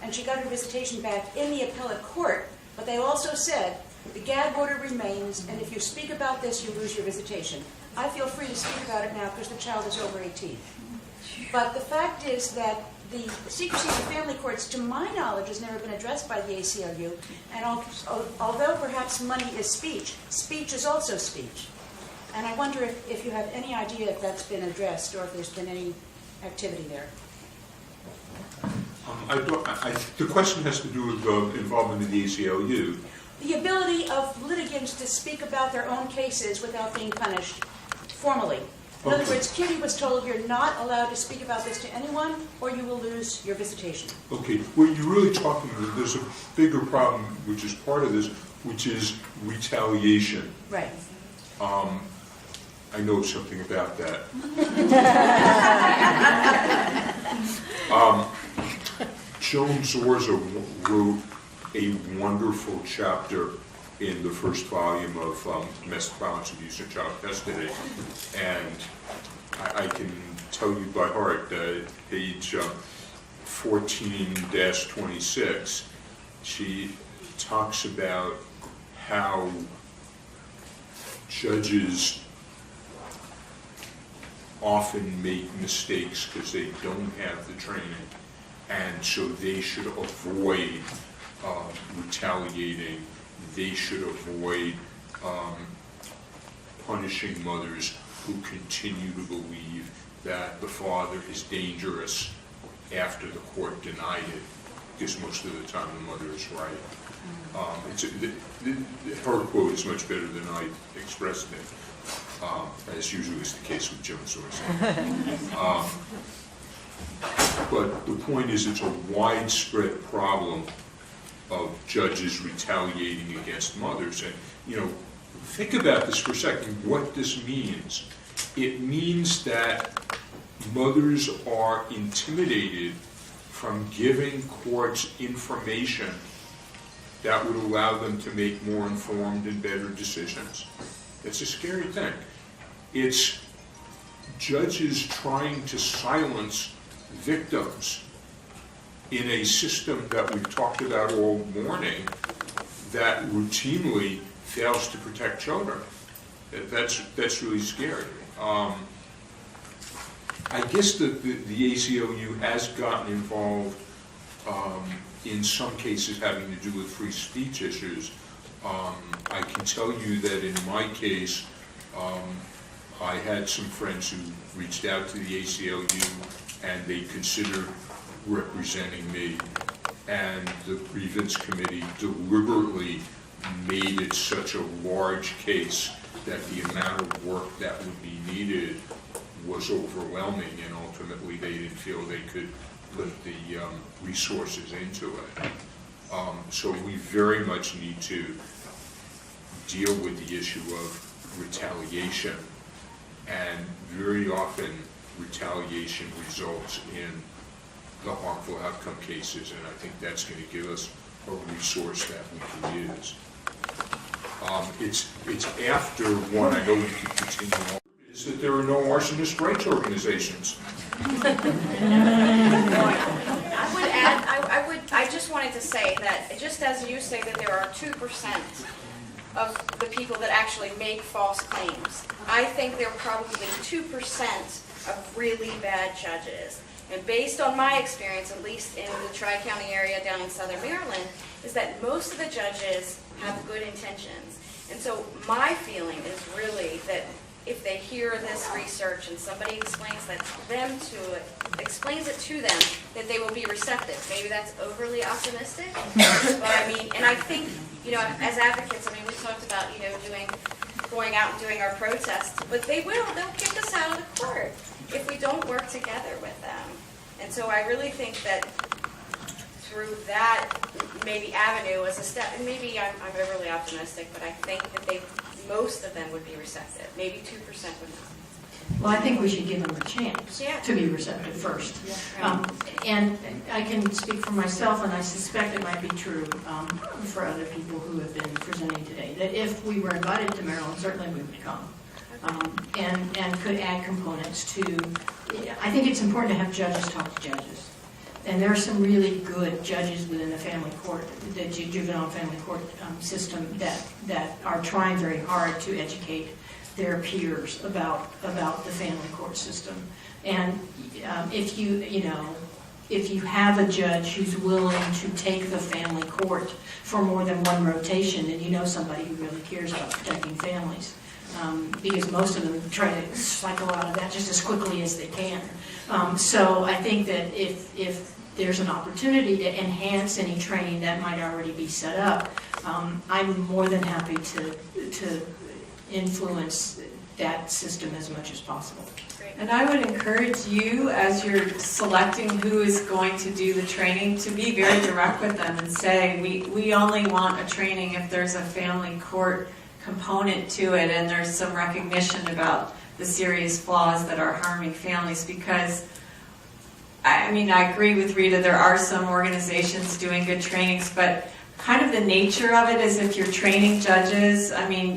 And she got her visitation back in the appellate court, but they also said, the gag order remains, and if you speak about this, you lose your visitation. I feel free to speak about it now because the child is over 18. But the fact is that the secrecy of the family courts, to my knowledge, has never been addressed by the ACLU. And although perhaps money is speech, speech is also speech. And I wonder if you have any idea if that's been addressed or if there's been any activity there. The question has to do with involvement in the ACLU. The ability of litigants to speak about their own cases without being punished formally. In other words, Kitty was told you're not allowed to speak about this to anyone or you will lose your visitation. Okay, well, you're really talking, there's a bigger problem, which is part of this, which is retaliation. Right. I know something about that. Joan Zorza wrote a wonderful chapter in the first volume of Domestic Violence, Abuse, and Child Custody, and I can tell you by heart that page 14-26, she talks about how judges often make mistakes because they don't have the training, and so they should avoid retaliating. They should avoid punishing mothers who continue to believe that the father is dangerous after the court denied it, because most of the time the mother is right. Her quote is much better than I expressed it, as usually is the case with Joan Zorza. But the point is, it's a widespread problem of judges retaliating against mothers. And, you know, think about this for a second, what this means. It means that mothers are intimidated from giving courts information that would allow them to make more informed and better decisions. It's a scary thing. It's judges trying to silence victims in a system that we've talked about all morning that routinely fails to protect children. That's really scary. I guess the ACLU has gotten involved in some cases having to do with free speech issues. I can tell you that in my case, I had some friends who reached out to the ACLU and they considered representing me, and the grievance committee deliberately made it such a large case that the amount of work that would be needed was overwhelming, and ultimately they didn't feel they could put the resources into it. So we very much need to deal with the issue of retaliation, and very often retaliation results in the harmful outcome cases, and I think that's going to give us a resource that we can use. It's after one, I know we can continue on, is that there are no arsonist rights organizations. I would add, I just wanted to say that, just as you say that there are 2% of the people that actually make false claims, I think there are probably 2% of really bad judges. And based on my experience, at least in the Tri-County area down in Southern Maryland, is that most of the judges have good intentions. And so my feeling is really that if they hear this research and somebody explains explains it to them, that they will be receptive. Maybe that's overly optimistic, but I mean, and I think, as advocates, we talked about, going out and doing our protests, but they'll kick us out of the court if we don't work together with them. And so I really think that through that maybe avenue as a step, and maybe I'm overly optimistic, but I think that most of them would be receptive. Maybe 2% would not. Well, I think we should give them a chance to be receptive first. And I can speak for myself, and I suspect it might be true for other people who have been presenting today, that if we were invited to Maryland, certainly we would come. And could add components to, I think it's important to have judges talk to judges. And there are some really good judges within the family court, the juvenile family court system that are trying very hard to educate their peers about the family court system. And if you have a judge who's willing to take the family court for more than one rotation, then you know somebody who really cares about protecting families. Because most of them try to cycle out of that just as quickly as they can. So I think that if there's an opportunity to enhance any training that might already be set up, I'm more than happy to influence that system as much as possible. And I would encourage you, as you're selecting who is going to do the training, to be very direct with them and say, we only want a training if there's a family court component to it and there's some recognition about the serious flaws that are harming families. Because I agree with Rita, there are some organizations doing good trainings, but kind of the nature of it is if you're training judges,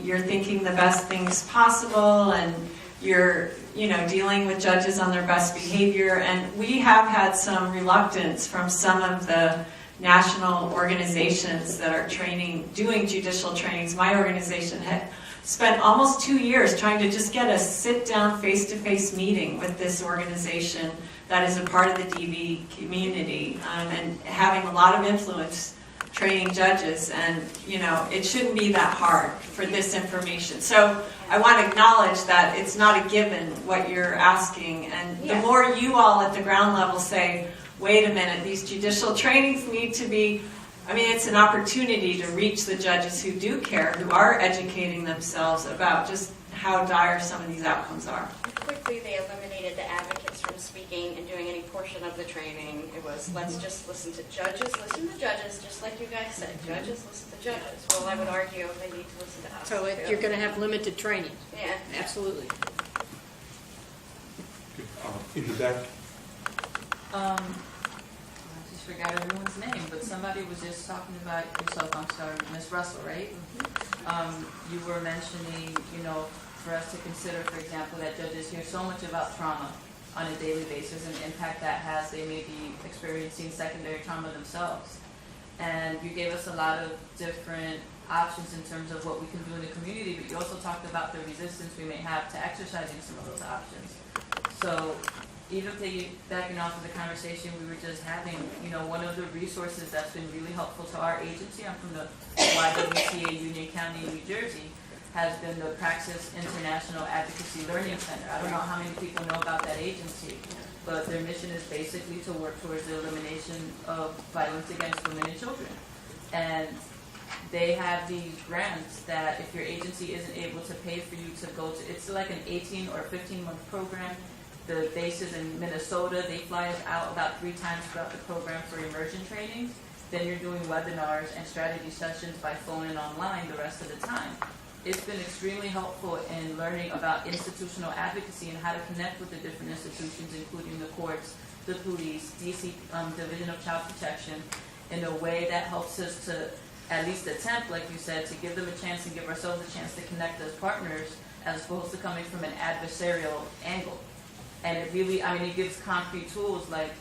you're thinking the best things possible and you're, dealing with judges on their best behavior. And we have had some reluctance from some of the national organizations that are doing judicial trainings. My organization had spent almost 2 years trying to just get a sit-down face-to-face meeting with this organization that is a part of the DV community, and having a lot of influence training judges. And it shouldn't be that hard for this information. So I want to acknowledge that it's not a given what you're asking, and the more you all at the ground level say, wait a minute, these judicial trainings need to be, it's an opportunity to reach the judges who do care, who are educating themselves about just how dire some of these outcomes are. Quickly, they eliminated the advocates from speaking and doing any portion of the training. It was, let's just listen to judges, just like you guys said. Judges, listen to judges. Well, I would argue they need to listen to us. So you're going to have limited training. Yeah. Absolutely. In the back. I just forgot everyone's name, but somebody was just talking about yourself, I'm sorry, Ms. Russell, right? You were mentioning, for us to consider, for example, that judges hear so much about trauma on a daily basis and the impact that has. They may be experiencing secondary trauma themselves. And you gave us a lot of different options in terms of what we can do in the community, but you also talked about the resistance we may have to exercising some of those options. So even backing off of the conversation we were just having, one of the resources that's been really helpful to our agency, I'm from the YWCA Union County, New Jersey, has been the Praxis International Advocacy Learning Center. I don't know how many people know about that agency, but their mission is basically to work towards the elimination of violence against women and children. And they have these grants that if your agency isn't able to pay for you to go to, it's like an 18 or 15-month program. The base is in Minnesota. They fly us out about 3 times throughout the program for immersion trainings. Then you're doing webinars and strategy sessions by phone and online the rest of the time. It's been extremely helpful in learning about institutional advocacy and how to connect with the different institutions, including the courts, the police, DC Division of Child Protection, in a way that helps us to at least attempt, like you said, to give them a chance and give ourselves a chance to connect as partners as opposed to coming from an adversarial angle. And it really, it gives concrete tools like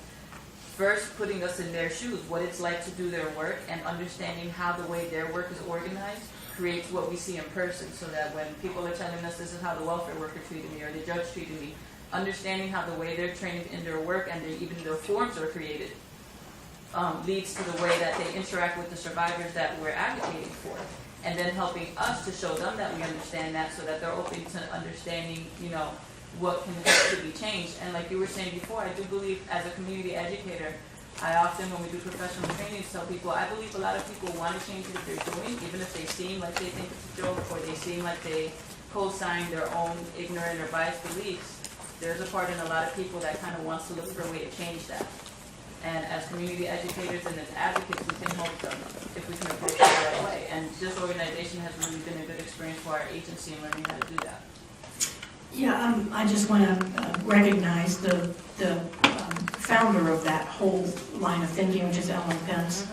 first putting us in their shoes, what it's like to do their work, and understanding how the way their work is organized creates what we see in person, so that when people are telling us this is how the welfare worker treated me or the judge treated me, understanding how the way they're trained in their work and even their forms are created leads to the way that they interact with the survivors that we're advocating for. and then helping us to show them that we understand that, so that they're open to understanding, what can help to be changed. And like you were saying before, I do believe as a community educator, I often, when we do professional trainings, tell people, I believe a lot of people want to change what they're doing, even if they seem like they think it's a joke, or they seem like they co-sign their own ignorant or biased beliefs. There's a part in a lot of people that kind of wants to look for a way to change that. And as community educators and as advocates, we can help them if we can approach it the right way. And this organization has really been a good experience for our agency in learning how to do that. Yeah, I just want to recognize the founder of that whole line of thinking, which is Ellen Pence,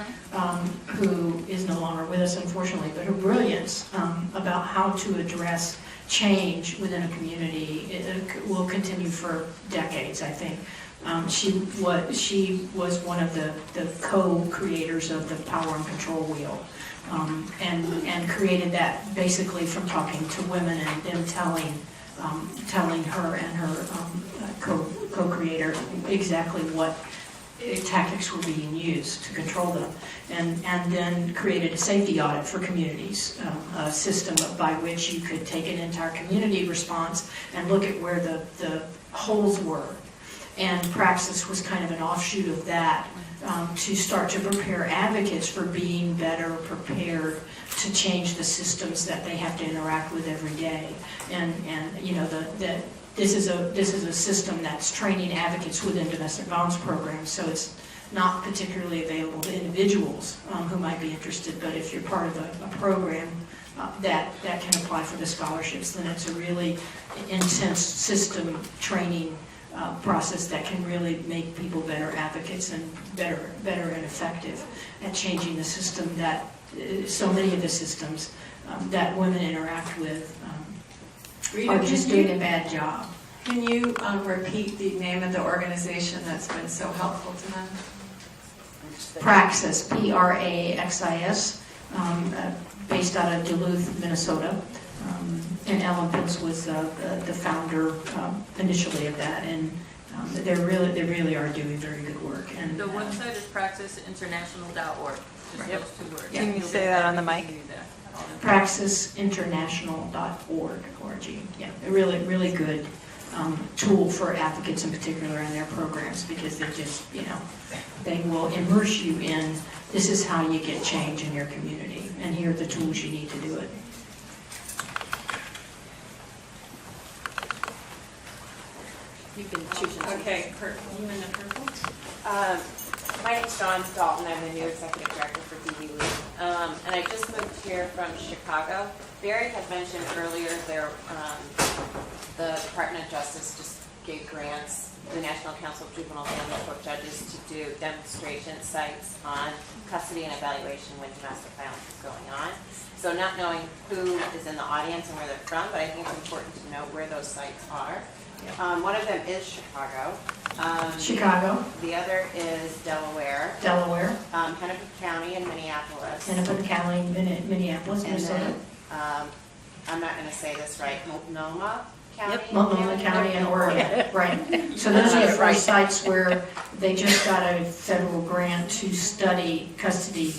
who is no longer with us, unfortunately, but her brilliance about how to address change within a community it will continue for decades, I think. She was one of the co-creators of the Power and Control Wheel, and created that basically from talking to women and them telling her and her co-creator exactly what tactics were being used to control them, and then created a safety audit for communities, a system by which you could take an entire community response and look at where the holes were. And Praxis was kind of an offshoot of that, to start to prepare advocates for being better prepared to change the systems that they have to interact with every day. And this is a system that's training advocates within domestic violence programs, so it's not particularly available to individuals who might be interested, but if you're part of a program that can apply for the scholarships, then it's a really intense system training process that can really make people better advocates and better and effective at changing the system that so many of the systems that women interact with are just doing a bad job. Can you repeat the name of the organization that's been so helpful to them? Praxis, Praxis, based out of Duluth, Minnesota. And Ellen Pence was the founder initially of that, and they really are doing very good work. And the website is praxisinternational.org. Just those 2 words. Can you say that on the mic? Praxisinternational.org. Yeah, a really good tool for advocates in particular in their programs, because they just, they will immerse you in this is how you get change in your community, and here are the tools you need to do it. You can choose. Okay, you in the purple? My name's Dawn Dalton. I'm the new executive director for DV League. And I just moved here from Chicago. Barry had mentioned earlier the Department of Justice just gave grants, the National Council of Juvenile Family Court Judges, to do demonstration sites on custody and evaluation when domestic violence is going on. So not knowing who is in the audience and where they're from, but I think it's important to know where those sites are. One of them is Chicago. Chicago. The other is Delaware. Hennepin County and Minneapolis. Hennepin County, Minneapolis, and Minnesota. then, I'm not going to say this right, Multnomah County? Multnomah County and Oregon, right. So those are the first sites where they just got a federal grant to study custody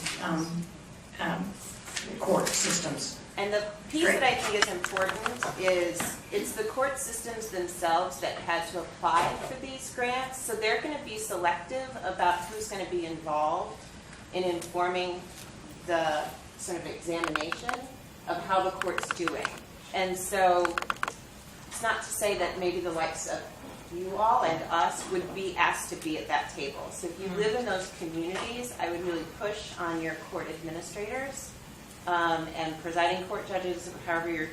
court systems. And the piece that I think is important is it's the court systems themselves that had to apply for these grants. So they're going to be selective about who's going to be involved in informing the sort of examination of how the court's doing. And so it's not to say that maybe the likes of you all and us would be asked to be at that table. So if you live in those communities, I would really push on your court administrators and presiding court judges, however you're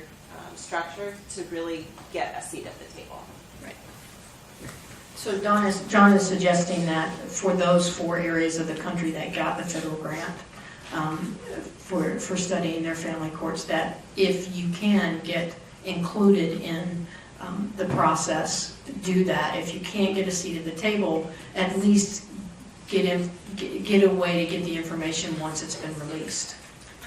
structured, to really get a seat at the table. Right. So John is suggesting that for those 4 areas of the country that got the federal grant for studying their family courts, that if you can get included in the process, do that. If you can't get a seat at the table, at least get a way to get the information once it's been released.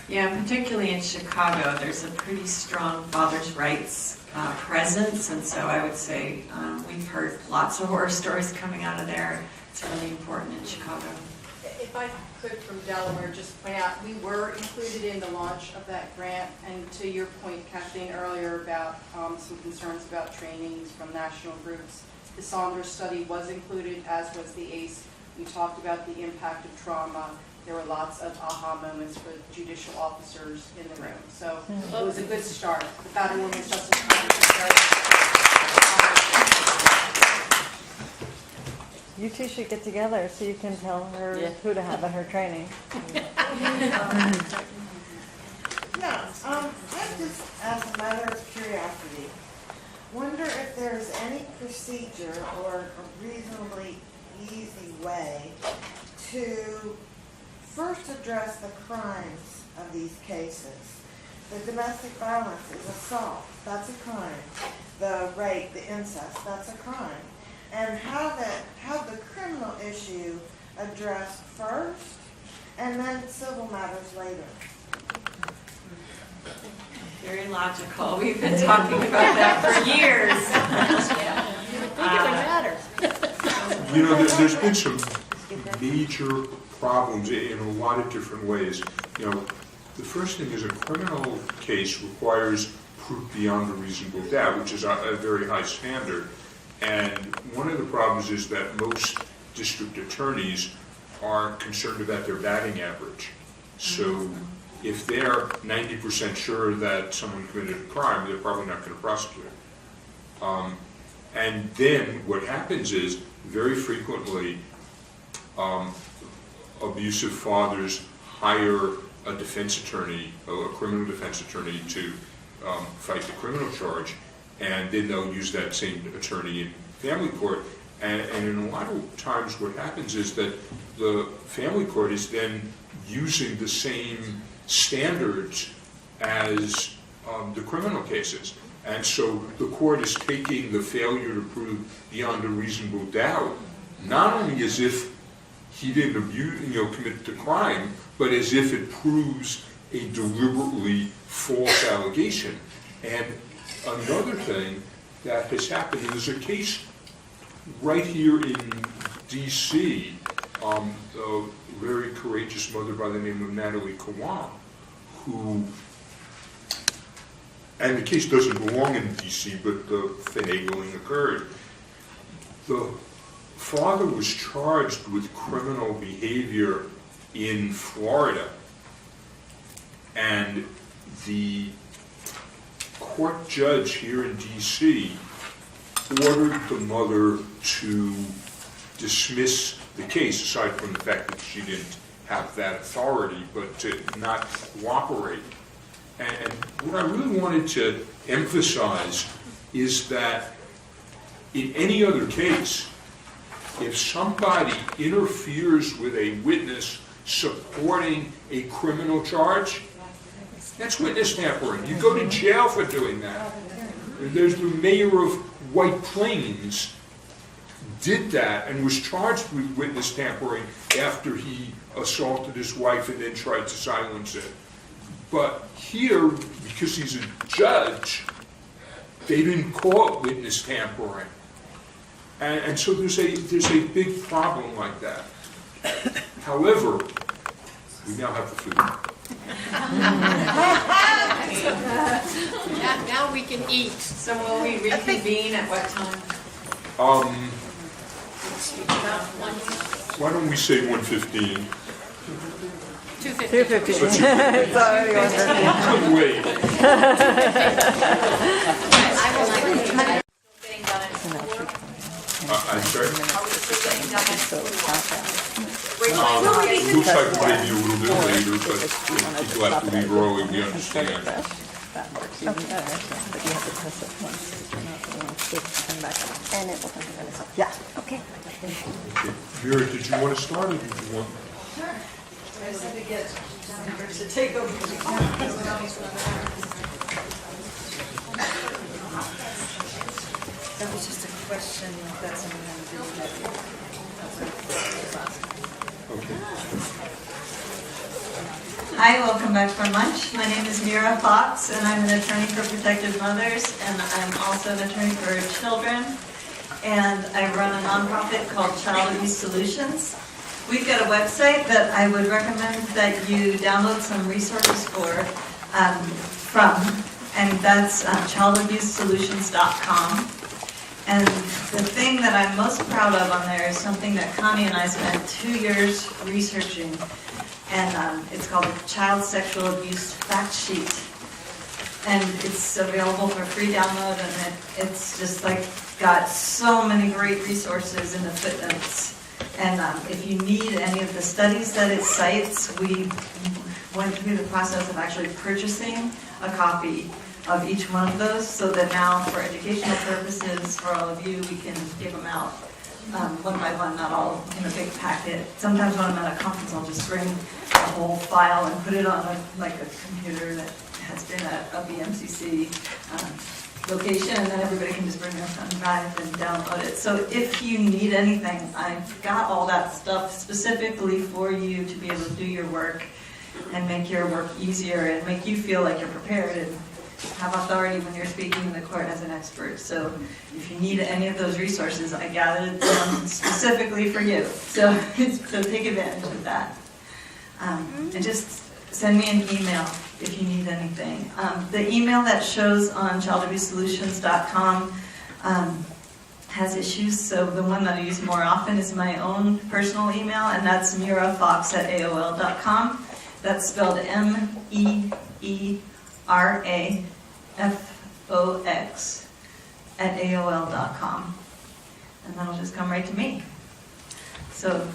Yeah, particularly in Chicago, there's a pretty strong father's rights presence, and so I would say we've heard lots of horror stories coming out of there. It's really important in Chicago. If I could, from Delaware, just point out, we were included in the launch of that grant, and to your point, Kathleen, earlier about some concerns about trainings from national groups, the Saunders study was included, as was the ACE. We talked about the impact of trauma. There were lots of aha moments for judicial officers in the room. So it was a good start. The Battered Women's Justice Conference. You two should get together so you can tell her who to have in her training. Yeah, I just, as a matter of curiosity, wonder if there's any procedure or a reasonably easy way to first address the crimes of these cases. The domestic violence is assault, that's a crime. The rape, the incest, that's a crime. And have the criminal issue addressed first, and then civil matters later. Very logical. We've been talking about that for years. You know, there's been some major problems in a lot of different ways. You know, the first thing is a criminal case requires proof beyond a reasonable doubt, which is a very high standard. And one of the problems is that most district attorneys are concerned about their batting average. So if they're 90% sure that someone committed a crime, they're probably not going to prosecute. And then what happens is, very frequently, abusive fathers hire a defense attorney, a criminal defense attorney, to fight the criminal charge, and then they'll use that same attorney in family court. And in a lot of times what happens is that the family court is then using the same standards as the criminal cases. And so the court is taking the failure to prove beyond a reasonable doubt, not only as if he didn't commit the crime, but as if it proves a deliberately false allegation. And another thing that has happened, and there's a case right here in D.C., a very courageous mother by the name of Natalie Kawan, who, and the case doesn't belong in D.C., but the finagling occurred. The father was charged with criminal behavior in Florida, and the court judge here in D.C. ordered the mother to dismiss the case, aside from the fact that she didn't have that authority, but to not cooperate. And what I really wanted to emphasize is that in any other case, if somebody interferes with a witness supporting a criminal charge, that's witness tampering. You go to jail for doing that. There's the mayor of White Plains did that and was charged with witness tampering after he assaulted his wife and then tried to silence it. But here, because he's a judge, they didn't call it witness tampering. And so there's a big problem like that. However, we now have the food. Now we can eat. So will we reconvene at what time? Why don't we say 1:15? 2:15. It's already 1:15. Wait. I'm sorry? Looks like maybe a little bit later, but if people have to leave early, we understand. But you have to press it once. Come back up. And it will come back. Yeah, okay. Vera, did you want to start or did you want? Sure. I just had to get Jennifer to take over the That was just a question that someone had to do. Hi, welcome back from lunch. My name is Mira Fox, and I'm an attorney for protected mothers, and I'm also an attorney for children. And I run a nonprofit called Child Abuse Solutions. we've got a website that I would recommend that you download some resources from, and that's childabusesolutions.com. And the thing that I'm most proud of on there is something that Connie and I spent 2 years researching, and it's called the Child Sexual Abuse Fact Sheet. And it's available for free download, and it's just like got so many great resources in the footnotes. And if you need any of the studies that it cites, we went through the process of actually purchasing a copy of each one of those, so that now for educational purposes for all of you, we can give them out one by one, not all in a big packet. Sometimes when I'm at a conference, I'll just bring a whole file and put it on a computer that has been at a BMCC location, and then everybody can just bring their thumb drive and download it. So if you need anything, I've got all that stuff specifically for you to be able to do your work and make your work easier and make you feel like you're prepared and have authority when you're speaking in the court as an expert. So if you need any of those resources, I gathered them specifically for you. So take advantage of that. And just send me an email if you need anything. The email that shows on childabusesolutions.com has issues, so the one that I use more often is my own personal email, and that's mirafox@aol.com. That's spelled MEERAFOX@AOL.com. And that'll just come right to me. So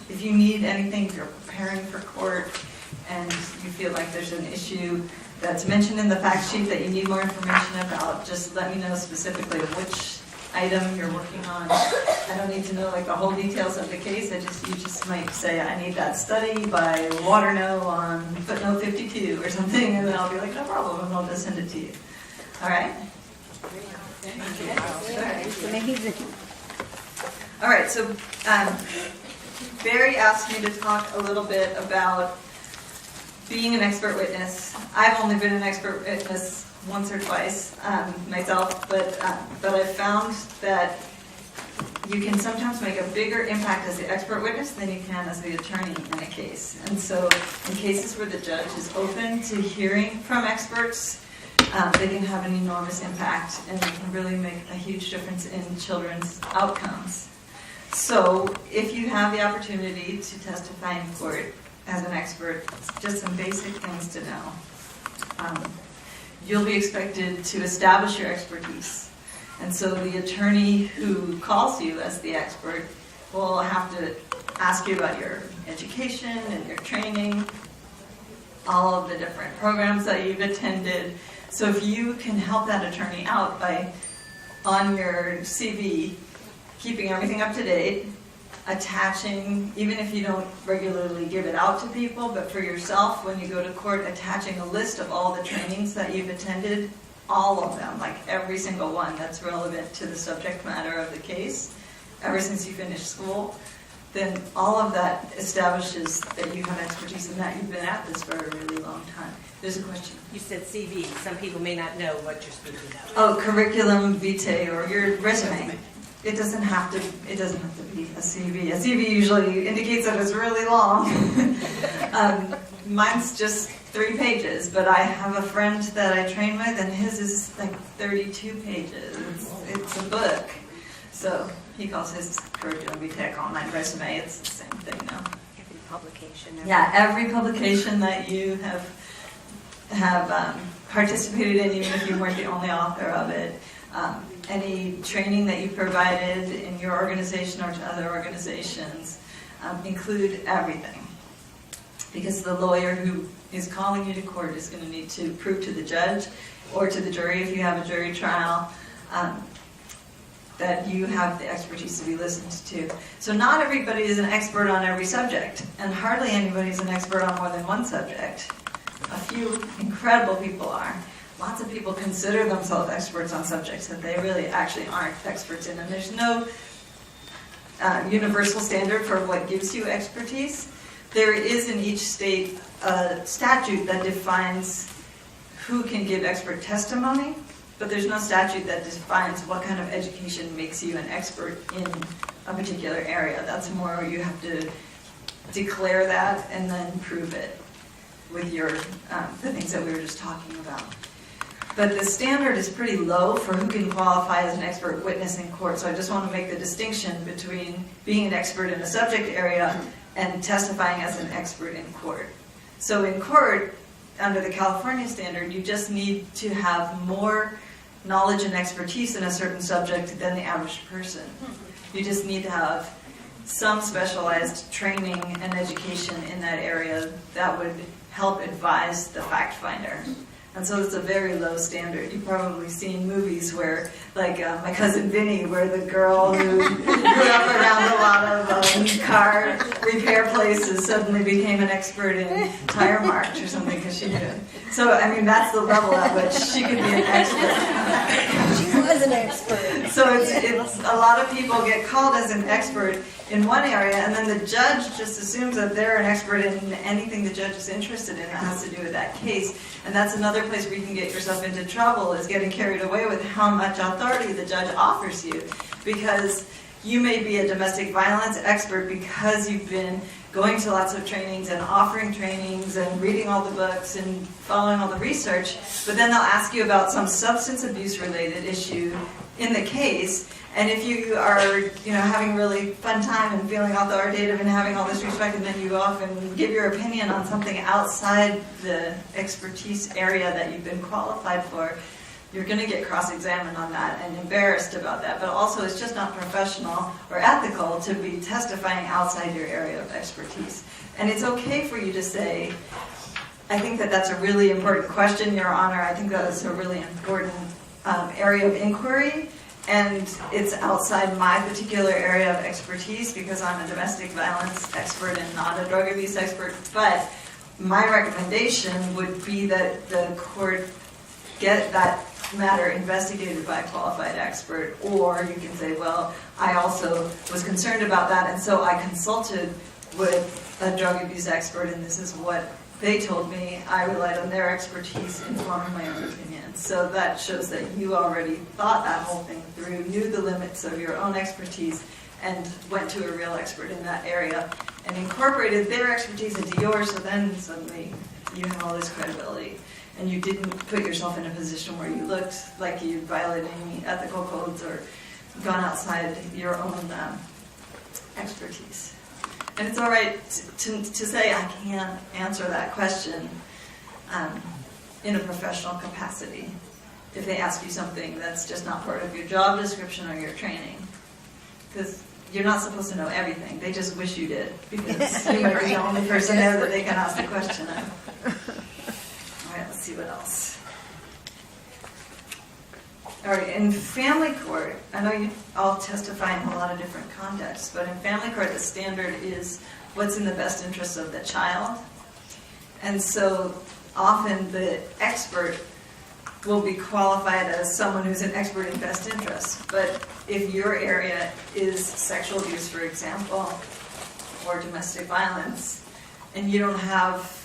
if you need anything, if you're preparing for court, and you feel like there's an issue that's mentioned in the fact sheet that you need more information about, just let me know specifically which item you're working on. I don't need to know like the whole details of the case. You just might say, I need that study by Waterno on footnote 52 or something, and then I'll be like, no problem, and I'll just send it to you. All right? All right, so Barry asked me to talk a little bit about being an expert witness. I've only been an expert witness once or twice myself, but I've found that you can sometimes make a bigger impact as the expert witness than you can as the attorney in a case. And so in cases where the judge is open to hearing from experts, they can have an enormous impact, and they can really make a huge difference in children's outcomes. So if you have the opportunity to testify in court as an expert, just some basic things to know. You'll be expected to establish your expertise. And so the attorney who calls you as the expert will have to ask you about your education and your training, all of the different programs that you've attended. So if you can help that attorney out by, on your CV, keeping everything up to date, attaching, even if you don't regularly give it out to people, but for yourself, when you go to court, attaching a list of all the trainings that you've attended, all of them, like every single one that's relevant to the subject matter of the case, ever since you finished school, then all of that establishes that you have expertise in that. You've been at this for a really long time. There's a question. You said CV. Some people may not know what you're speaking of. Oh, curriculum vitae or your resume. It doesn't have to be a CV. A CV usually indicates that it's really long. Mine's just 3 pages, but I have a friend that I train with, and his is like 32 pages. It's a book. So he calls his curriculum vitae, I call mine resume. It's the same thing now. Every publication. Yeah, every publication that you have participated in, even if you weren't the only author of it. Any training that you provided in your organization or to other organizations, include everything. Because the lawyer who is calling you to court is going to need to prove to the judge or to the jury, if you have a jury trial, that you have the expertise to be listened to. So not everybody is an expert on every subject, and hardly anybody is an expert on more than one subject. A few incredible people are. Lots of people consider themselves experts on subjects that they really actually aren't experts in, and there's no universal standard for what gives you expertise. There is in each state a statute that defines who can give expert testimony, but there's no statute that defines what kind of education makes you an expert in a particular area. That's more you have to declare that and then prove it with your, the things that we were just talking about. But the standard is pretty low for who can qualify as an expert witness in court. So I just want to make the distinction between being an expert in a subject area and testifying as an expert in court. So in court, under the California standard, you just need to have more knowledge and expertise in a certain subject than the average person. You just need to have some specialized training and education in that area that would help advise the fact finder. And so it's a very low standard. You've probably seen movies where, like My Cousin Vinny, where the girl who grew up around a lot of car repair places suddenly became an expert in tire marks or something because she knew. So, I mean, that's the level at which she could be an expert. She was an expert. So it's a lot of people get called as an expert in one area, and then the judge just assumes that they're an expert in anything the judge is interested in that has to do with that case. And that's another place where you can get yourself into trouble, is getting carried away with how much authority the judge offers you. Because you may be a domestic violence expert because you've been going to lots of trainings and offering trainings and reading all the books and following all the research, but then they'll ask you about some substance abuse related issue in the case. And if you are, having a really fun time and feeling authoritative and having all this respect, and then you go off and give your opinion on something outside the expertise area that you've been qualified for, you're going to get cross-examined on that and embarrassed about that. But also, it's just not professional or ethical to be testifying outside your area of expertise. And it's okay for you to say, I think that that's a really important question, Your Honor. I think that is a really important area of inquiry. And it's outside my particular area of expertise because I'm a domestic violence expert and not a drug abuse expert. But my recommendation would be that the court get that matter investigated by a qualified expert. Or you can say, well, I also was concerned about that, and so I consulted with a drug abuse expert, and this is what they told me. I relied on their expertise in forming my own opinion. So that shows that you already thought that whole thing through, knew the limits of your own expertise, and went to a real expert in that area and incorporated their expertise into yours, so then suddenly you have all this credibility. And you didn't put yourself in a position where you looked like you violated any ethical codes or gone outside your own expertise. And it's all right to say, I can't answer that question in a professional capacity if they ask you something that's just not part of your job description or your training. Because you're not supposed to know everything. They just wish you did, because you might be the only person there that they can ask the question of. All right, let's see what else. All right, in family court, I know you all testify in a lot of different contexts, but in family court, the standard is what's in the best interest of the child. And so often the expert will be qualified as someone who's an expert in best interest. But if your area is sexual abuse, for example, or domestic violence, and you don't have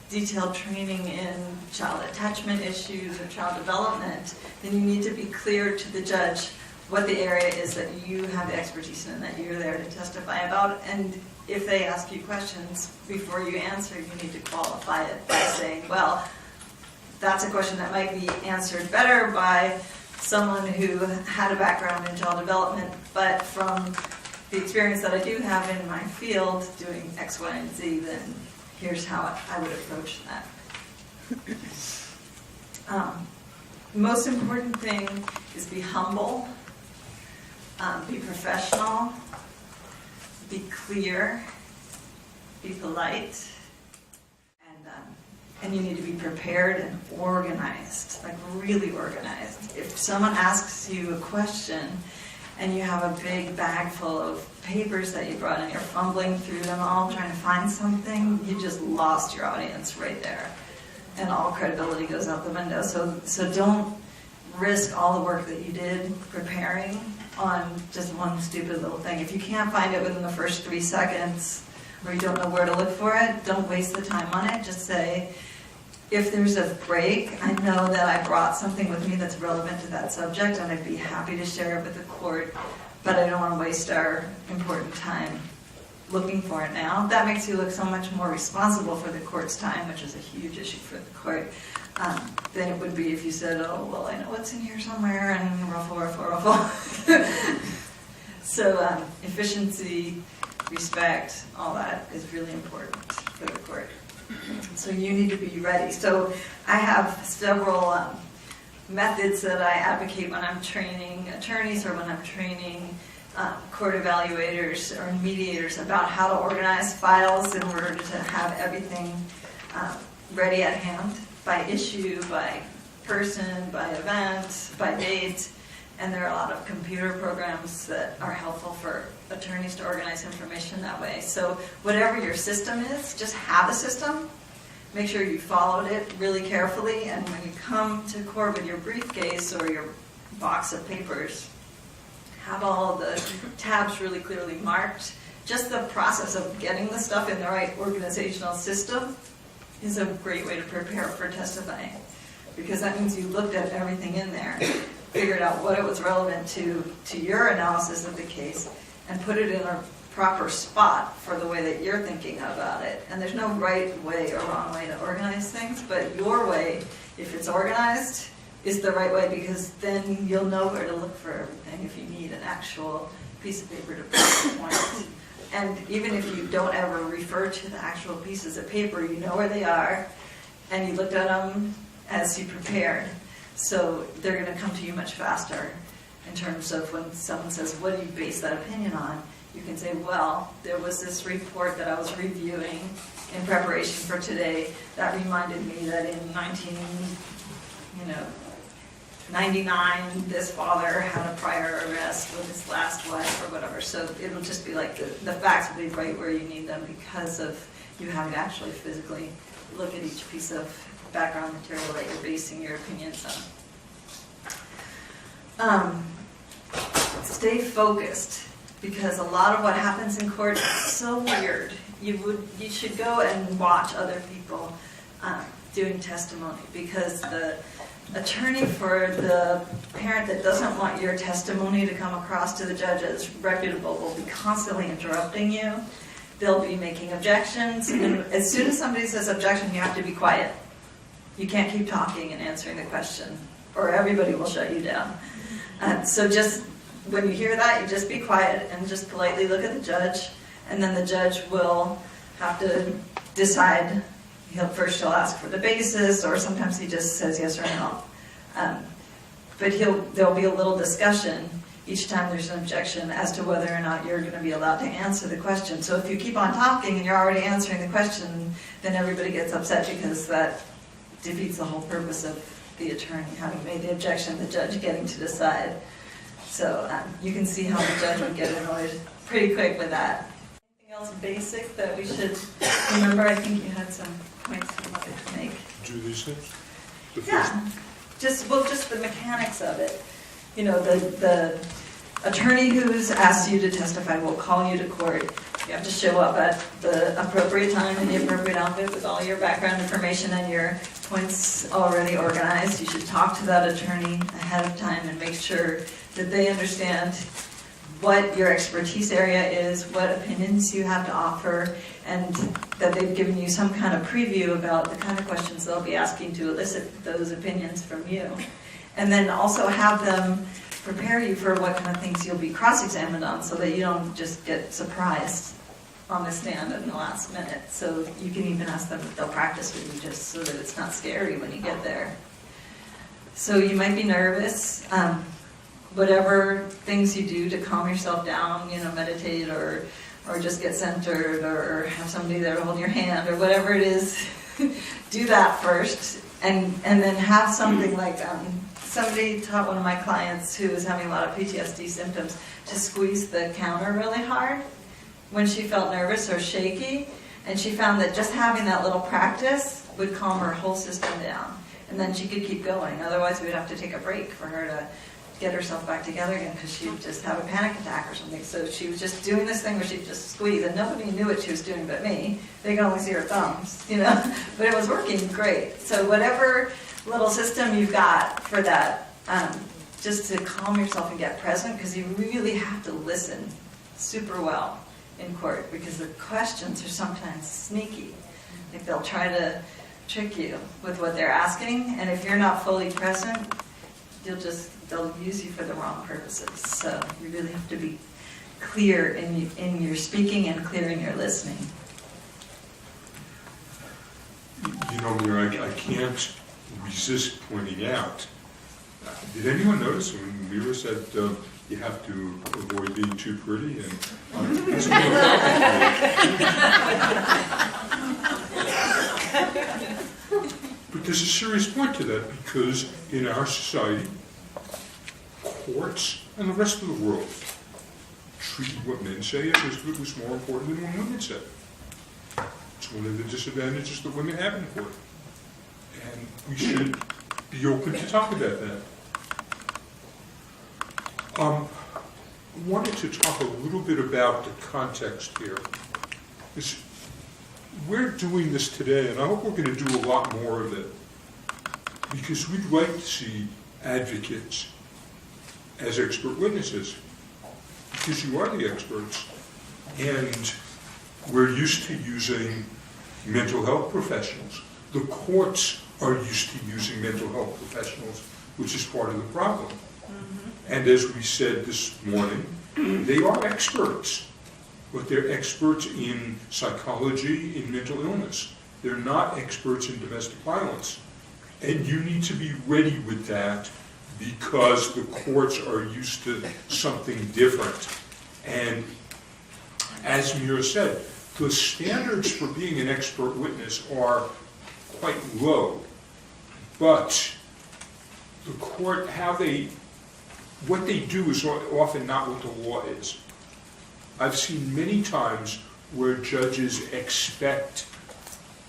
detailed training in child attachment issues or child development, then you need to be clear to the judge what the area is that you have expertise in, that you're there to testify about. And if they ask you questions before you answer, you need to qualify it by saying, well, that's a question that might be answered better by someone who had a background in child development, but from the experience that I do have in my field doing X, Y, and Z, then here's how I would approach that. Most important thing is be humble, be professional, be clear, be polite, and you need to be prepared and organized, like really organized. If someone asks you a question and you have a big bag full of papers that you brought and you're fumbling through them all trying to find something, you just lost your audience right there. And all credibility goes out the window. So don't risk all the work that you did preparing on just one stupid little thing. If you can't find it within the first 3 seconds, or you don't know where to look for it, don't waste the time on it. Just say, if there's a break, I know that I brought something with me that's relevant to that subject, and I'd be happy to share it with the court, but I don't want to waste our important time looking for it now. That makes you look so much more responsible for the court's time, which is a huge issue for the court, than it would be if you said, oh, well, I know what's in here somewhere, and ruffle, ruffle, ruffle. So efficiency, respect, all that is really important for the court. So you need to be ready. So I have several methods that I advocate when I'm training attorneys or when I'm training court evaluators or mediators about how to organize files in order to have everything ready at hand by issue, by person, by event, by date. And there are a lot of computer programs that are helpful for attorneys to organize information that way. So whatever your system is, just have a system. Make sure you followed it really carefully, and when you come to court with your briefcase or your box of papers, have all of the tabs really clearly marked. Just the process of getting the stuff in the right organizational system is a great way to prepare for testifying, because that means you looked at everything in there, figured out what it was relevant to your analysis of the case, and put it in a proper spot for the way that you're thinking about it. And there's no right way or wrong way to organize things, but your way, if it's organized, is the right way, because then you'll know where to look for everything if you need an actual piece of paper to put the points. And even if you don't ever refer to the actual pieces of paper, you know where they are, and you looked at them as you prepared. So they're going to come to you much faster in terms of when someone says, what do you base that opinion on? You can say, well, there was this report that I was reviewing in preparation for today that reminded me that in 1999, this father had a prior arrest with his last wife or whatever. So it'll just be like the facts will be right where you need them because of you having to actually physically look at each piece of background material that you're basing your opinions on. Stay focused, because a lot of what happens in court is so weird. You should go and watch other people doing testimony, because the attorney for the parent that doesn't want your testimony to come across to the judge as reputable will be constantly interrupting you. They'll be making objections, and as soon as somebody says objection, you have to be quiet. You can't keep talking and answering the question, or everybody will shut you down. So just when you hear that, you just be quiet and just politely look at the judge, and then the judge will have to decide. He'll ask for the basis, or sometimes he just says yes or no. But there'll be a little discussion each time there's an objection as to whether or not you're going to be allowed to answer the question. So if you keep on talking and you're already answering the question, then everybody gets upset, because that defeats the whole purpose of the attorney having made the objection, the judge getting to decide. So you can see how the judge would get annoyed pretty quick with that. Anything else basic that we should remember? I think you had some points you wanted to make. Do these things? Yeah, just the mechanics of it. You know, the attorney who's asked you to testify will call you to court. You have to show up at the appropriate time in the appropriate outfit with all your background information and your points already organized. You should talk to that attorney ahead of time and make sure that they understand what your expertise area is, what opinions you have to offer, and that they've given you some kind of preview about the kind of questions they'll be asking to elicit those opinions from you. And then also have them prepare you for what kind of things you'll be cross-examined on, so that you don't just get surprised on the stand in the last minute. So you can even ask them if they'll practice with you, just so that it's not scary when you get there. So you might be nervous. Whatever things you do to calm yourself down, meditate or just get centered or have somebody there to hold your hand or whatever it is, do that first. And then have something like, somebody taught one of my clients who was having a lot of PTSD symptoms to squeeze the counter really hard when she felt nervous or shaky. And she found that just having that little practice would calm her whole system down. And then she could keep going. Otherwise, we'd have to take a break for her to get herself back together again, because she'd just have a panic attack or something. So she was just doing this thing where she'd just squeeze, and nobody knew what she was doing but me. They could only see her thumbs, but it was working great. So whatever little system you've got for that, just to calm yourself and get present, because you really have to listen super well in court because the questions are sometimes sneaky. Like they'll try to trick you with what they're asking, and if you're not fully present, they'll use you for the wrong purposes. So you really have to be clear in your speaking and clear in your listening. You know, Mira, I can't resist pointing out. Did anyone notice when Mira said you have to avoid being too pretty? And that's but there's a serious point to that, because in our society, courts and the rest of the world treated what men say as if it was more important than what women said. It's one of the disadvantages that women have in court. And we should be open to talk about that. I wanted to talk a little bit about the context here. We're doing this today, and I hope we're going to do a lot more of it, because we'd like to see advocates as expert witnesses, because you are the experts, and we're used to using mental health professionals. The courts are used to using mental health professionals, which is part of the problem. And as we said this morning, they are experts, but they're experts in psychology, in mental illness. They're not experts in domestic violence. And you need to be ready with that, because the courts are used to something different. And as Mira said, the standards for being an expert witness are quite low. But the court, what they do is often not what the law is. I've seen many times where judges expect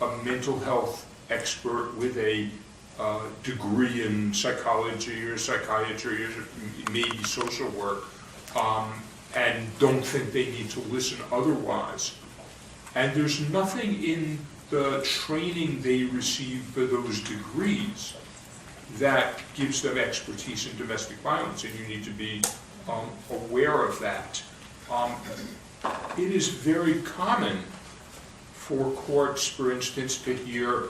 a mental health expert with a degree in psychology or psychiatry or maybe social work, and don't think they need to listen otherwise. And there's nothing in the training they receive for those degrees that gives them expertise in domestic violence, and you need to be aware of that. It is very common for courts, for instance, to hear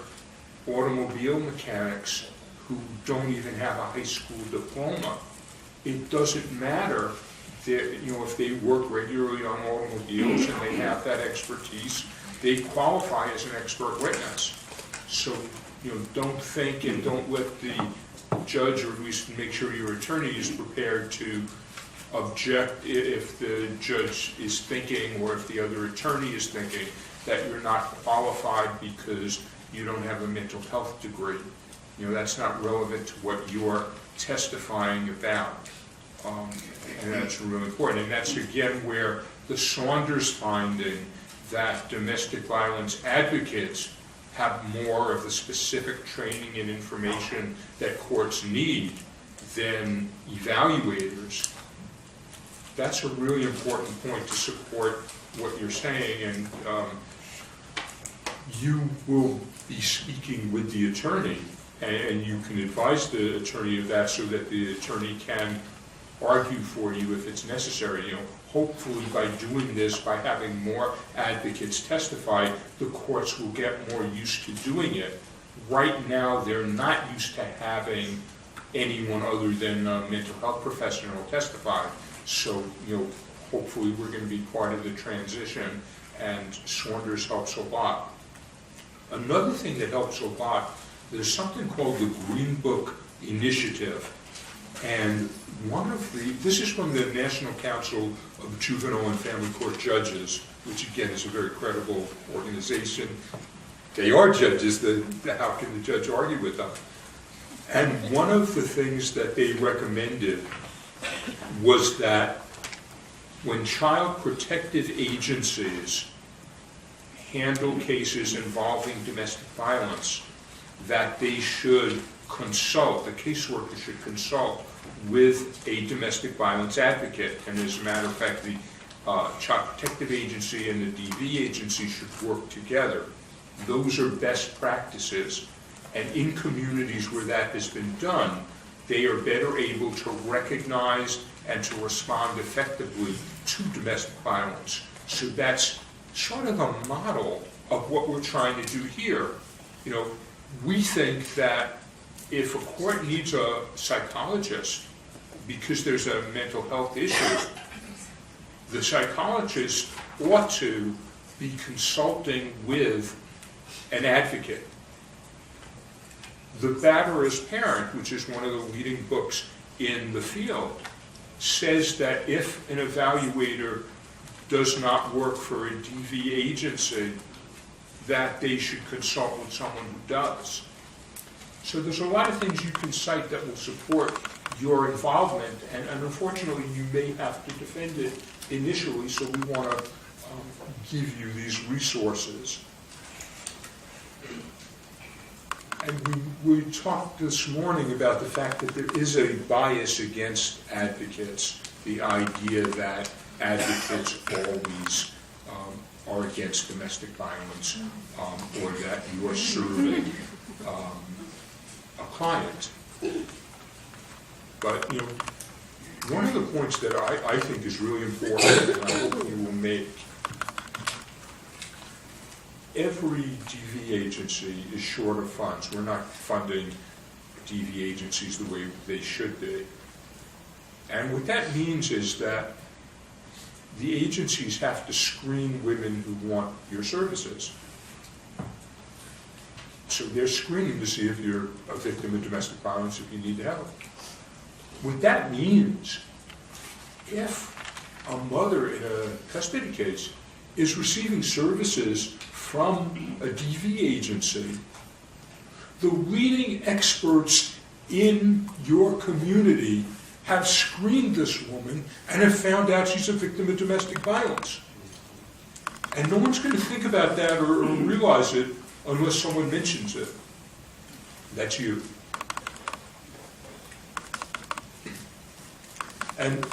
automobile mechanics who don't even have a high school diploma. It doesn't matter if they work regularly on automobiles and they have that expertise, they qualify as an expert witness. So, don't think and don't let the judge, or at least make sure your attorney is prepared to object if the judge is thinking, or if the other attorney is thinking, that you're not qualified because you don't have a mental health degree. That's not relevant to what you're testifying about. And that's really important. And that's again where the Saunders finding that domestic violence advocates have more of the specific training and information that courts need than evaluators. That's a really important point to support what you're saying, and you will be speaking with the attorney, and you can advise the attorney of that so that the attorney can argue for you if it's necessary. Hopefully by doing this, by having more advocates testify, the courts will get more used to doing it. Right now, they're not used to having anyone other than a mental health professional testify. So, hopefully we're going to be part of the transition, and Saunders helps a lot. Another thing that helps a lot, there's something called the Green Book Initiative. And this is from the National Council of Juvenile and Family Court Judges, which again is a very credible organization. They are judges, how can the judge argue with them? And one of the things that they recommended was that when child protective agencies handle cases involving domestic violence, that they should consult, the caseworker should consult with a domestic violence advocate. And as a matter of fact, the Child Protective Agency and the DV agency should work together. Those are best practices. And in communities where that has been done, they are better able to recognize and to respond effectively to domestic violence. So that's sort of a model of what we're trying to do here. You know, we think that if a court needs a psychologist because there's a mental health issue, the psychologist ought to be consulting with an advocate. The Batterer's Parent, which is one of the leading books in the field, says that if an evaluator does not work for a DV agency, that they should consult with someone who does. So there's a lot of things you can cite that will support your involvement, and unfortunately you may have to defend it initially, so we want to give you these resources. And we talked this morning about the fact that there is a bias against advocates, the idea that advocates always are against domestic violence, or that you are serving a client. But, you know, one of the points that I think is really important, and I hope you will make, every DV agency is short of funds. We're not funding DV agencies the way they should be. And what that means is that the agencies have to screen women who want your services. So they're screening to see if you're a victim of domestic violence, if you need help. What that means, if a mother in a custody case is receiving services from a DV agency, the leading experts in your community have screened this woman and have found out she's a victim of domestic violence. And no one's going to think about that or realize it unless someone mentions it. That's you. And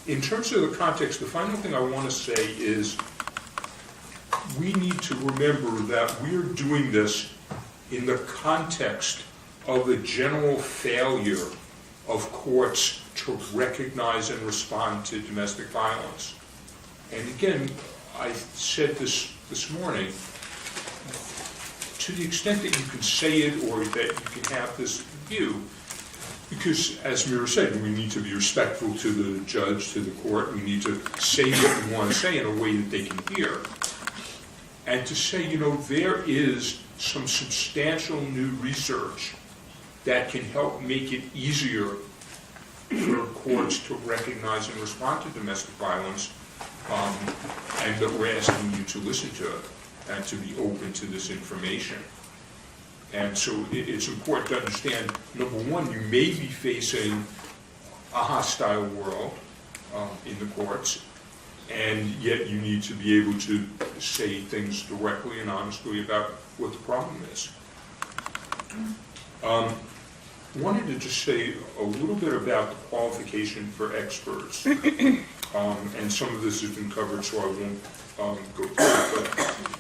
in terms of the context, the final thing I want to say is we need to remember that we're doing this in the context of the general failure of courts to recognize and respond to domestic violence. And again, I said this morning, to the extent that you can say it or that you can have this view, because as Mira said, we need to be respectful to the judge, to the court, we need to say what we want to say in a way that they can hear. And to say, you know, there is some substantial new research that can help make it easier for courts to recognize and respond to domestic violence, and that we're asking you to listen to it and to be open to this information. And so it's important to understand, number one, you may be facing a hostile world in the courts, and yet you need to be able to say things directly and honestly about what the problem is. Wanted to just say a little bit about the qualification for experts. And some of this has been covered, so I won't go through it. But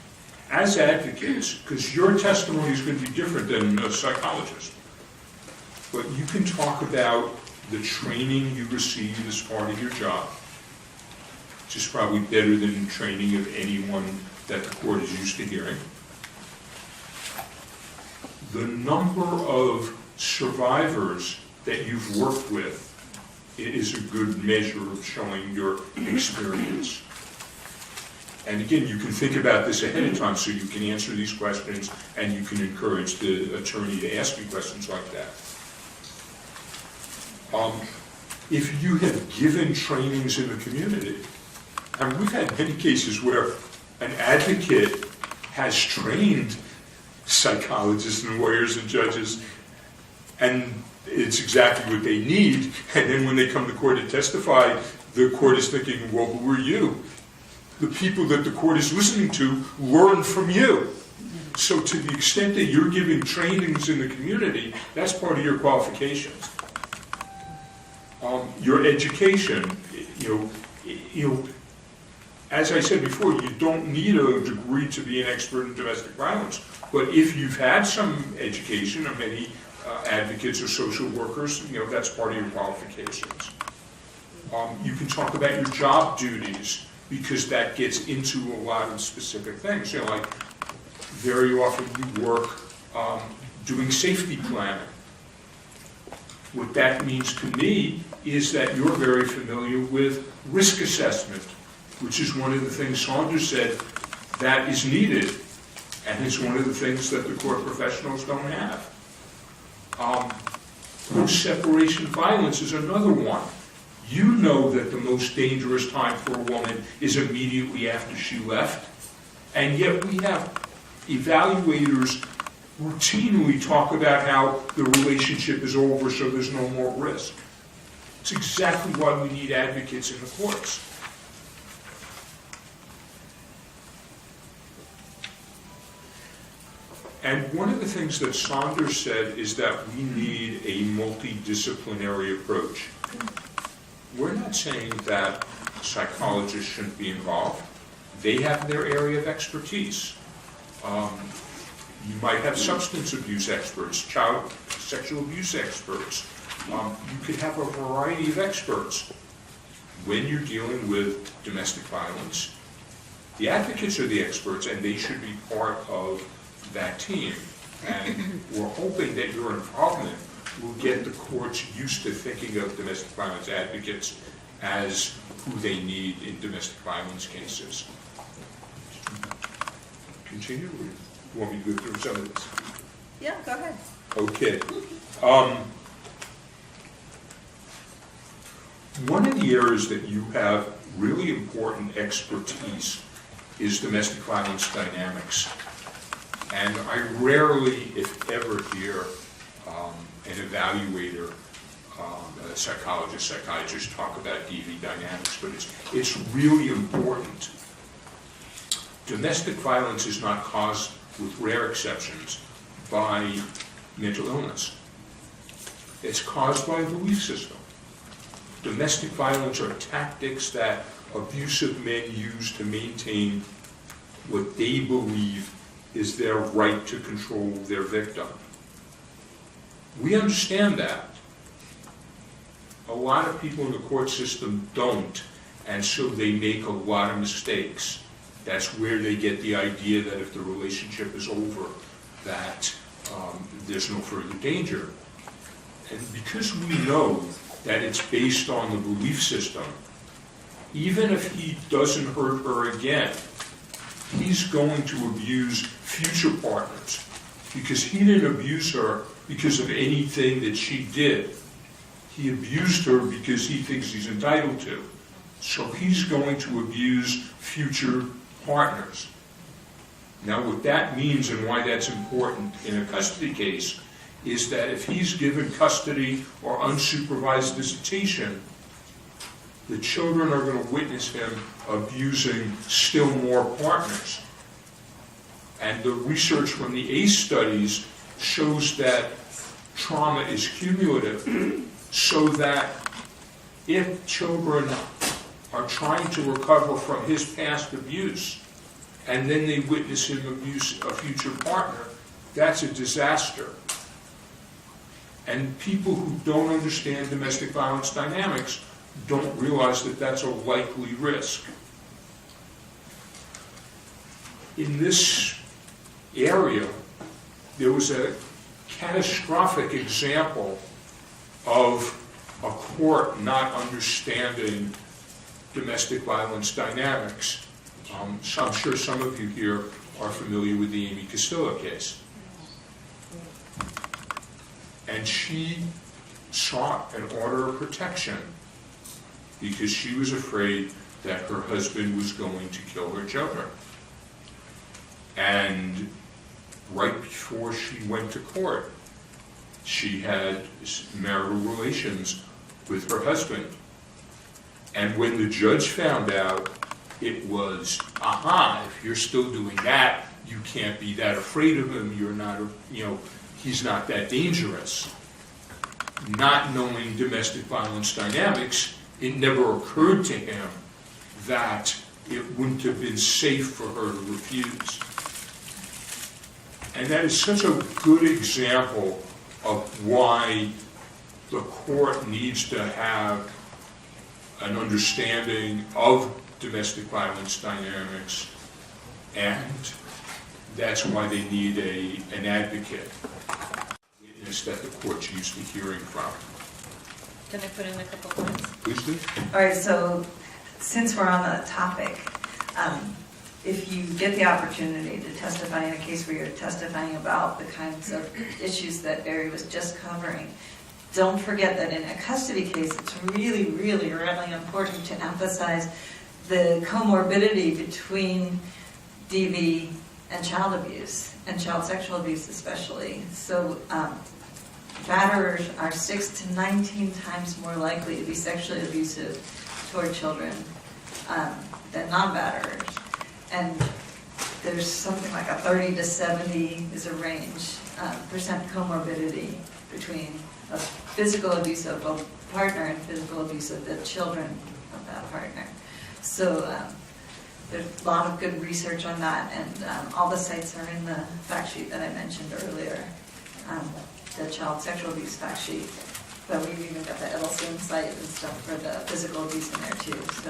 as advocates, because your testimony is going to be different than a psychologist, but you can talk about the training you receive as part of your job, which is probably better than training of anyone that the court is used to hearing. The number of survivors that you've worked with is a good measure of showing your experience. And again, you can think about this ahead of time so you can answer these questions and you can encourage the attorney to ask you questions like that. If you have given trainings in the community, and we've had many cases where an advocate has trained psychologists and lawyers and judges, and it's exactly what they need, and then when they come to court to testify, the court is thinking, well, who are you? The people that the court is listening to learn from you. So to the extent that you're giving trainings in the community, that's part of your qualifications. Your education, you know, as I said before, you don't need a degree to be an expert in domestic violence, but if you've had some education, and many advocates or social workers, you know, that's part of your qualifications. You can talk about your job duties because that gets into a lot of specific things. You know, like very often we work doing safety planning. What that means to me is that you're very familiar with risk assessment, which is one of the things Saunders said that is needed, and it's one of the things that the court professionals don't have. Post-separation violence is another one. You know that the most dangerous time for a woman is immediately after she left, and yet we have evaluators routinely talk about how the relationship is over so there's no more risk. It's exactly why we need advocates in the courts. And one of the things that Saunders said is that we need a multidisciplinary approach. We're not saying that psychologists shouldn't be involved. They have their area of expertise. You might have substance abuse experts, child sexual abuse experts. You could have a variety of experts. When you're dealing with domestic violence, the advocates are the experts, and they should be part of that team. And we're hoping that your involvement will get the courts used to thinking of domestic violence advocates as who they need in domestic violence cases. Continue? Or you want me to go through some of this? Yeah, go ahead. Okay. One of the areas that you have really important expertise is domestic violence dynamics. And I rarely, if ever, hear an evaluator, a psychologist, psychiatrist talk about DV dynamics, but it's really important. Domestic violence is not caused, with rare exceptions, by mental illness. It's caused by a belief system. Domestic violence are tactics that abusive men use to maintain what they believe is their right to control their victim. We understand that. A lot of people in the court system don't, and so they make a lot of mistakes. That's where they get the idea that if the relationship is over, that there's no further danger. And because we know that it's based on the belief system, even if he doesn't hurt her again, he's going to abuse future partners, because he didn't abuse her because of anything that she did. He abused her because he thinks he's entitled to. So he's going to abuse future partners. Now, what that means and why that's important in a custody case is that if he's given custody or unsupervised visitation, the children are going to witness him abusing still more partners. And the research from the ACE studies shows that trauma is cumulative, so that if children are trying to recover from his past abuse, and then they witness him abuse a future partner, that's a disaster. And people who don't understand domestic violence dynamics don't realize that that's a likely risk. In this area, there was a catastrophic example of a court not understanding domestic violence dynamics. So I'm sure some of you here are familiar with the Amy Castillo case. And she sought an order of protection because she was afraid that her husband was going to kill her children. And right before she went to court, she had marital relations with her husband. And when the judge found out, it was, if you're still doing that, you can't be that afraid of him, you're not, he's not that dangerous. Not knowing domestic violence dynamics, it never occurred to him that it wouldn't have been safe for her to refuse. And that is such a good example of why the court needs to have an understanding of domestic violence dynamics, and that's why they need an advocate, witness that the court's used to hearing from. Can I put in a couple points? Please do. All right, so since we're on the topic, if you get the opportunity to testify in a case where you're testifying about the kinds of issues that Barry was just covering, don't forget that in a custody case, it's really, really, really important to emphasize the comorbidity between DV and child abuse, and child sexual abuse especially. So batterers are 6 to 19 times more likely to be sexually abusive toward children than non-batterers. And there's something like a 30 to 70 is a range, percent comorbidity between a physical abuse of a partner and physical abuse of the children of that partner. So there's a lot of good research on that, and all the sites are in the fact sheet that I mentioned earlier, the child sexual abuse fact sheet. But we've even got the Edelstein site and stuff for the physical abuse in there too. So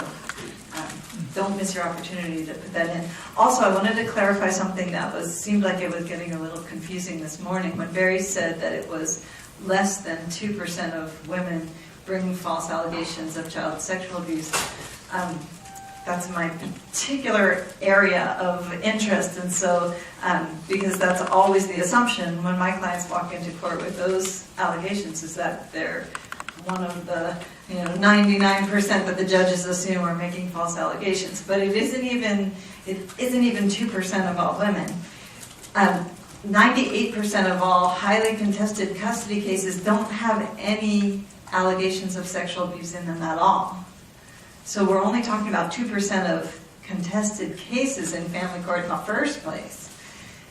don't miss your opportunity to put that in. Also, I wanted to clarify something that seemed like it was getting a little confusing this morning. When Barry said that it was less than 2% of women bring false allegations of child sexual abuse, that's my particular area of interest. And so, because that's always the assumption when my clients walk into court with those allegations, is that they're one of the 99% that the judges assume are making false allegations. But it isn't even 2% of all women. 98% of all highly contested custody cases don't have any allegations of sexual abuse in them at all. So we're only talking about 2% of contested cases in family court in the first place.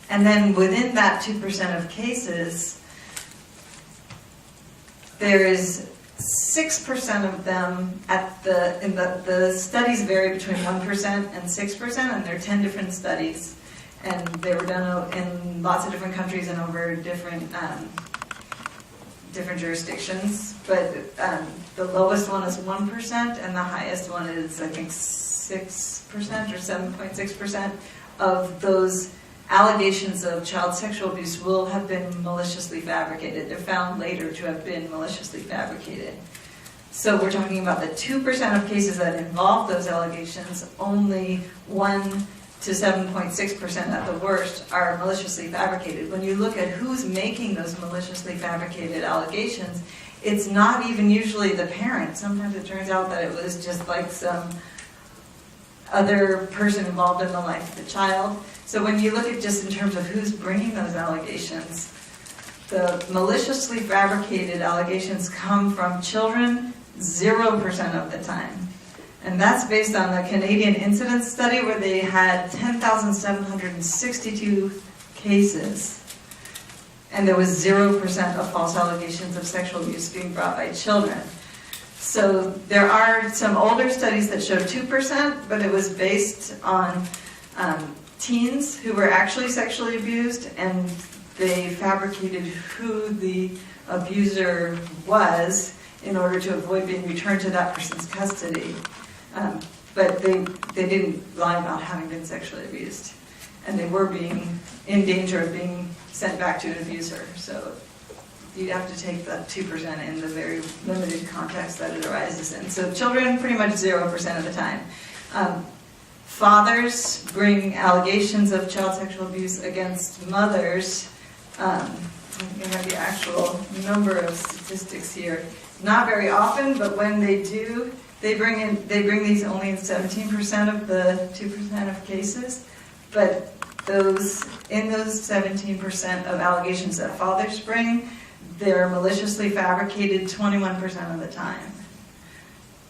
And then within that 2% of cases, there is 6% of them the studies vary between 1% and 6%, and there are 10 different studies. And they were done in lots of different countries and over different jurisdictions, but the lowest one is 1%, and the highest one is, I think, 6% or 7.6% of those allegations of child sexual abuse will have been maliciously fabricated. They're found later to have been maliciously fabricated. So we're talking about the 2% of cases that involve those allegations, only 1 to 7.6% at the worst are maliciously fabricated. When you look at who's making those maliciously fabricated allegations, it's not even usually the parent. Sometimes it turns out that it was just like some other person involved in the life of the child. So when you look at just in terms of who's bringing those allegations, the maliciously fabricated allegations come from children 0% of the time. And that's based on the Canadian incidence study where they had 10,762 cases. And there was 0% of false allegations of sexual abuse being brought by children. So there are some older studies that show 2%, but it was based on teens who were actually sexually abused, and they fabricated who the abuser was in order to avoid being returned to that person's custody. But they didn't lie about having been sexually abused. And they were being in danger of being sent back to an abuser. So you have to take that 2% in the very limited context that it arises in. So children, pretty much 0% of the time. Fathers bring allegations of child sexual abuse against mothers. I have the actual number of statistics here. Not very often, but when they do, they bring these only in 17% of the 2% of cases. But in those 17% of allegations that fathers bring, they're maliciously fabricated 21% of the time.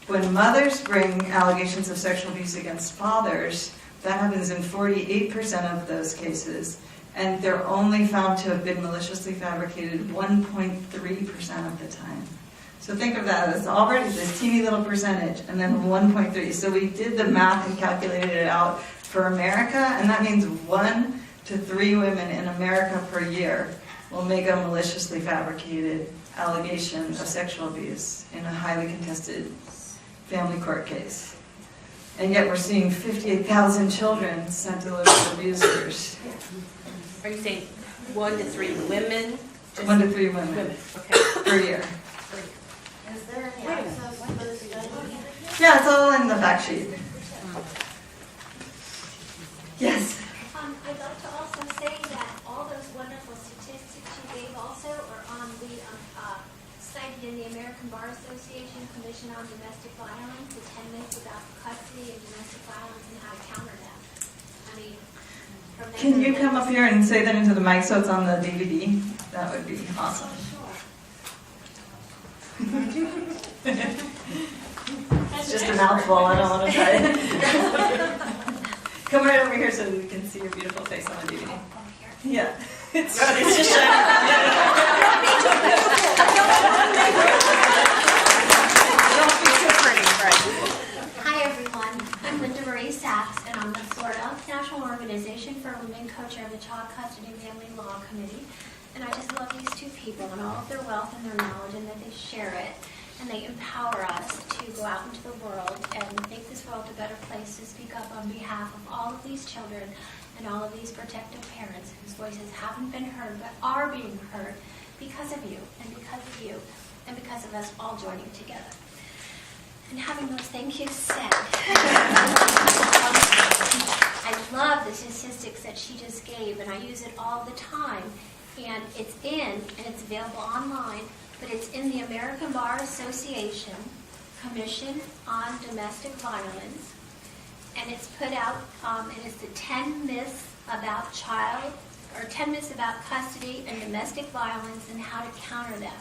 When mothers bring allegations of sexual abuse against fathers, that happens in 48% of those cases, and they're only found to have been maliciously fabricated 1.3% of the time. So think of that as already this teeny little percentage, and then 1.3. So we did the math and calculated it out for America, and that means 1 to 3 women in America per year will make a maliciously fabricated allegation of sexual abuse in a highly contested family court case. And yet we're seeing 58,000 children sent to live with abusers. Are you saying 1 to 3 women? 1 to 3 women Okay. per year. Is there any access to those studies? Yeah, it's all in the fact sheet. Yes. I'd like to also say that all those wonderful statistics you gave also are on the, cited in the American Bar Association Commission on Domestic Violence, the 10 myths about custody and domestic violence and how to counter that. I mean, from there Can you to- come up here and say that into the mic so it's on the DVD? That would be awesome. It's just a mouthful, I don't want to try it. Come right over here so we can see your beautiful face on the DVD. Yeah. It's just Hi everyone, I'm Linda Marie Sachs and I'm the Florida National Organization for Women co-chair of the Child Custody and Family Law Committee. And I just love these two people and all of their wealth and their knowledge and that they share it. And they empower us to go out into the world and make this world a better place to speak up on behalf of all of these children and all of these protective parents whose voices haven't been heard but are being heard because of you and because of you and because of us all joining together. And having those thank yous said, I love the statistics that she just gave and I use it all the time. And it's available online, but it's in the American Bar Association Commission on Domestic Violence. And it's put out, and it's the 10 myths about 10 myths about custody and domestic violence and how to counter them.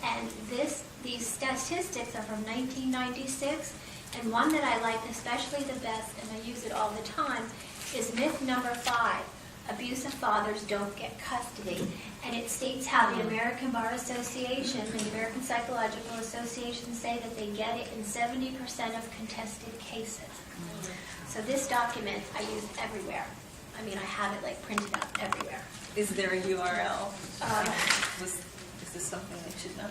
And these statistics are from 1996, and one that I like especially the best, and I use it all the time, is myth number 5. Abusive fathers don't get custody. And it states how the American Bar Association and the American Psychological Association say that they get it in 70% of contested cases. So this document I use everywhere. I mean, I have it like printed out everywhere. Is there a URL? Is this something they should know?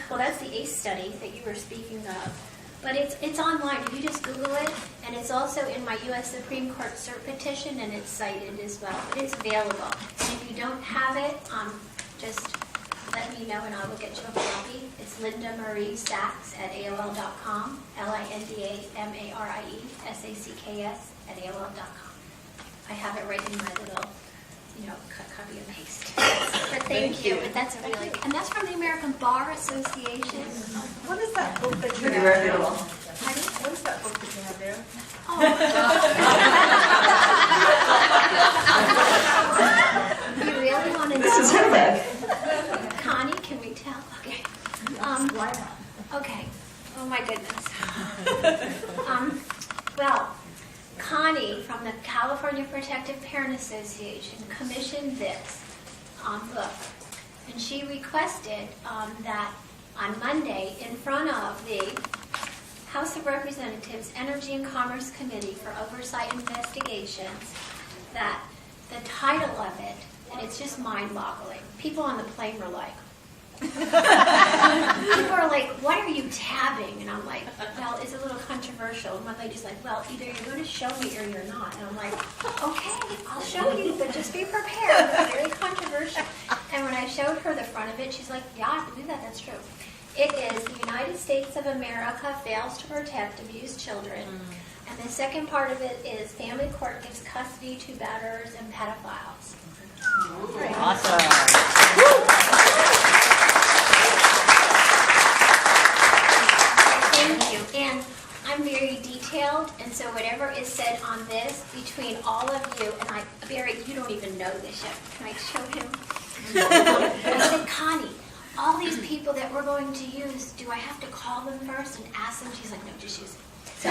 Well, that's the ACE study that you were speaking of. But it's online. If you just Google it, and it's also in my U.S. Supreme Court cert petition, and it's cited as well. But it's available. And if you don't have it, just let me know, and I will get you a copy. It's Linda Marie Sachs at AOL.com, LindaMarieSacks@AOL.com. I have it right in my little, copy and paste. But thank you. But that's a really, and that's from the American Bar Association. What is that book that you Pretty have? reputable. What is that book that you have there? You really want to know? This is her book. Connie, can we tell? Okay. Okay. Oh my goodness. Well, Connie from the California Protective Parent Association commissioned this book, and she requested that on Monday, in front of the House of Representatives Energy and Commerce Committee for Oversight Investigations, that the title of it, and it's just mind-boggling. People on the plane were like, people are like, what are you tabbing? And I'm like, well, it's a little controversial. And my lady's like, well, either you're going to show me or you're not. And I'm like, okay, I'll show you, but just be prepared. It's very controversial. And when I showed her the front of it, she's like, yeah, I believe that. That's true. It is the United States of America fails to protect abused children. And the second part of it is family court gives custody to batterers and pedophiles. Awesome. Thank you. And I'm very detailed, and so whatever is said on this between all of you, and Barry, you don't even know this yet. Can I show him? I said, Connie, all these people that we're going to use, do I have to call them first and ask them? She's like, no, just use it. So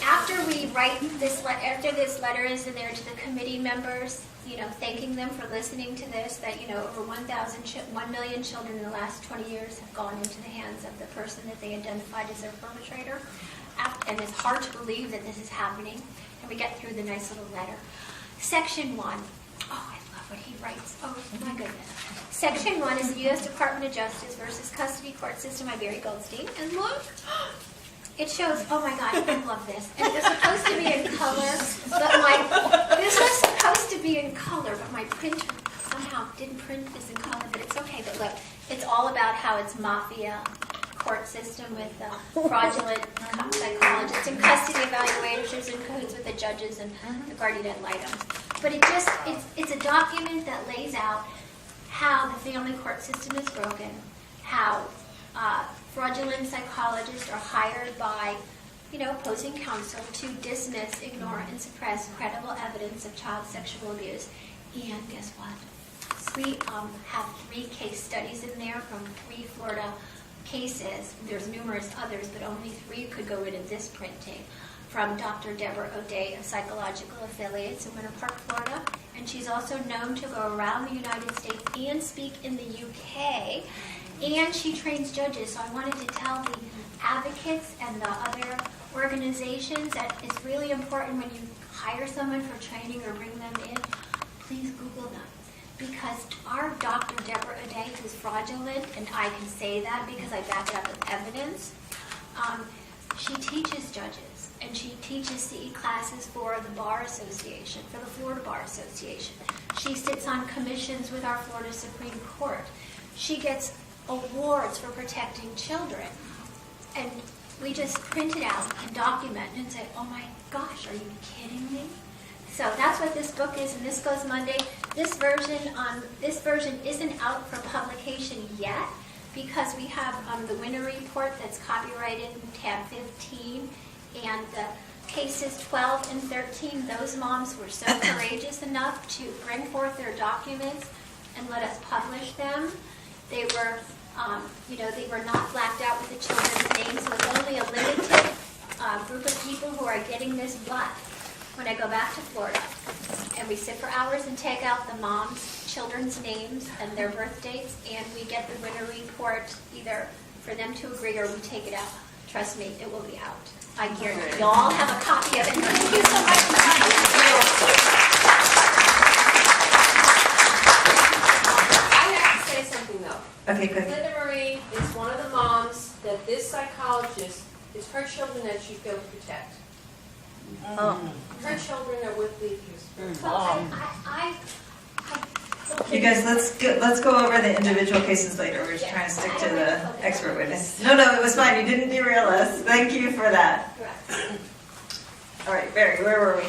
after we write this, after this letter is in there to the committee members, thanking them for listening to this, that, over 1 million children in the last 20 years have gone into the hands of the person that they identified as their perpetrator. And it's hard to believe that this is happening. And we get through the nice little letter. Section 1. Oh, I love what he writes. Oh, my goodness. Section 1 is the U.S. Department of Justice versus Custody Court System by Barry Goldstein. And look, it shows, oh my God, I love this. And it was supposed to be in color, but this was supposed to be in color, but my printer somehow didn't print this in color, but it's okay. But look, it's all about how it's mafia court system with fraudulent psychologists and custody evaluators who's in cahoots with the judges and the guardian ad litem. But it's a document that lays out how the family court system is broken, how fraudulent psychologists are hired by, opposing counsel to dismiss, ignore, and suppress credible evidence of child sexual abuse. And guess what? We have 3 case studies in there from 3 Florida cases. There's numerous others, but only 3 could go into this printing. From Dr. Deborah O'Day of Psychological Affiliates in Winter Park, Florida. And she's also known to go around the United States and speak in the UK. And she trains judges. So I wanted to tell the advocates and the other organizations that it's really important when you hire someone for training or bring them in, please Google them. Because our Dr. Deborah O'Day, who's fraudulent, and I can say that because I back it up with evidence, she teaches judges, and she teaches CE classes for the Bar Association, for the Florida Bar Association. She sits on commissions with our Florida Supreme Court. She gets awards for protecting children. And we just print it out and document and say, oh my gosh, are you kidding me? So that's what this book is, and this goes Monday. This version isn't out for publication yet because we have the winter report that's copyrighted in tab 15, and the cases 12 and 13, those moms were so courageous enough to bring forth their documents and let us publish them. They were, they were not blacked out with the children's names, so it's only a limited group of people who are getting this black. When I go back to Florida, and we sit for hours and take out the mom's children's names and their birth dates, and we get the winter report either for them to agree or we take it out. Trust me, it will be out. I guarantee you all have a copy of it. Thank you so much. I have to say something though. Okay, good. Linda Marie is one of the moms that this psychologist, it's her children that she's going to protect. Oh. Her children are with the accused. You guys, let's go over the individual cases later. We're just trying to stick to the expert witness. No, it was fine. You didn't derail us. Thank you for that. All right, Barry, where were we?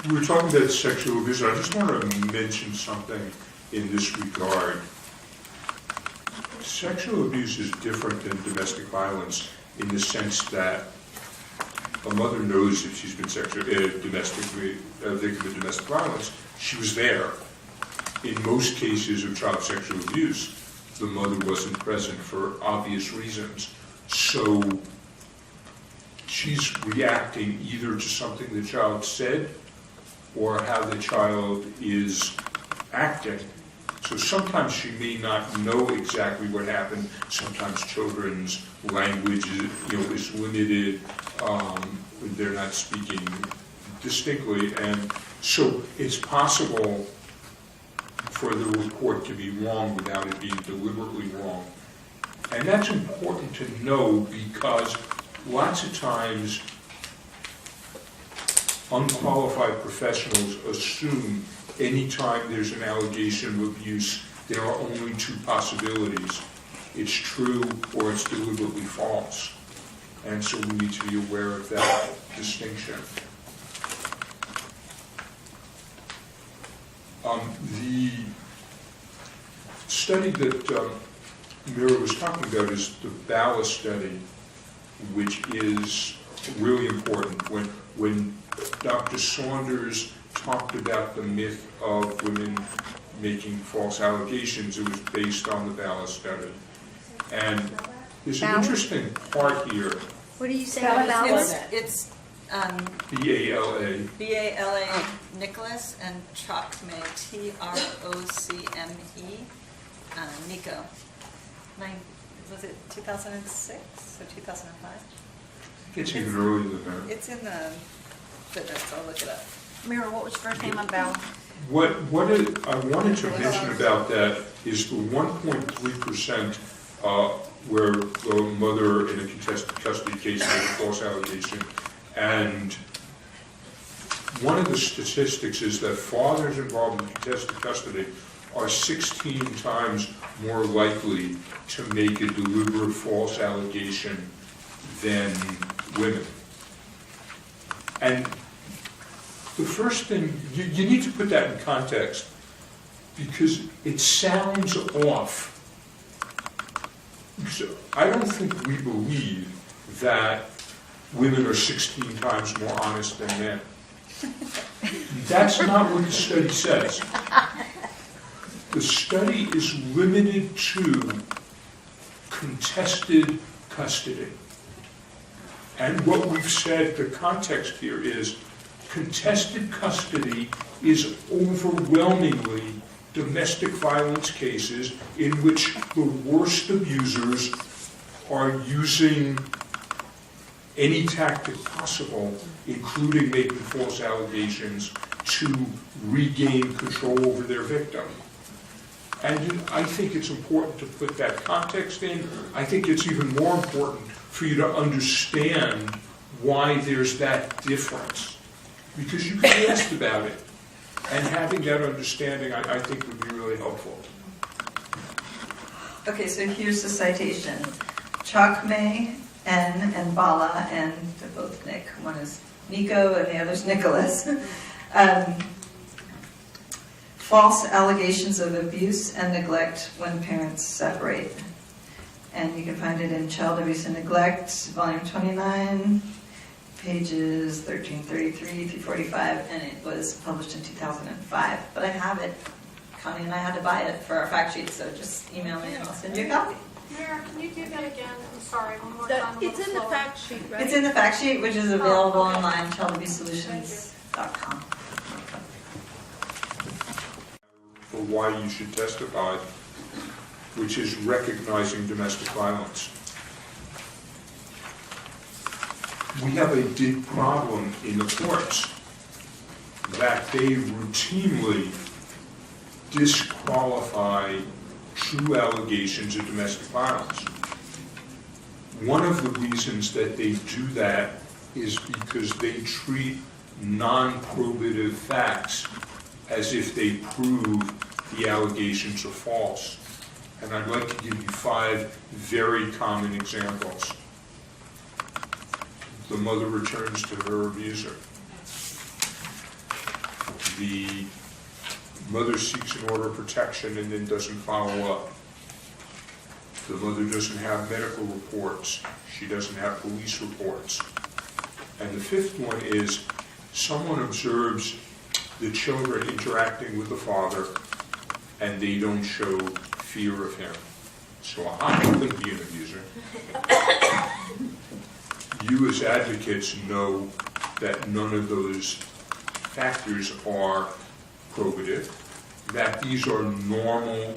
We were talking about sexual abuse. I just want to mention something in this regard. Sexual abuse is different than domestic violence in the sense that a mother knows if she's been domestically a victim of domestic violence. She was there. In most cases of child sexual abuse, the mother wasn't present for obvious reasons. So she's reacting either to something the child said or how the child is acting. So sometimes she may not know exactly what happened. Sometimes children's language is limited. They're not speaking distinctly. And so it's possible for the report to be wrong without it being deliberately wrong. And that's important to know because lots of times unqualified professionals assume anytime there's an allegation of abuse, there are only 2 possibilities. It's true or it's deliberately false. And so we need to be aware of that distinction. The study that Mira was talking about is the Ballast study, which is really important. When Dr. Saunders talked about the myth of women making false allegations, it was based on the Ballast study. And there's an interesting part here. What do you say about Ballast? It's B-A-L-A. B-A-L-A Nicholas and Trocme, T-R-O-C-M-E, Nico. Was it 2006 or 2005? It's even earlier than that. It's in the footnotes, I'll look it up. Mira, what was your first name on Bell? What I wanted to mention about that is the 1.3% where the mother in a contested custody case made a false allegation, and one of the statistics is that fathers involved in contested custody are 16 times more likely to make a deliberate false allegation than women. And the first thing, you need to put that in context, because it sounds off. So I don't think we believe that women are 16 times more honest than men. That's not what the study says. The study is limited to contested custody. And what we've said, the context here is, contested custody is overwhelmingly domestic violence cases in which the worst abusers are using any tactic possible, including making false allegations, to regain control over their victim. And I think it's important to put that context in. I think it's even more important for you to understand why there's that difference. Because you can be asked about it. And having that understanding, I think, would be really helpful. Okay, so here's the citation. Chakme, N, and Bala, and they're both Nick. One is Nico and the other's Nicholas. False allegations of abuse and neglect when parents separate. And you can find it in Child Abuse and Neglect, volume 29, pages 1333 through 45, and it was published in 2005. But I have it. Connie and I had to buy it for our fact sheet, so just email me and I'll send you a copy. Mayor, can you do that again? I'm sorry, one more time. It's in the fact sheet, right? It's in the fact sheet, which is available online, childabusesolutions.com. For why you should testify, which is recognizing domestic violence. We have a big problem in the courts that they routinely disqualify true allegations of domestic violence. One of the reasons that they do that is because they treat non-probative facts as if they prove the allegations are false. And I'd like to give you 5 very common examples. The mother returns to her abuser. The mother seeks an order of protection and then doesn't follow up. The mother doesn't have medical reports. She doesn't have police reports. And the 5th one is someone observes the children interacting with the father and they don't show fear of him. So I couldn't be an abuser. You as advocates know that none of those factors are probative, that these are normal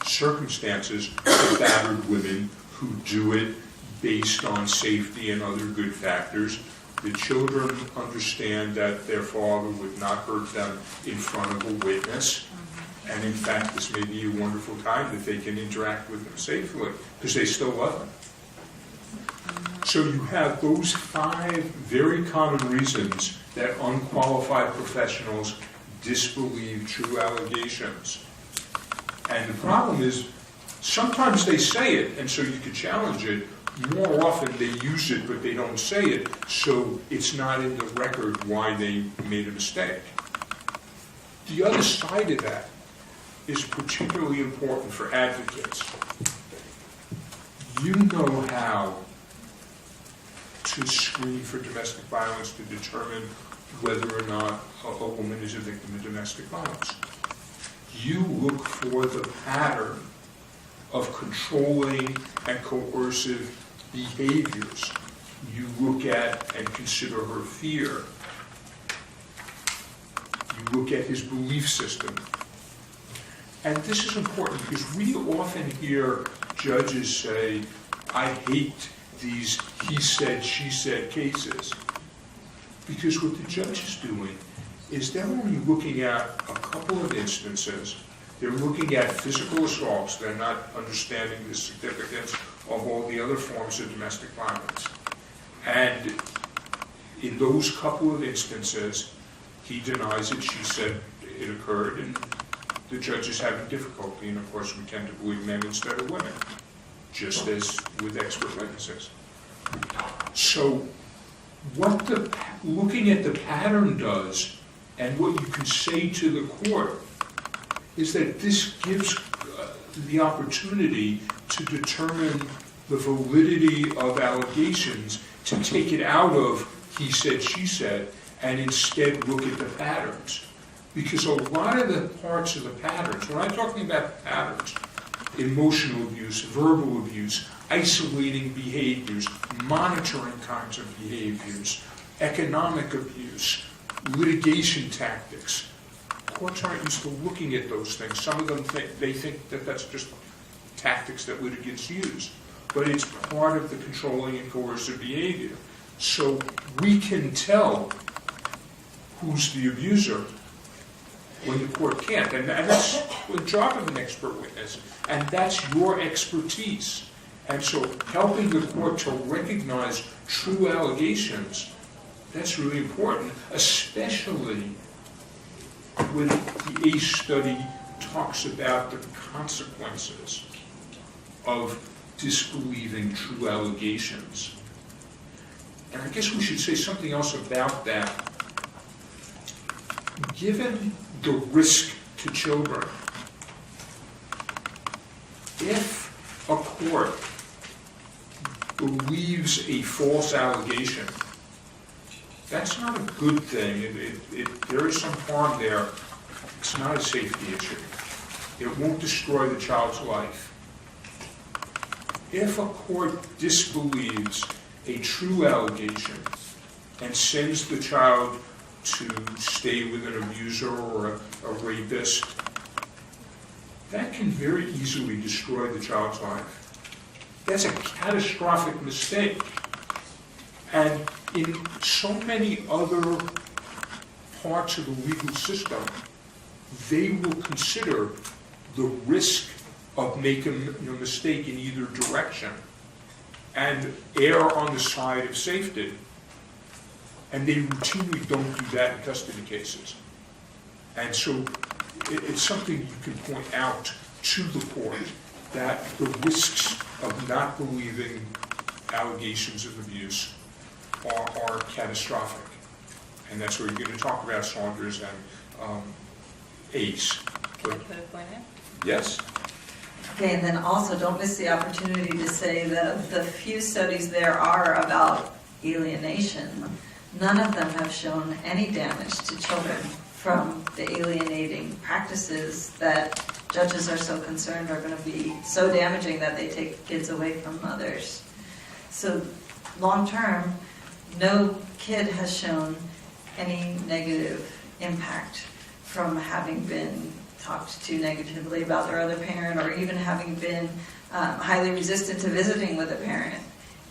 circumstances for battered women who do it based on safety and other good factors. The children understand that their father would not hurt them in front of a witness. And in fact, this may be a wonderful time that they can interact with them safely because they still love them. So you have those 5 very common reasons that unqualified professionals disbelieve true allegations. And the problem is, sometimes they say it, and so you could challenge it. More often they use it, but they don't say it, so it's not in the record why they made a mistake. The other side of that is particularly important for advocates. You know how to screen for domestic violence to determine whether or not a woman is a victim of domestic violence. You look for the pattern of controlling and coercive behaviors. You look at and consider her fear. You look at his belief system. And this is important because we often hear judges say, I hate these he said, she said cases. Because what the judge is doing is they're only looking at a couple of instances. They're looking at physical assaults. They're not understanding the significance of all the other forms of domestic violence. And in those couple of instances, he denies it. She said it occurred, and the judge is having difficulty. And of course, we tend to believe men instead of women, just as with expert witnesses. So what looking at the pattern does, and what you can say to the court, is that this gives the opportunity to determine the validity of allegations, to take it out of he said, she said, and instead look at the patterns. Because a lot of the parts of the patterns, when I'm talking about patterns, emotional abuse, verbal abuse, isolating behaviors, monitoring kinds of behaviors, economic abuse, litigation tactics. Courts aren't used to looking at those things. Some of them think that that's just tactics that litigants use, but it's part of the controlling and coercive behavior. So we can tell who's the abuser when the court can't, and that's the job of an expert witness, and that's your expertise. And so helping the court to recognize true allegations, that's really important, especially when the ACE study talks about the consequences of disbelieving true allegations. And I guess we should say something else about that. Given the risk to children, if a court believes a false allegation, that's not a good thing. There is some harm there. It's not a safety issue. It won't destroy the child's life. If a court disbelieves a true allegation and sends the child to stay with an abuser or a rapist, that can very easily destroy the child's life. That's a catastrophic mistake. And in so many other parts of the legal system, they will consider the risk of making a mistake in either direction and err on the side of safety. And they routinely don't do that in custody cases. And so it's something you can point out to the court, that the risks of not believing allegations of abuse are catastrophic. And that's where you're going to talk about Saunders and ACE. Can I put a point in? Yes? Okay, and then also don't miss the opportunity to say that the few studies there are about alienation, none of them have shown any damage to children from the alienating practices that judges are so concerned are going to be so damaging that they take kids away from mothers. So long term, no kid has shown any negative impact from having been talked to negatively about their other parent, or even having been highly resistant to visiting with a parent.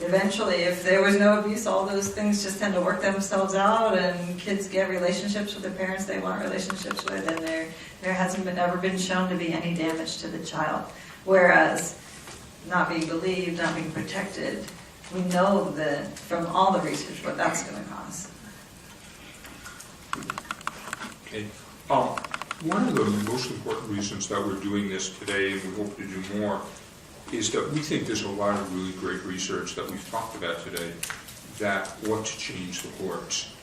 Eventually, if there was no abuse, all those things just tend to work themselves out, and kids get relationships with the parents they want relationships with, and there hasn't ever been shown to be any damage to the child. Whereas not being believed, not being protected, we know that from all the research what that's going to cause. Okay. One of the most important reasons that we're doing this today, and we hope to do more, is that we think there's a lot of really great research that we've talked about today that ought to change the courts.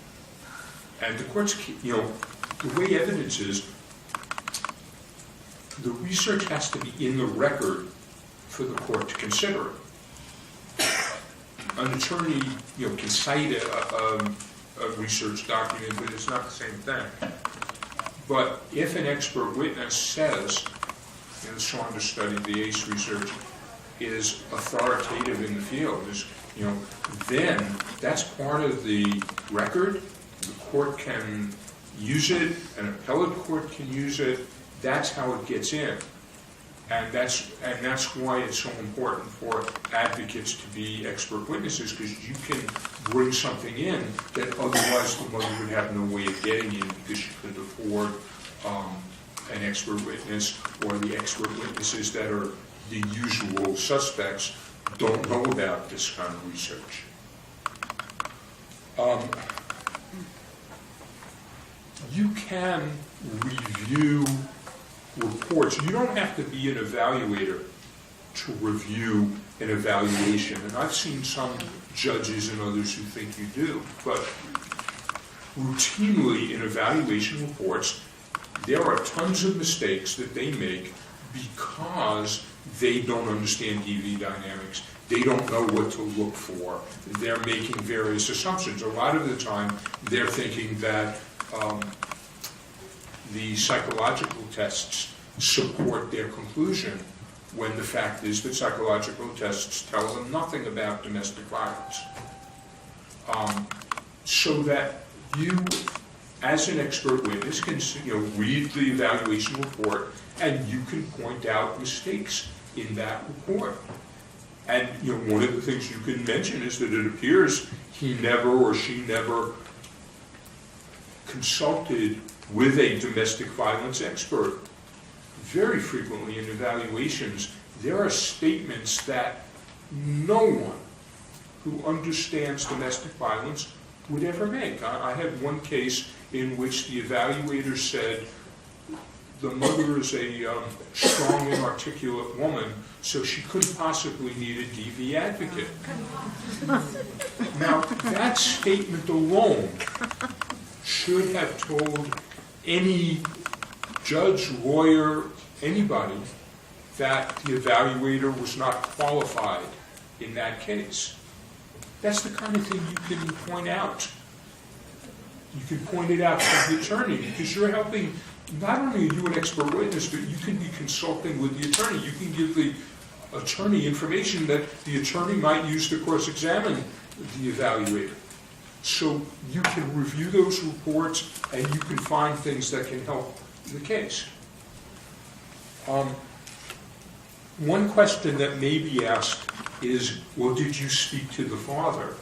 And the courts, the way evidence is, the research has to be in the record for the court to consider it. An attorney, can cite a research document, but it's not the same thing. But if an expert witness says, the Saunders study, the ACE research, is authoritative in the field, then that's part of the record. The court can use it, an appellate court can use it. That's how it gets in. And that's why it's so important for advocates to be expert witnesses, because you can bring something in that otherwise the mother would have no way of getting in because she couldn't afford an expert witness, or the expert witnesses that are the usual suspects don't know about this kind of research. You can review reports. You don't have to be an evaluator to review an evaluation. And I've seen some judges and others who think you do. But routinely in evaluation reports, there are tons of mistakes that they make because they don't understand DV dynamics. They don't know what to look for. They're making various assumptions. A lot of the time, they're thinking that the psychological tests support their conclusion, when the fact is that psychological tests tell them nothing about domestic violence. So that you, as an expert witness, can read the evaluation report, and you can point out mistakes in that report. And one of the things you can mention is that it appears he never or she never consulted with a domestic violence expert. Very frequently in evaluations, there are statements that no one who understands domestic violence would ever make. I had one case in which the evaluator said, the mother is a strong and articulate woman, so she couldn't possibly need a DV advocate. Now, that statement alone should have told any judge, lawyer, anybody that the evaluator was not qualified in that case. That's the kind of thing you can point out. You can point it out to the attorney, because you're helping. Not only are you an expert witness, but you can be consulting with the attorney. You can give the attorney information that the attorney might use to cross-examine the evaluator. So you can review those reports, and you can find things that can help the case. One question that may be asked is, well, did you speak to the father?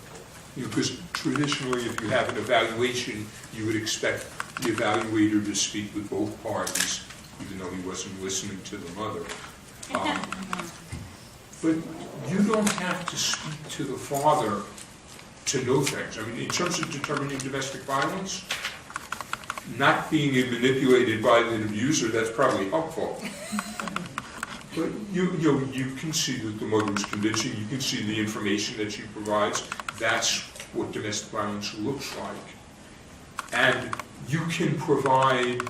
Because traditionally, if you have an evaluation, you would expect the evaluator to speak with both parties, even though he wasn't listening to the mother. But you don't have to speak to the father to know things. I mean, in terms of determining domestic violence, not being manipulated by an abuser, that's probably helpful. But you can see that the mother is convincing. You can see the information that she provides. That's what domestic violence looks like. And you can provide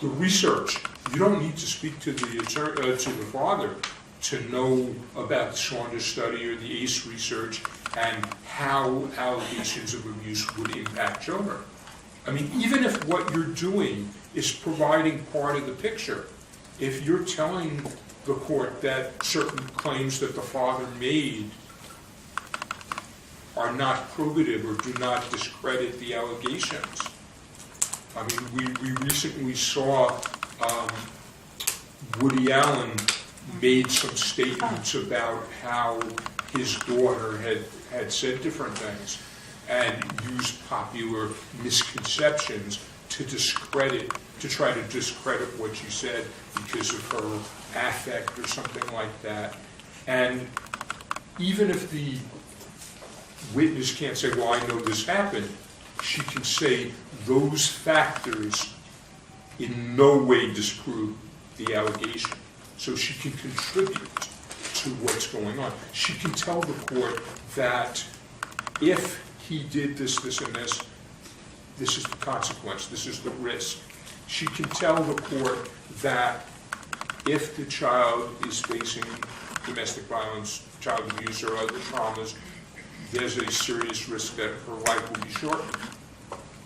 the research. You don't need to speak to the father to know about the Saunders study or the ACE research and how allegations of abuse would impact children. I mean, even if what you're doing is providing part of the picture, if you're telling the court that certain claims that the father made are not probative or do not discredit the allegations. I mean, we recently saw Woody Allen made some statements about how his daughter had said different things and used popular misconceptions to try to discredit what she said because of her affect or something like that. And even if the witness can't say, well, I know this happened, she can say those factors in no way disprove the allegation. So she can contribute to what's going on. She can tell the court that if he did this, this, and this, this is the consequence, this is the risk. She can tell the court that if the child is facing domestic violence, child abuse, or other traumas, there's a serious risk that her life will be shortened.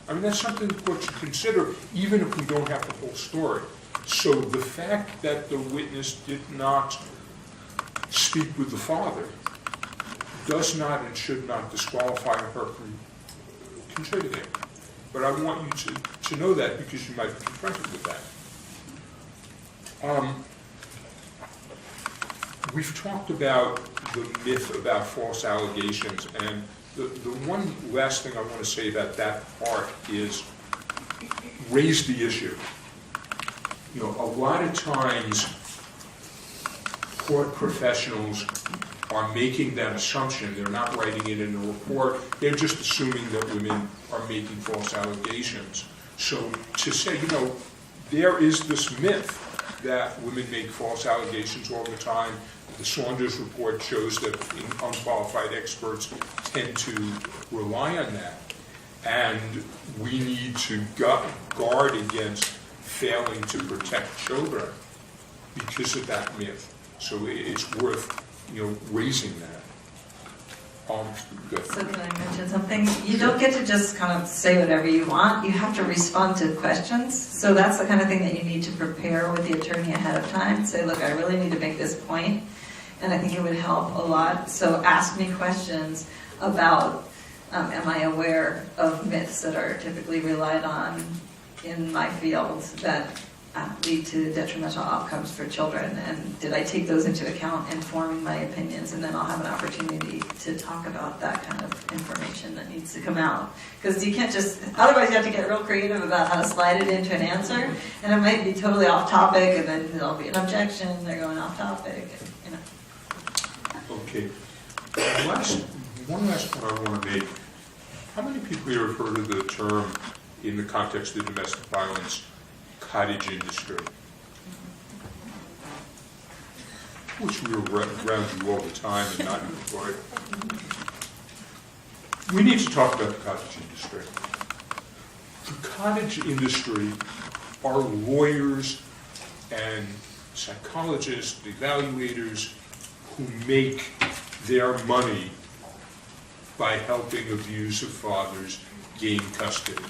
I mean, that's something the court should consider, even if we don't have the whole story. So the fact that the witness did not speak with the father does not and should not disqualify her from contributing. But I want you to know that because you might be confronted with that. we've talked about the myth about false allegations, and the one last thing I want to say about that part is raise the issue. You know, a lot of times court professionals are making that assumption. They're not writing it in a report. They're just assuming that women are making false allegations. So to say, you know, there is this myth that women make false allegations all the time. The Saunders report shows that unqualified experts tend to rely on that. And we need to guard against failing to protect children because of that myth. So it's worth, you know, raising that. Good. So can I mention something? You don't get to just kind of say whatever you want. You have to respond to questions. So that's the kind of thing that you need to prepare with the attorney ahead of time. Say, look, I really need to make this point, and I think it would help a lot. So ask me questions about, am I aware of myths that are typically relied on in my field that lead to detrimental outcomes for children, and did I take those into account in forming my opinions? And then I'll have an opportunity to talk about that kind of information that needs to come out. Because you can't just, otherwise you have to get real creative about how to slide it into an answer, and it might be totally off topic, and then there'll be an objection, they're going off topic, and, you know. Okay. One last point I want to make. How many people here have heard of the term, in the context of domestic violence, cottage industry? Which we were around you all the time and not employed. We need to talk about the cottage industry. The cottage industry are lawyers and psychologists, evaluators who make their money by helping abusive fathers gain custody.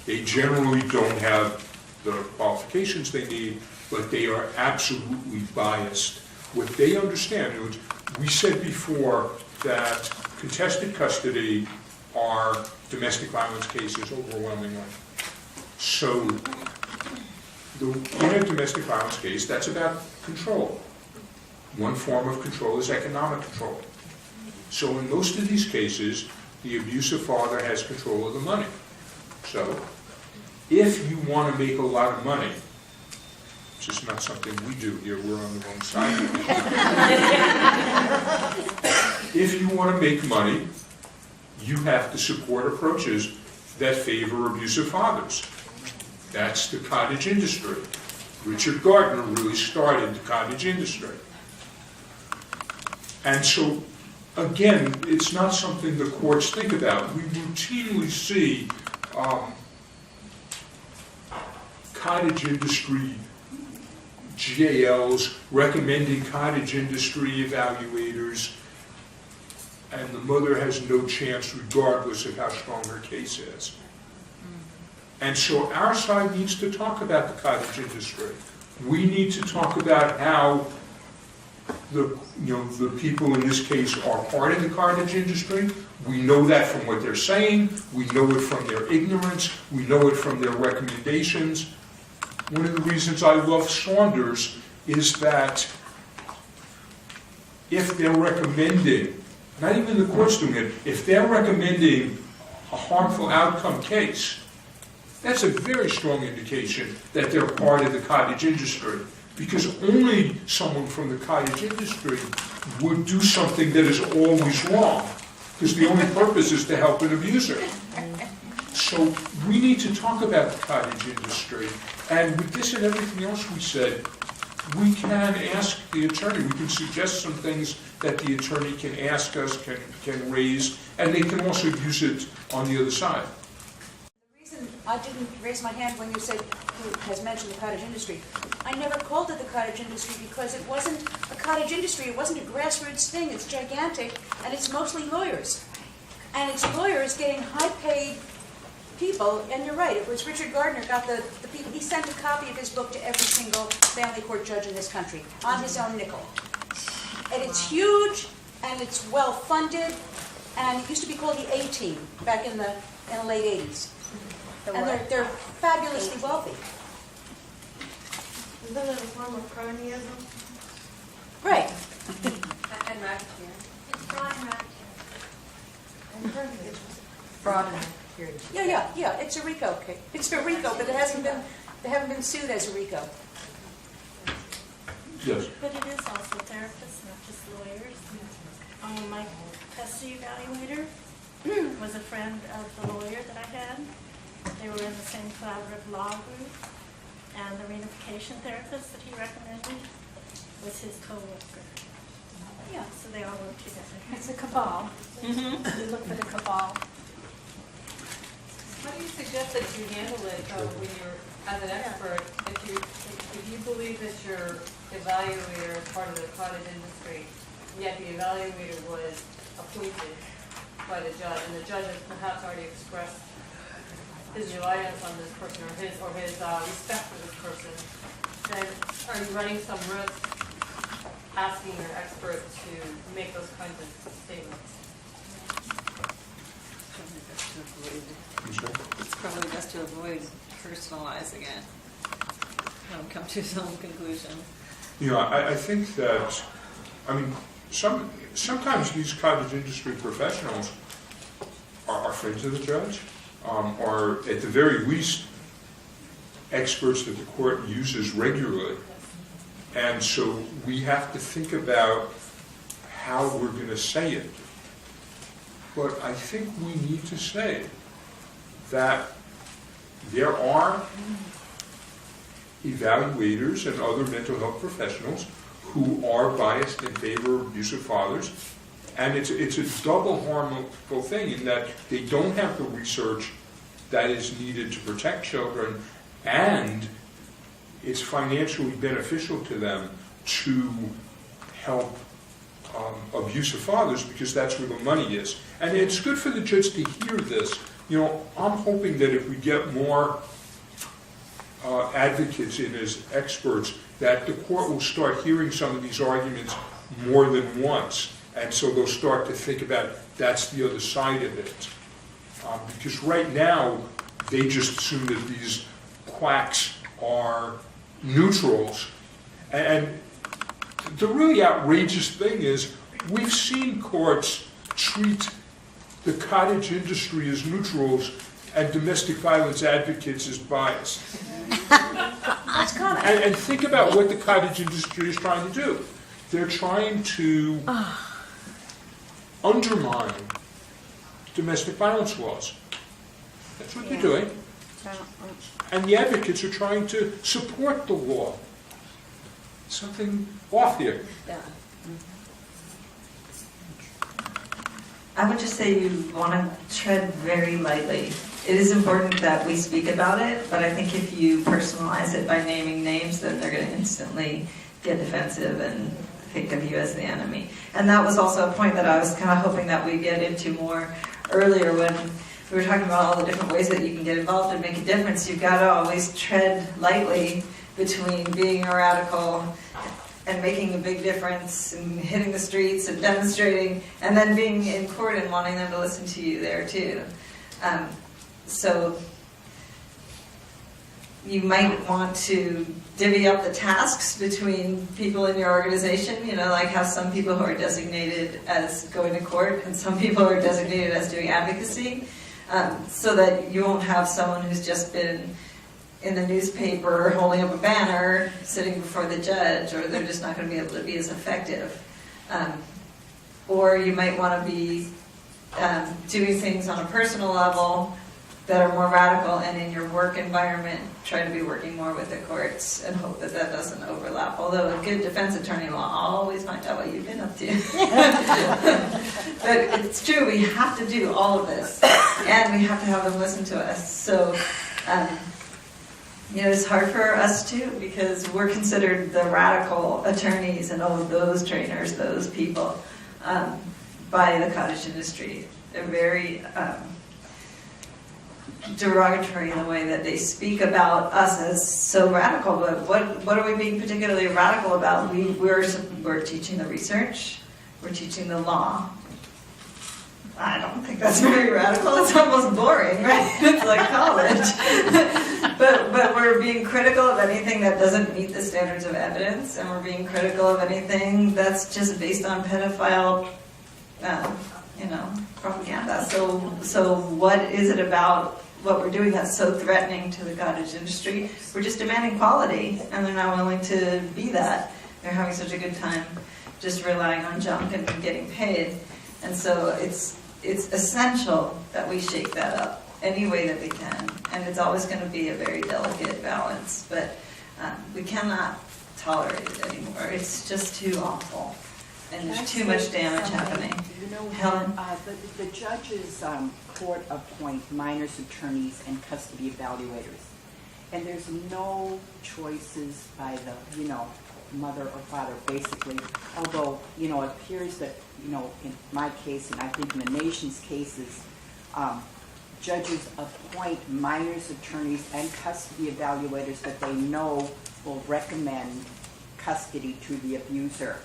They generally don't have the qualifications they need, but they are absolutely biased. What they understand, we said before that contested custody are domestic violence cases overwhelmingly. So in a domestic violence case, that's about control. One form of control is economic control. So in most of these cases, the abusive father has control of the money. So if you want to make a lot of money, which is not something we do here, we're on the wrong side of it. If you want to make money, you have to support approaches that favor abusive fathers. That's the cottage industry. Richard Gardner really started the cottage industry. And so, again, it's not something the courts think about. We routinely see cottage industry GALs recommending cottage industry evaluators, and the mother has no chance regardless of how strong her case is. And so our side needs to talk about the cottage industry. We need to talk about how the people in this case are part of the cottage industry. We know that from what they're saying. We know it from their ignorance. We know it from their recommendations. One of the reasons I love Saunders is that if they're recommending, not even the courts doing it, if they're recommending a harmful outcome case, that's a very strong indication that they're part of the cottage industry, because only someone from the cottage industry would do something that is always wrong, because the only purpose is to help an abuser. So we need to talk about the cottage industry, and with this and everything else we said, we can ask the attorney, we can suggest some things that the attorney can ask us, can raise, and they can also use it on the other side. The reason I didn't raise my hand when you said who has mentioned the cottage industry, I never called it the cottage industry because it wasn't a cottage industry, it wasn't a grassroots thing, it's gigantic, and it's mostly lawyers. And it's lawyers getting high-paid people, and you're right, it was Richard Gardner got the people, he sent a copy of his book to every single family court judge in this country, on his own nickel. And it's huge, and it's well-funded, and it used to be called the A-Team back in the late 80s. And they're fabulously wealthy. Isn't it a form of cronyism? Right. And racketeering. It's fraud and racketeering. Fraud and racketeering. Yeah, it's a RICO case. It's a RICO, but they haven't been sued as a RICO. Yes. But it is also therapists, not just lawyers. My custody evaluator was a friend of the lawyer that I had. They were in the same collaborative law group, and the reunification therapist that he recommended was his co-worker. Yeah, so they all work together. It's a cabal. We look for the cabal. How do you suggest that you handle it when you're, as an expert, if you believe that your evaluator is part of the cottage industry, yet the evaluator was appointed by the judge, and the judge has perhaps already expressed his reliance on this person or his respect for this person, then are you running some risk asking your expert to make those kinds of statements? It's probably best to avoid personalizing it. Come to some conclusion. You know, I think that, I mean, sometimes these cottage industry professionals are friends of the judge, or at the very least, experts that the court uses regularly. And so we have to think about how we're going to say it. But I think we need to say that there are evaluators and other mental health professionals who are biased in favor of abusive fathers. And it's a double harmful thing in that they don't have the research that is needed to protect children, and it's financially beneficial to them to help abusive fathers because that's where the money is. And it's good for the judge to hear this. You know, I'm hoping that if we get more advocates in as experts, that the court will start hearing some of these arguments more than once. And so they'll start to think about that's the other side of it. Because right now, they just assume that these quacks are neutrals. And the really outrageous thing is we've seen courts treat the cottage industry as neutrals and domestic violence advocates as biased. And think about what the cottage industry is trying to do. They're trying to undermine domestic violence laws. That's what they're doing. And the advocates are trying to support the law. Something off here. I would just say you want to tread very lightly. It is important that we speak about it, but I think if you personalize it by naming names, then they're going to instantly get defensive and think of you as the enemy. And that was also a point that I was kind of hoping that we'd get into more earlier when we were talking about all the different ways that you can get involved and make a difference. You've got to always tread lightly between being a radical and making a big difference and hitting the streets and demonstrating, and then being in court and wanting them to listen to you there too. So you might want to divvy up the tasks between people in your organization, you know, like have some people who are designated as going to court and some people who are designated as doing advocacy, so that you won't have someone who's just been in the newspaper holding up a banner sitting before the judge, or they're just not going to be able to be as effective. Or you might want to be doing things on a personal level that are more radical, and in your work environment try to be working more with the courts and hope that that doesn't overlap. Although a good defense attorney will always find out what you've been up to. But it's true, we have to do all of this, and we have to have them listen to us. So you know, it's hard for us too, because we're considered the radical attorneys and all of those trainers, those people, by the cottage industry. They're very derogatory in the way that they speak about us as so radical. But what are we being particularly radical about? We're teaching the research, we're teaching the law. I don't think that's very radical. It's almost boring, right? It's like college. but we're being critical of anything that doesn't meet the standards of evidence, and we're being critical of anything that's just based on pedophile, propaganda. So what is it about what we're doing that's so threatening to the cottage industry? We're just demanding quality, and they're not willing to be that. They're having such a good time just relying on junk and getting paid. And so it's essential that we shake that up any way that we can. And it's always going to be a very delicate balance, but we cannot tolerate it anymore. It's just too awful. And there's too much damage happening. You know, Helen? The judges court appoint minors attorneys and custody evaluators. And there's no choices by the, mother or father, basically. Although, it appears that, in my case, and I think in the nation's cases, judges appoint minors attorneys and custody evaluators that they know will recommend custody to the abuser.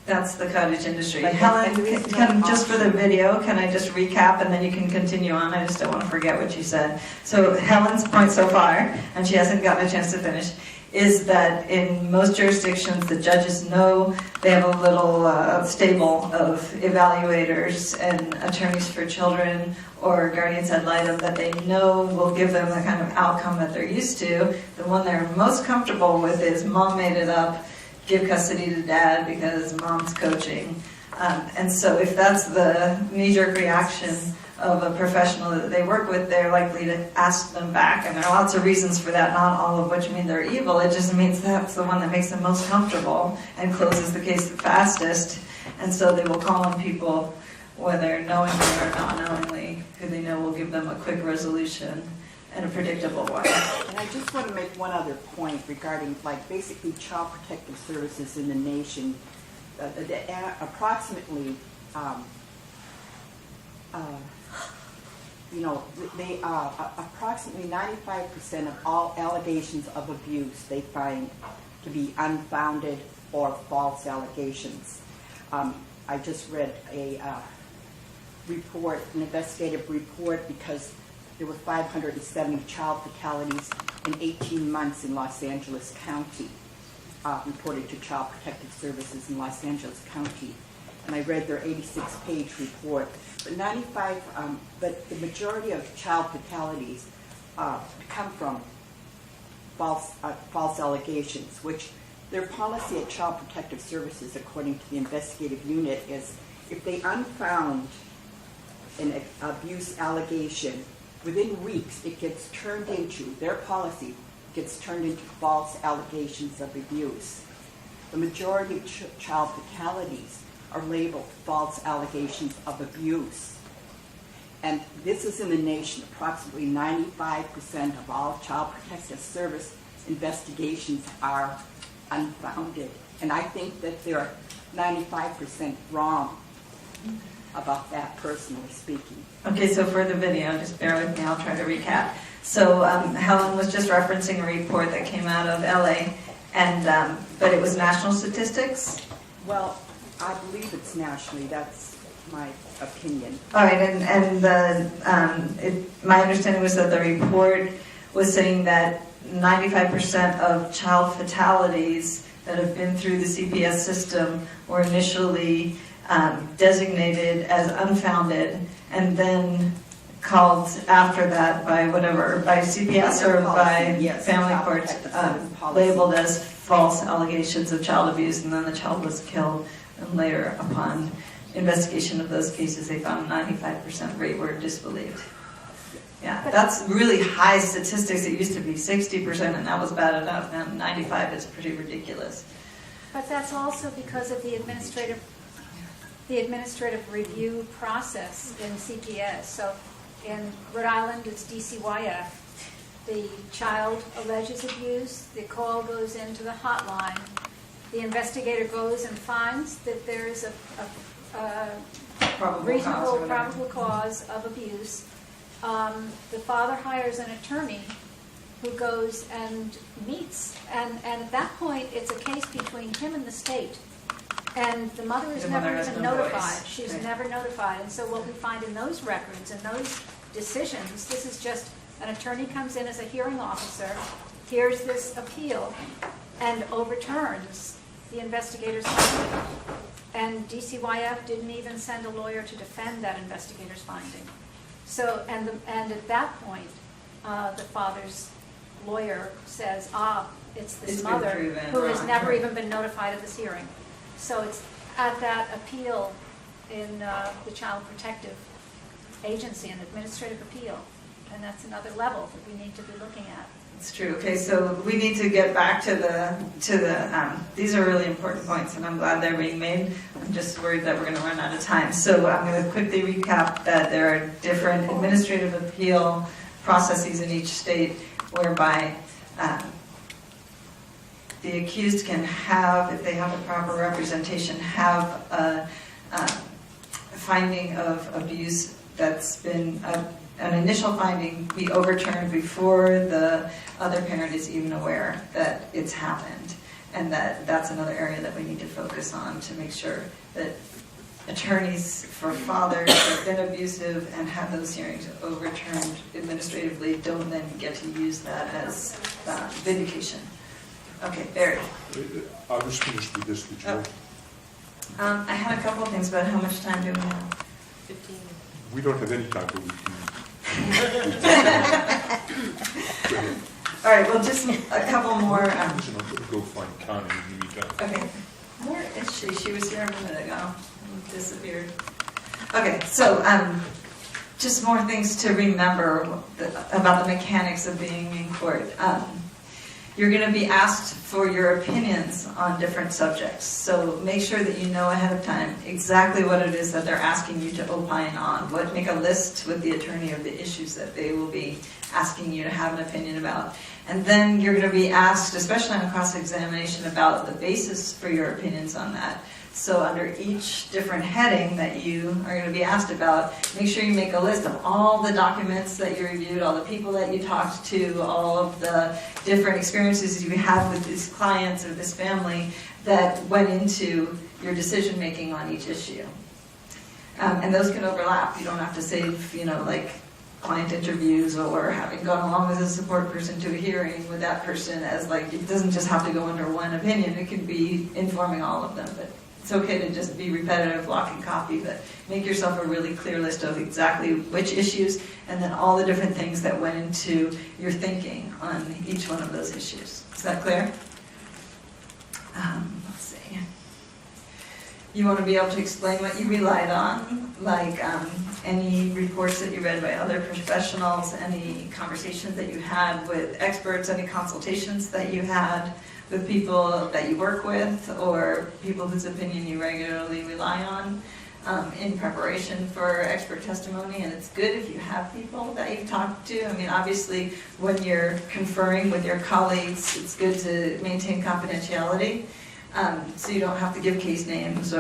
That's the cottage industry. But Helen, there is no can just for the option. video, can I just recap and then you can continue on? I just don't want to forget what you said. So Helen's point so far, and she hasn't gotten a chance to finish, is that in most jurisdictions the judges know they have a little stable of evaluators and attorneys for children or guardians ad litem that they know will give them the kind of outcome that they're used to. The one they're most comfortable with is mom made it up, give custody to dad because mom's coaching. And so if that's the knee-jerk reaction of a professional that they work with, they're likely to ask them back. And there are lots of reasons for that, not all of which mean they're evil. It just means that's the one that makes them most comfortable and closes the case the fastest. And so they will call on people, whether knowingly or not knowingly, who they know will give them a quick resolution and a predictable one. And I just want to make one other point regarding, basically Child Protective Services in the nation. Approximately, approximately 95% of all allegations of abuse they find to be unfounded or false allegations. I just read a report, an investigative report, because there were 570 child fatalities in 18 months in Los Angeles County, reported to Child Protective Services in Los Angeles County. And I read their 86-page report. But the majority of child fatalities come from false allegations, which their policy at Child Protective Services, according to the investigative unit, is if they unfound an abuse allegation, within weeks it gets turned into, their policy gets turned into false allegations of abuse. The majority of child fatalities are labeled false allegations of abuse. And this is in the nation. Approximately 95% of all Child Protective Service investigations are unfounded. And I think that they're 95% wrong about that, personally speaking. Okay, so for the video, just bear with me, I'll try to recap. So Helen was just referencing a report that came out of LA, and but it was national statistics? Well, I believe it's nationally. That's my opinion. All right, and my understanding was that the report was saying that 95% of child fatalities that have been through the CPS system were initially designated as unfounded and then called after that by CPS or by family courts, labeled as false allegations of child abuse, and then the child was killed. And later, upon investigation of those cases, they found a 95% rate were disbelieved. Yeah, that's really high statistics. It used to be 60%, and that was bad enough. Now 95 is pretty ridiculous. But that's also because of the administrative review process in CPS. So in Rhode Island, it's DCYF. The child alleges abuse, the call goes into the hotline. The investigator goes and finds that there is a reasonable, probable cause of abuse. The father hires an attorney who goes and meets, and at that point, it's a case between him and the state. And the mother is The never mother has even no notified. voice. She's Right. never notified. And so what we find in those records and those decisions, this is just an attorney comes in as a hearing officer, hears this appeal, and overturns the investigator's finding. And DCYF didn't even send a lawyer to defend that investigator's finding. So, and at that point, the father's lawyer says, it's this It's been mother proven who has wrong. never even been notified of this hearing. So it's at that appeal in the Child Protective Agency, an administrative appeal, and that's another level that we need to be looking at. It's true. Okay, so we need to get back to the these are really important points, and I'm glad they're being made. I'm just worried that we're going to run out of time. So I'm going to quickly recap that there are different administrative appeal processes in each state whereby the accused can have, if they have a proper representation, have a finding of abuse that's been an initial finding be overturned before the other parent is even aware that it's happened. And that's another area that we need to focus on to make sure that attorneys for fathers who have been abusive and have those hearings overturned administratively don't then get to use that as vindication. Okay, Barry. I was finished with this, did you? I had a couple of things, but how much time do we have? 15. We don't have any time, but we can. Go ahead. All right, well, just a couple more. Listen, I'm going to go find Connie in the meantime. Okay. Where is she? She was here a minute ago. Disappeared. Okay, so just more things to remember about the mechanics of being in court. You're going to be asked for your opinions on different subjects. So make sure that you know ahead of time exactly what it is that they're asking you to opine on. Make a list with the attorney of the issues that they will be asking you to have an opinion about. And then you're going to be asked, especially on cross-examination, about the basis for your opinions on that. So under each different heading that you are going to be asked about, make sure you make a list of all the documents that you reviewed, all the people that you talked to, all of the different experiences you had with these clients or this family that went into your decision making on each issue. And those can overlap. You don't have to save, like client interviews or having gone along as a support person to a hearing with that person as it doesn't just have to go under one opinion. It can be informing all of them. But it's okay to just be repetitive, block and copy, but make yourself a really clear list of exactly which issues and then all the different things that went into your thinking on each one of those issues. Is that clear? Let's see. You want to be able to explain what you relied on, like any reports that you read by other professionals, any conversations that you had with experts, any consultations that you had with people that you work with or people whose opinion you regularly rely on in preparation for expert testimony. And it's good if you have people that you've talked to. I mean, obviously, when you're conferring with your colleagues, it's good to maintain confidentiality so you don't have to give case names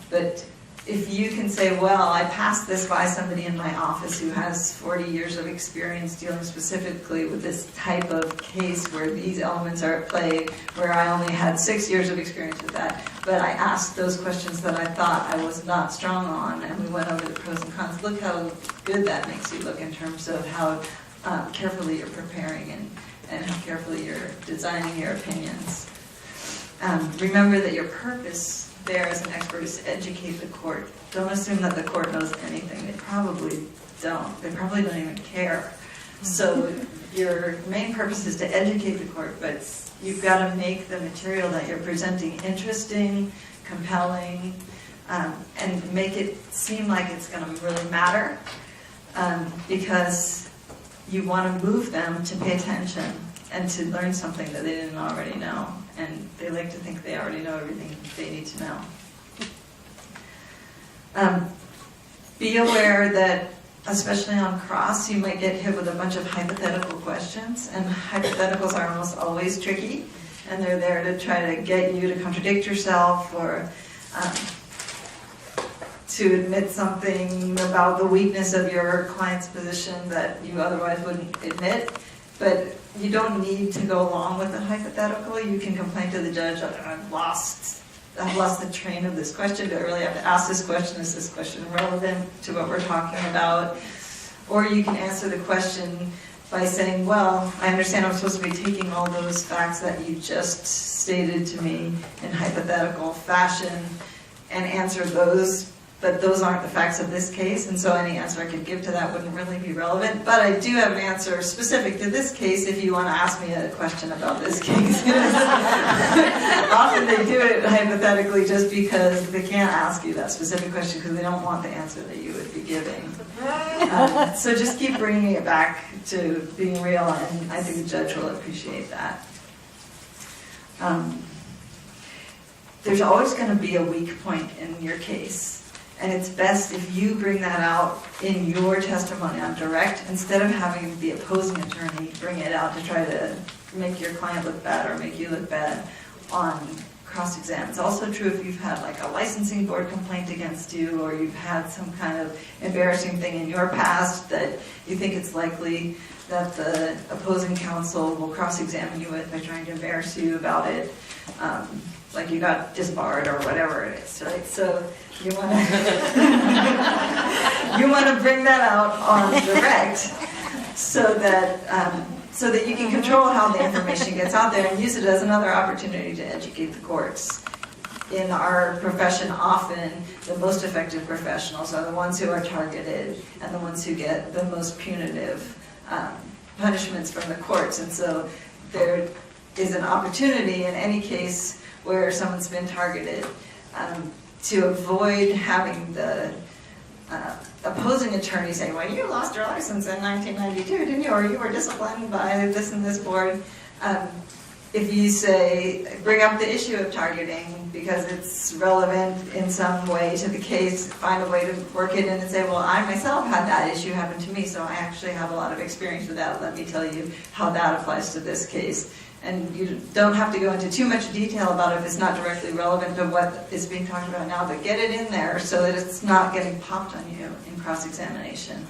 but if you can say, well, I passed this by somebody in my office who has 40 years of experience dealing specifically with this type of case where these elements are at play, where I only had 6 years of experience with that, but I asked those questions that I thought I was not strong on, and we went over the pros and cons. Look how good that makes you look in terms of how carefully you're preparing and how carefully you're designing your opinions. Remember that your purpose there as an expert is to educate the court. Don't assume that the court knows anything. They probably don't. They probably don't even care. So your main purpose is to educate the court, but you've got to make the material that you're presenting interesting, compelling, and make it seem like it's going to really matter because you want to move them to pay attention and to learn something that they didn't already know. And they like to think they already know everything they need to know. Be aware that, especially on cross, you might get hit with a bunch of hypothetical questions, and hypotheticals are almost always tricky, and they're there to try to get you to contradict yourself or to admit something about the weakness of your client's position that you otherwise wouldn't admit. But you don't need to go along with the hypothetical. You can complain to the judge, I've lost I've lost the train of this question. Do I really have to ask this question? Is this question relevant to what we're talking about? Or you can answer the question by saying, well, I understand I'm supposed to be taking all those facts that you just stated to me in hypothetical fashion and answer those, but those aren't the facts of this case, and so any answer I could give to that wouldn't really be relevant. But I do have an answer specific to this case if you want to ask me a question about this case. Often they do it hypothetically just because they can't ask you that specific question because they don't want the answer that you would be giving. So just keep bringing it back to being real, and I think the judge will appreciate that. There's always going to be a weak point in your case. And it's best if you bring that out in your testimony on direct, instead of having the opposing attorney bring it out to try to make your client look bad or make you look bad on cross-exam. It's also true if you've had like a licensing board complaint against you, or you've had some kind of embarrassing thing in your past that you think it's likely that the opposing counsel will cross-examine you with by trying to embarrass you about it. Like you got disbarred or whatever it is, right? So you want to bring that out on direct, so that you can control how the information gets out there and use it as another opportunity to educate the courts. In our profession, often the most effective professionals are the ones who are targeted and the ones who get the most punitive punishments from the courts. And so there is an opportunity in any case where someone's been targeted to avoid having the opposing attorney say, well, you lost your license in 1992, didn't you? Or you were disciplined by this and this board. If you say, bring up the issue of targeting because it's relevant in some way to the case, find a way to work it in and say, well, I myself had that issue happen to me, so I actually have a lot of experience with that. Let me tell you how that applies to this case. And you don't have to go into too much detail about it if it's not directly relevant to what is being talked about now, but get it in there so that it's not getting popped on you in cross-examination.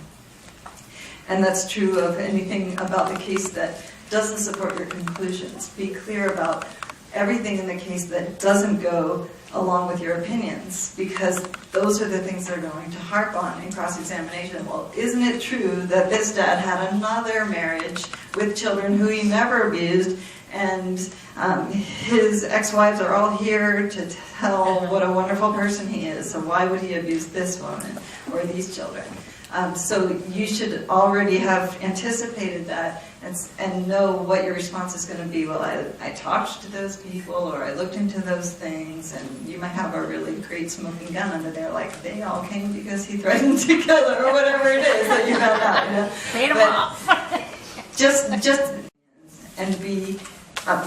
And that's true of anything about the case that doesn't support your conclusions. Be clear about everything in the case that doesn't go along with your opinions, because those are the things they're going to harp on in cross-examination. Well, isn't it true that this dad had another marriage with children who he never abused, and his ex-wives are all here to tell what a wonderful person he is, so why would he abuse this woman or these children? So you should already have anticipated that and know what your response is going to be. Well, I talked to those people, or I looked into those things, and you might have a really great smoking gun under there, like they all came because he threatened to kill her, or whatever it is that you found out. You know? Paid him off. Just and be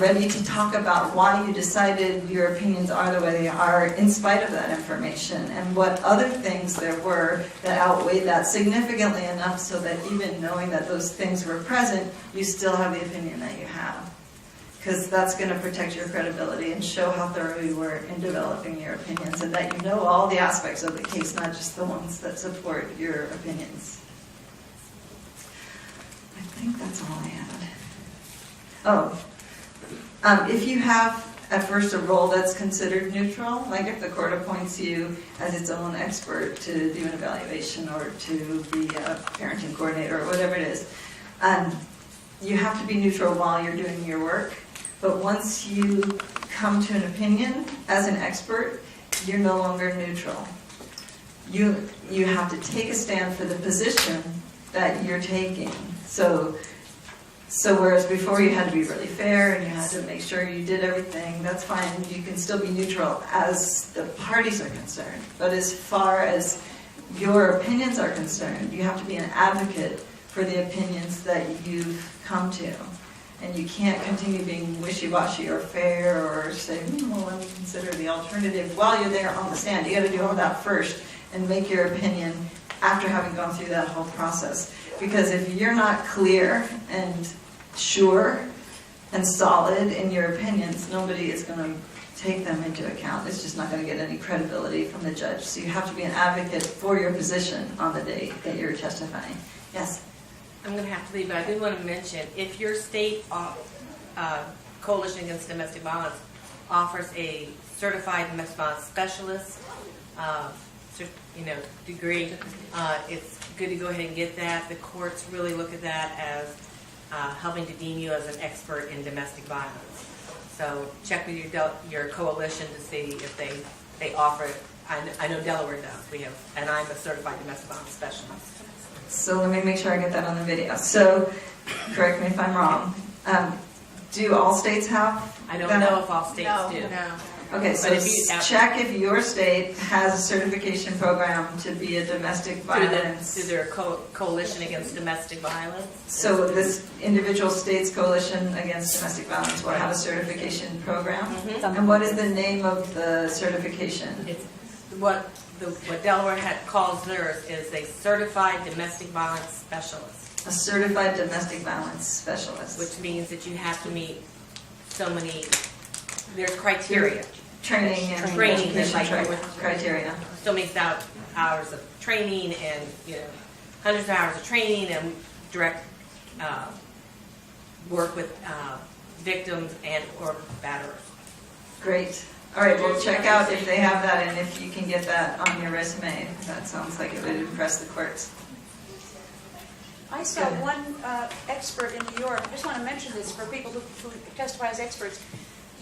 ready to talk about why you decided your opinions are the way they are in spite of that information, and what other things there were that outweighed that significantly enough so that even knowing that those things were present, you still have the opinion that you have. Because that's going to protect your credibility and show how thorough you were in developing your opinions, and that you know all the aspects of the case, not just the ones that support your opinions. I think that's all I had. If you have at first a role that's considered neutral, like if the court appoints you as its own expert to do an evaluation or to be a parenting coordinator or whatever it is, you have to be neutral while you're doing your work. But once you come to an opinion as an expert, you're no longer neutral. You have to take a stand for the position that you're taking. So whereas before you had to be really fair and you had to make sure you did everything, that's fine. You can still be neutral as the parties are concerned. But as far as your opinions are concerned, you have to be an advocate for the opinions that you've come to. And you can't continue being wishy-washy or fair or say, well, let me consider the alternative while you're there on the stand. You got to do all that first and make your opinion after having gone through that whole process. Because if you're not clear and sure and solid in your opinions, nobody is going to take them into account. It's just not going to get any credibility from the judge. So you have to be an advocate for your position on the day that you're testifying. Yes? I'm going to have to leave, but I did want to mention, if your state Coalition Against Domestic Violence offers a certified domestic violence specialist, degree. It's good to go ahead and get that. The courts really look at that as helping to deem you as an expert in domestic violence. So check with your coalition to see if they offer it. I know Delaware does. And I'm a certified domestic violence specialist. So let me make sure I get that on the video. So, correct me if I'm wrong. Do all states have? I don't that? know if all states do. No. Okay, so But if you- check if your state has a certification program to be a domestic violence. Through their coalition against domestic violence. So this individual states coalition against domestic violence will have a certification program? Mhm. And what is the name of the certification? It's what Delaware calls theirs is a certified domestic violence specialist. A certified domestic violence specialist. Which means that you have to meet so many, there's criteria. Training and Training and education like criteria. So many hours of training and, hundreds of hours of training and direct work with victims and or batterers. Great. All right, well, check out if they have that and if you can get that on your resume. That sounds like it would impress the courts. I saw one expert in New York, I just want to mention this for people who testify as experts,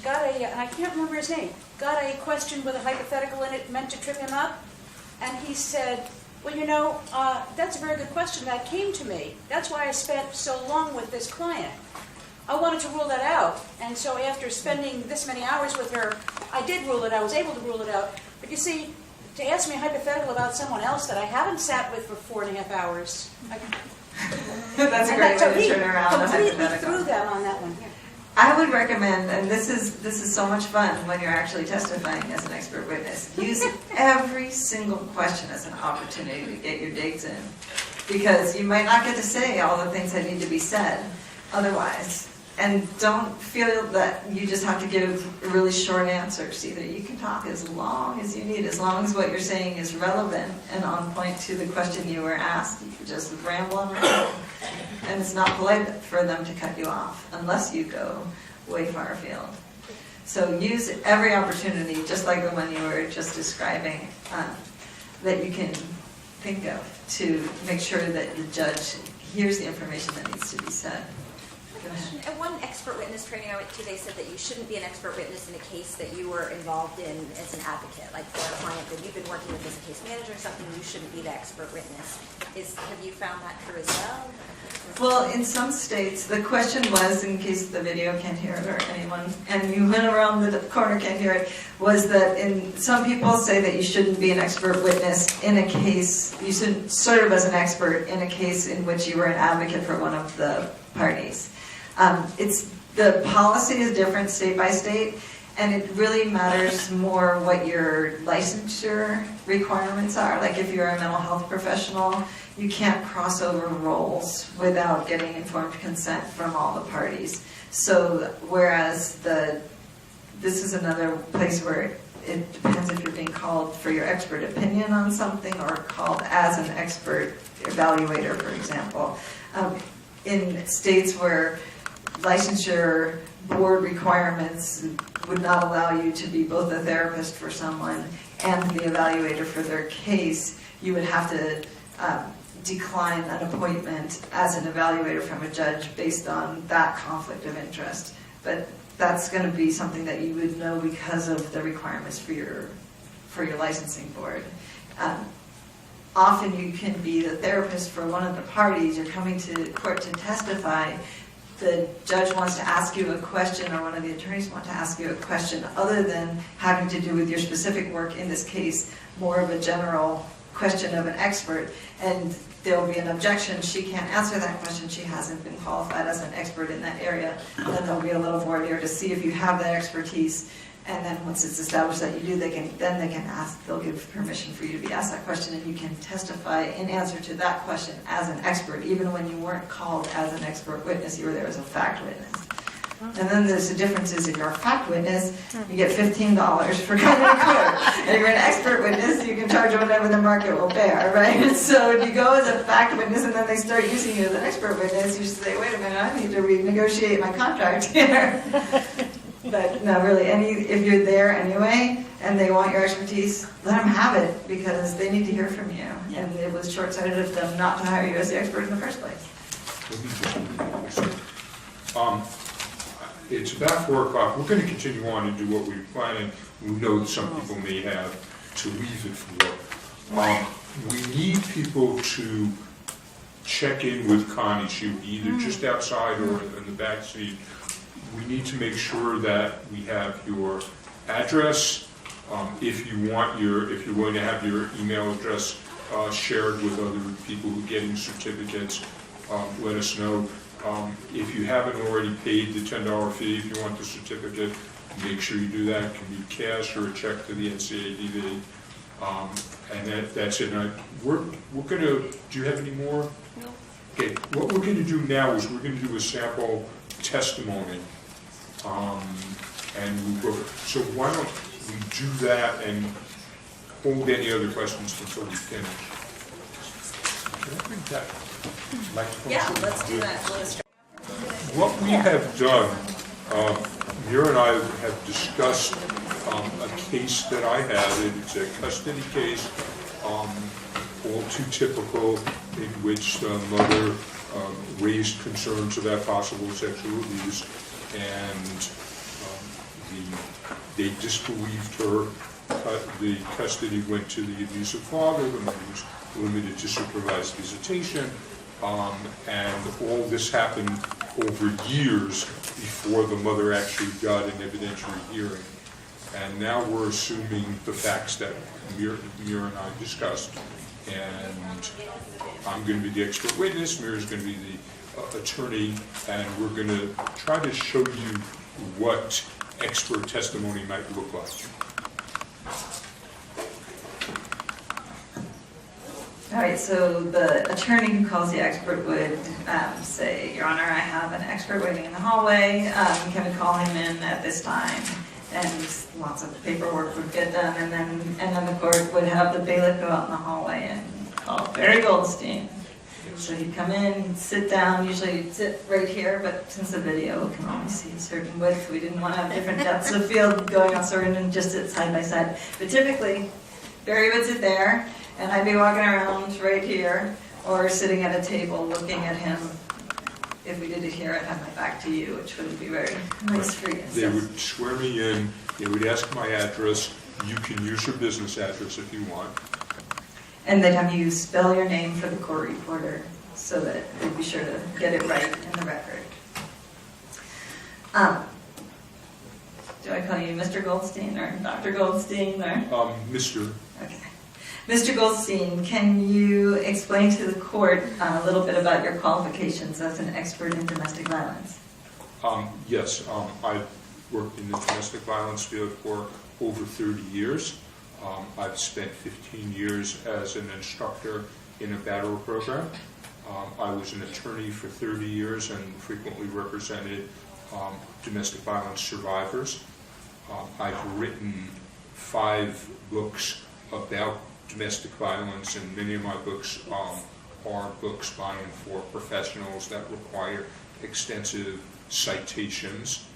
and I can't remember his name, got a question with a hypothetical in it meant to trip him up, and he said, well, that's a very good question. That came to me. That's why I spent so long with this client. I wanted to rule that out, and so after spending this many hours with her, I did rule it out. I was able to rule it out. But you see, to ask me a hypothetical about someone else that I haven't sat with for 4.5 hours, That's a great way to turn around a completely hypothetical. threw them on that one. I would recommend, and this is so much fun when you're actually testifying as an expert witness, use every single question as an opportunity to get your digs in. Because you might not get to say all the things that need to be said otherwise. And don't feel that you just have to give really short answers either. You can talk as long as you need, as long as what you're saying is relevant and on point to the question you were asked. You can just ramble on. And it's not polite for them to cut you off unless you go way far afield. So use every opportunity, just like the one you were just describing, that you can think of to make sure that the judge hears the information that needs to be said. At one expert witness training I went to, they said that you shouldn't be an expert witness in a case that you were involved in as an advocate. Like for a client that you've been working with as a case manager or something, you shouldn't be the expert witness. Have you found that true as well? Well, in some states, the question was, in case the video can't hear it or anyone, and you went around the corner can't hear it, was that some people say that you shouldn't be an expert witness in a case, you should serve as an expert in a case in which you were an advocate for one of the parties. The policy is different state by state, and it really matters more what your licensure requirements are. Like if you're a mental health professional, you can't cross over roles without getting informed consent from all the parties. So whereas this is another place where it depends if you're being called for your expert opinion on something or called as an expert evaluator, for example. In states where licensure board requirements would not allow you to be both a therapist for someone and the evaluator for their case, you would have to decline an appointment as an evaluator from a judge based on that conflict of interest. But that's going to be something that you would know because of the requirements for your licensing board. Often you can be the therapist for one of the parties. You're coming to court to testify. The judge wants to ask you a question, or one of the attorneys want to ask you a question other than having to do with your specific work, in this case, more of a general question of an expert, and there will be an objection. She can't answer that question. She hasn't been qualified as an expert in that area. And then there'll be a little voir dire to see if you have that expertise. And then once it's established that you do, they can ask, they'll give permission for you to be asked that question, and you can testify in answer to that question as an expert, even when you weren't called as an expert witness, you were there as a fact witness. And then there's the difference is if you're a fact witness, you get $15 for coming to court. And if you're an expert witness, you can charge whatever the market will bear, right? So if you go as a fact witness and then they start using you as an expert witness, you say, wait a minute, I need to renegotiate my contract here. But no, really, if you're there anyway and they want your expertise, let them have it because they need to hear from you. And it was short-sighted of them not to hire you as the expert in the first place. It's about 4 o'clock. We're going to continue on and do what we're planning. We know that some people may have to leave at 4. We need people to check in with Connie. She'll be either just outside or in the back seat. We need to make sure that we have your address. If you're going to have your email address shared with other people who are getting certificates, let us know. If you haven't already paid the $10 fee, if you want the certificate, make sure you do that. It can be cash or a check to the NCADV. And that's it. Now, we're going to, do you have any more? No. Okay, what we're going to do now is we're going to do a sample testimony. And we'll go, so why don't we do that and hold any other questions until we finish? Can I bring that microphone? Yeah, let's do that. What we have done, Mira and I have discussed a case that I had. It's a custody case, all too typical, in which the mother raised concerns about possible sexual abuse, and they disbelieved her. The custody went to the abusive father. The mother was limited to supervised visitation. And all this happened over years before the mother actually got an evidentiary hearing. And now we're assuming the facts that Mira and I discussed. And I'm going to be the expert witness, Mira's going to be the attorney, and we're going to try to show you what expert testimony might look like. All right, so the attorney who calls the expert would say, Your Honor, I have an expert waiting in the hallway. Can we call him in at this time? And lots of paperwork would get done, and then the court would have the bailiff go out in the hallway and call Barry Goldstein. So he'd come in, he'd sit down, usually he'd sit right here, but since the video can only see a certain width, we didn't want to have different depths of field going on, so we didn't just sit side by side. But typically, Barry would sit there, and I'd be walking around right here, or sitting at a table looking at him. If we did it here, I'd have my back to you, which wouldn't be very nice for you. They would swear me in, they would ask my address. You can use your business address if you want. And they'd have you spell your name for the court reporter so that they'd be sure to get it right in the record. Do I call you Mr. Goldstein or Dr. Goldstein or? Mr. Okay. Mr. Goldstein, can you explain to the court a little bit about your qualifications as an expert in domestic violence? Yes, I've worked in the domestic violence field for over 30 years. I've spent 15 years as an instructor in a battle program. I was an attorney for 30 years and frequently represented domestic violence survivors. I've written 5 books about domestic violence, and many of my books are books by and for professionals that require extensive citations.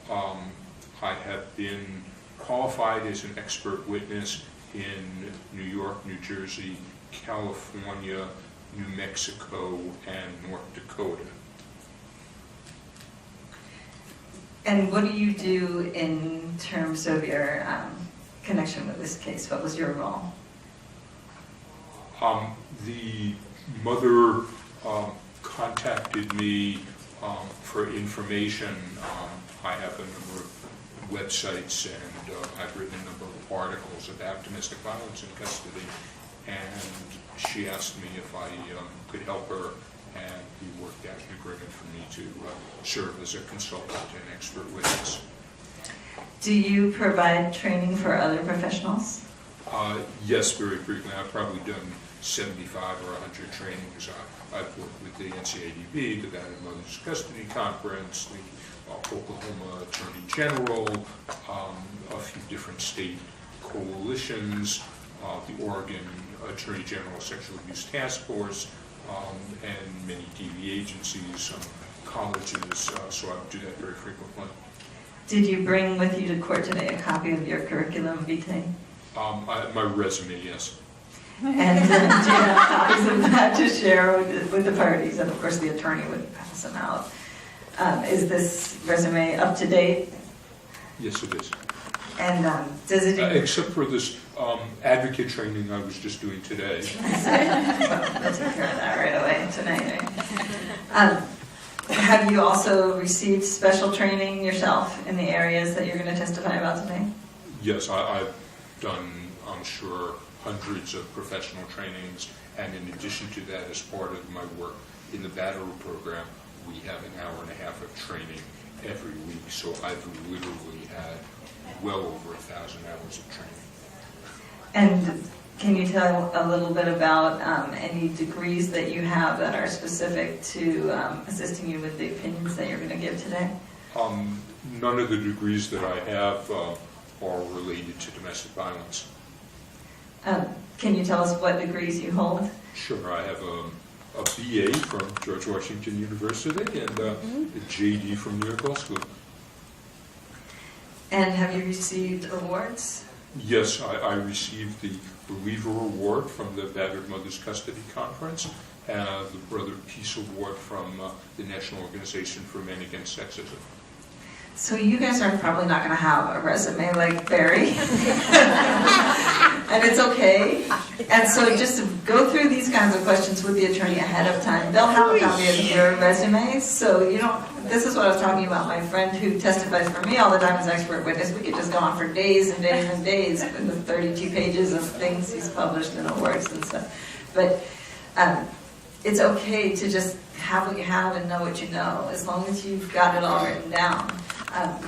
I have been qualified as an expert witness in New York, New Jersey, California, New Mexico, and North Dakota. And what do you do in terms of your connection with this case? What was your role? The mother contacted me for information. I have a number of websites, and I've written a number of articles about domestic violence in custody, and she asked me if I could help her, and we worked out an agreement for me to serve as a consultant and expert witness. Do you provide training for other professionals? Yes, very frequently. I've probably done 75 or 100 trainings. I've worked with the NCADV, the Battered Mothers Custody Conference, the Oklahoma Attorney General, a few different state coalitions, the Oregon Attorney General Sexual Abuse Task Force, and many DV agencies, colleges, so I do that very frequently. Did you bring with you to court today a copy of your curriculum vitae? My resume, yes. And do you have copies of that to share with the parties? And of course, the attorney would pass them out. Is this resume up to date? Yes, it is. And does it? Except for this advocate training I was just doing today. We'll take care of that right away tonight. Right? Have you also received special training yourself in the areas that you're going to testify about today? Yes, I've done, I'm sure, hundreds of professional trainings, and in addition to that, as part of my work in the Battery program, we have an hour and a half of training every week, so I've literally had well over 1,000 hours of training. And can you tell a little bit about any degrees that you have that are specific to assisting you with the opinions that you're going to give today? None of the degrees that I have are related to domestic violence. Can you tell us what degrees you hold? Sure, I have a BA from George Washington University and a JD from New York Law School. And have you received awards? Yes, I received the Believer Award from the Battered Mothers Custody Conference and the Brother Peace Award from the National Organization for Men Against Sexism. So you guys are probably not going to have a resume like Barry. And it's okay. And so just to go through these kinds of questions with the attorney ahead of time. They'll have a copy of your resume, so you don't, this is what I was talking about. My friend who testifies for me all the time as expert witness, we could just go on for days and days and days with the 32 pages of things he's published in awards and stuff. But it's okay to just have what you have and know what you know, as long as you've got it all written down.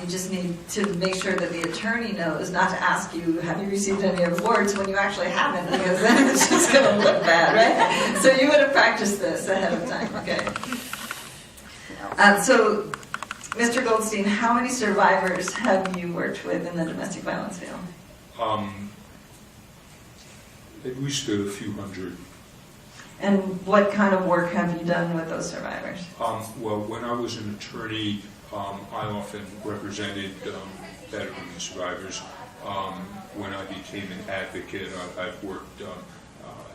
You just need to make sure that the attorney knows not to ask you, have you received any awards, when you actually haven't, because then it's just going to look bad, right? So you would have practiced this ahead of time, okay? So, Mr. Goldstein, how many survivors have you worked with in the domestic violence field? At least a few hundred. And what kind of work have you done with those survivors? Well, when I was an attorney, I often represented battered women survivors. When I became an advocate, I've worked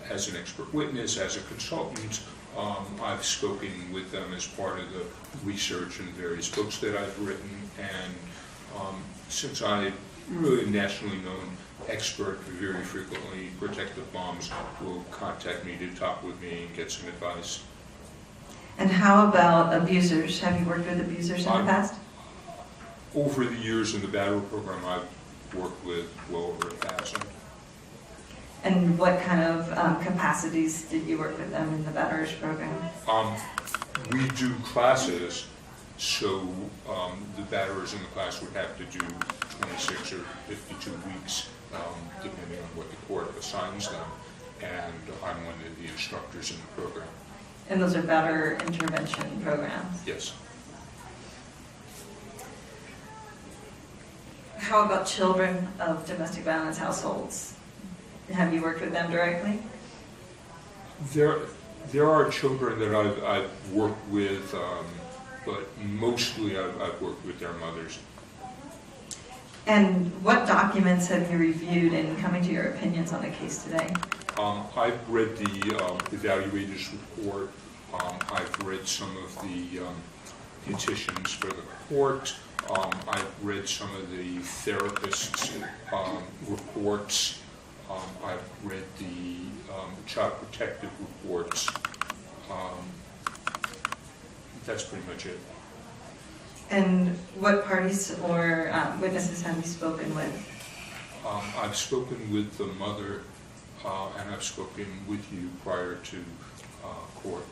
as an expert witness, as a consultant. I've spoken with them as part of the research and various books that I've written. And since I'm really a nationally known expert, very frequently protective moms will contact me to talk with me and get some advice. And how about abusers? Have you worked with abusers in the past? Over the years in the Battery program, I've worked with well over 1,000. And what kind of capacities did you work with them in the Batterers program? We do classes, so the batterers in the class would have to do 26 or 52 weeks, depending on what the court assigns them, and I'm one of the instructors in the program. And those are better intervention programs? Yes. How about children of domestic violence households? Have you worked with them directly? There are children that I've worked with, but mostly I've worked with their mothers. And what documents have you reviewed in coming to your opinions on the case today? I've read the evaluator's report. I've read some of the petitions for the court. I've read some of the therapists' reports. I've read the child protective reports. That's pretty much it. And what parties or witnesses have you spoken with? I've spoken with the mother, and I've spoken with you prior to court.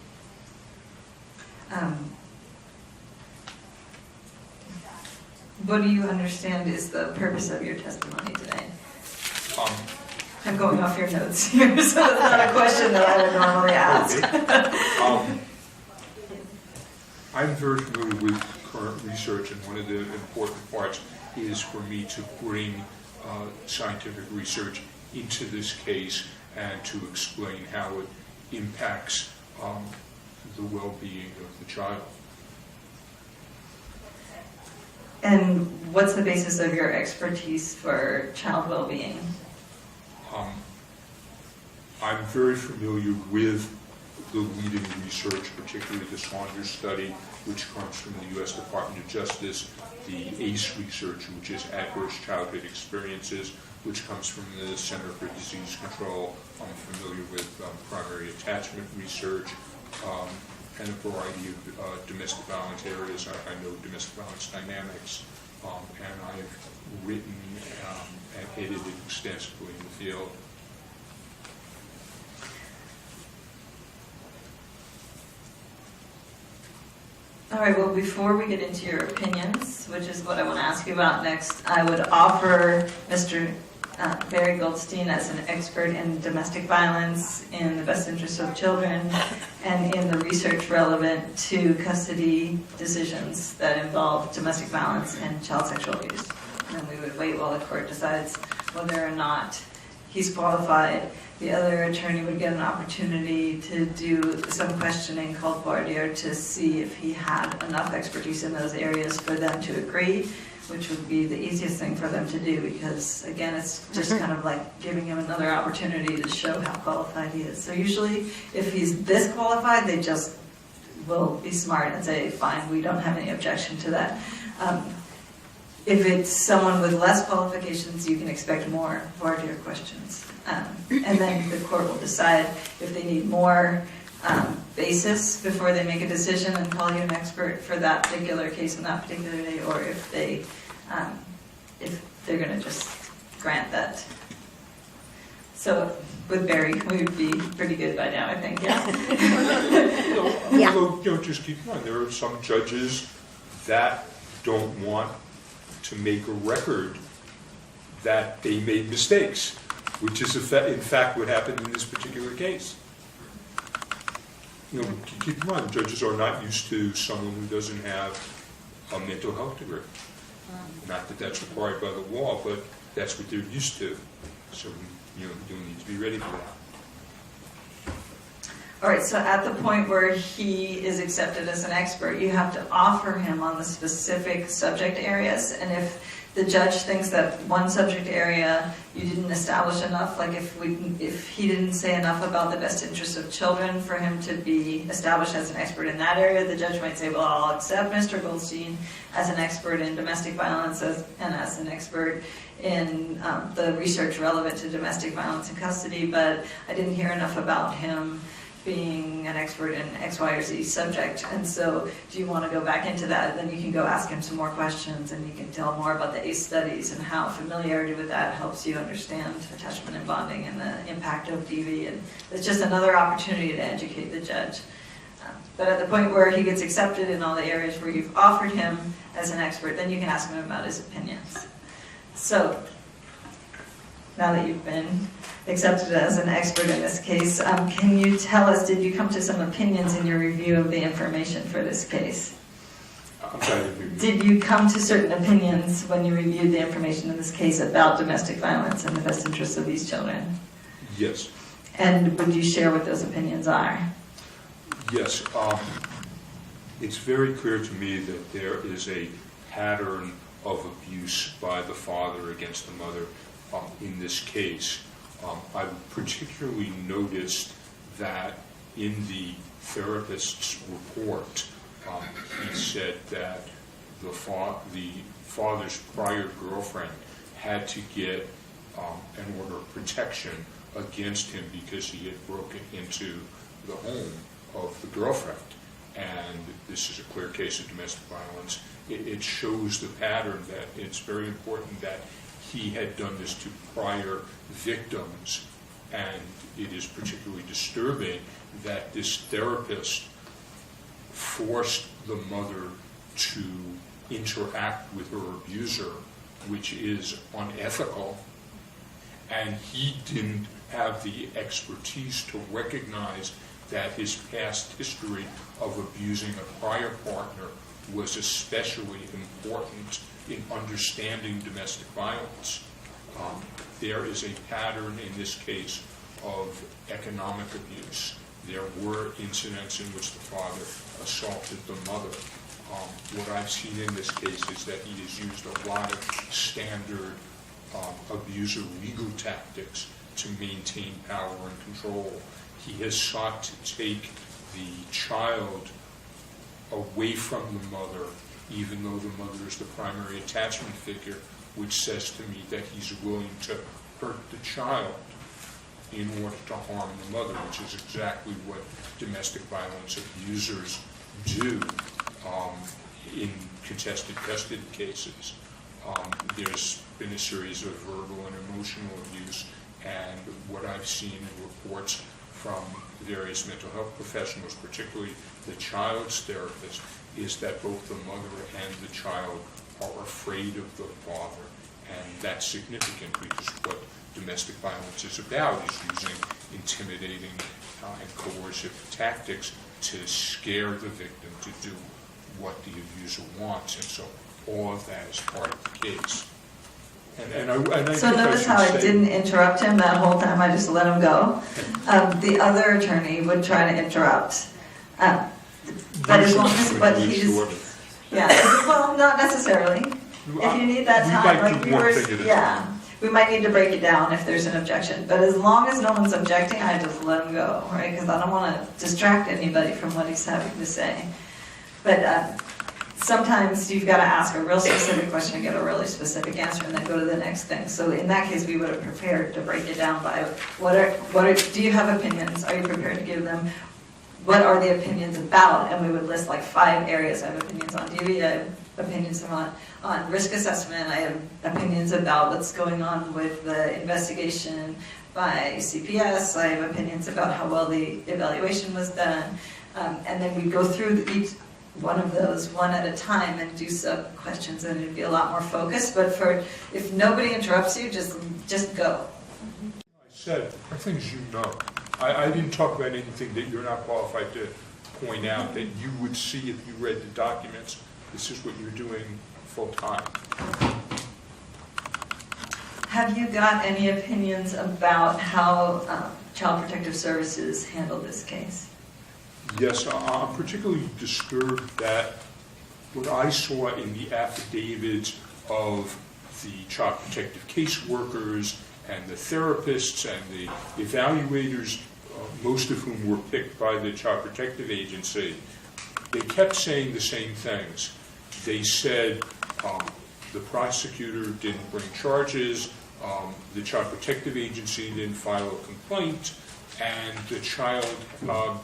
What do you understand is the purpose of your testimony today? I'm going off your notes here, so it's not a question that I would normally ask. Okay. I'm very familiar with current research, and one of the important parts is for me to bring scientific research into this case and to explain how it impacts the well-being of the child. And what's the basis of your expertise for child well-being? I'm very familiar with the leading research, particularly the Saunders study, which comes from the U.S. Department of Justice, the ACE research, which is Adverse Childhood Experiences, which comes from the Center for Disease Control. I'm familiar with primary attachment research, and a variety of domestic violence areas. I know domestic violence dynamics, and I've written and edited extensively in the field. All right, well, before we get into your opinions, which is what I want to ask you about next, I would offer Mr. Barry Goldstein as an expert in domestic violence, in the best interest of children, and in the research relevant to custody decisions that involve domestic violence and child sexual abuse. And then we would wait while the court decides whether or not he's qualified. The other attorney would get an opportunity to do some questioning called voir dire to see if he had enough expertise in those areas for them to agree, which would be the easiest thing for them to do because, again, it's just kind of like giving him another opportunity to show how qualified he is. So usually, if he's this qualified, they just will be smart and say, fine, we don't have any objection to that. If it's someone with less qualifications, you can expect more voir dire questions. And then the court will decide if they need more basis before they make a decision and call you an expert for that particular case on that particular day, or if they're going to just grant that. So with Barry, we would be pretty good by now, I think. Yeah. Although, just keep in mind, there are some judges that don't want to make a record that they made mistakes, which is in fact what happened in this particular case. Keep in mind, judges are not used to someone who doesn't have a mental health degree. Not that that's required by the law, but that's what they're used to. So, you need to be ready for that. All right, so at the point where he is accepted as an expert, you have to offer him on the specific subject areas. And if the judge thinks that one subject area you didn't establish enough, like if he didn't say enough about the best interests of children for him to be established as an expert in that area, the judge might say, well, I'll accept Mr. Goldstein as an expert in domestic violence and as an expert in the research relevant to domestic violence and custody, but I didn't hear enough about him being an expert in X, Y, or Z subject. And so do you want to go back into that? Then you can go ask him some more questions and you can tell more about the ACE studies and how familiarity with that helps you understand attachment and bonding and the impact of DV. And it's just another opportunity to educate the judge. But at the point where he gets accepted in all the areas where you've offered him as an expert, then you can ask him about his opinions. So now that you've been accepted as an expert in this case, can you tell us, did you come to some opinions in your review of the information for this case? I'm sorry. Did you come to certain opinions when you reviewed the information in this case about domestic violence and the best interests of these children? Yes. And would you share what those opinions are? Yes. It's very clear to me that there is a pattern of abuse by the father against the mother in this case. I particularly noticed that in the therapist's report, he said that the father's prior girlfriend had to get an order of protection against him because he had broken into the home of the girlfriend. And this is a clear case of domestic violence. It shows the pattern that it's very important that he had done this to prior victims, and it is particularly disturbing that this therapist forced the mother to interact with her abuser, which is unethical, and he didn't have the expertise to recognize that his past history of abusing a prior partner was especially important in understanding domestic violence. There is a pattern in this case of economic abuse. There were incidents in which the father assaulted the mother. What I've seen in this case is that he has used a lot of standard abuser legal tactics to maintain power and control. He has sought to take the child away from the mother, even though the mother is the primary attachment figure, which says to me that he's willing to hurt the child in order to harm the mother, which is exactly what domestic violence abusers do in contested custody cases. There's been a series of verbal and emotional abuse, and what I've seen in reports from various mental health professionals, particularly the child's therapist, is that both the mother and the child are afraid of the father, and that's significant because what domestic violence is about is using intimidating and coercive tactics to scare the victim to do what the abuser wants, and so all of that is part of the case. I So notice how I didn't interrupt him that whole time, I just let him go. The other attorney would try to interrupt. But as long as, but he's, yeah, well, not necessarily. If you need that time, like we were, yeah, we might need to break it down if there's an objection. But as long as no one's objecting, I just let him go, right? Because I don't want to distract anybody from what he's having to say. But sometimes you've got to ask a real specific question and get a really specific answer and then go to the next thing. So in that case, we would have prepared to break it down by do you have opinions? Are you prepared to give them? What are the opinions about? And we would list like 5 areas. I have opinions on DV, I have opinions on risk assessment, I have opinions about what's going on with the investigation by CPS, I have opinions about how well the evaluation was done. And then we go through each one of those one at a time and do sub questions, and it'd be a lot more focused. But if nobody interrupts you, just go. I said are things you know. I didn't talk about anything that you're not qualified to point out that you would see if you read the documents. This is what you're doing full time. Have you got any opinions about how Child Protective Services handled this case? Yes, I'm particularly disturbed that what I saw in the affidavits of the child protective caseworkers and the therapists and the evaluators, most of whom were picked by the Child Protective Agency, they kept saying the same things. They said the prosecutor didn't bring charges, the Child Protective Agency didn't file a complaint, and the child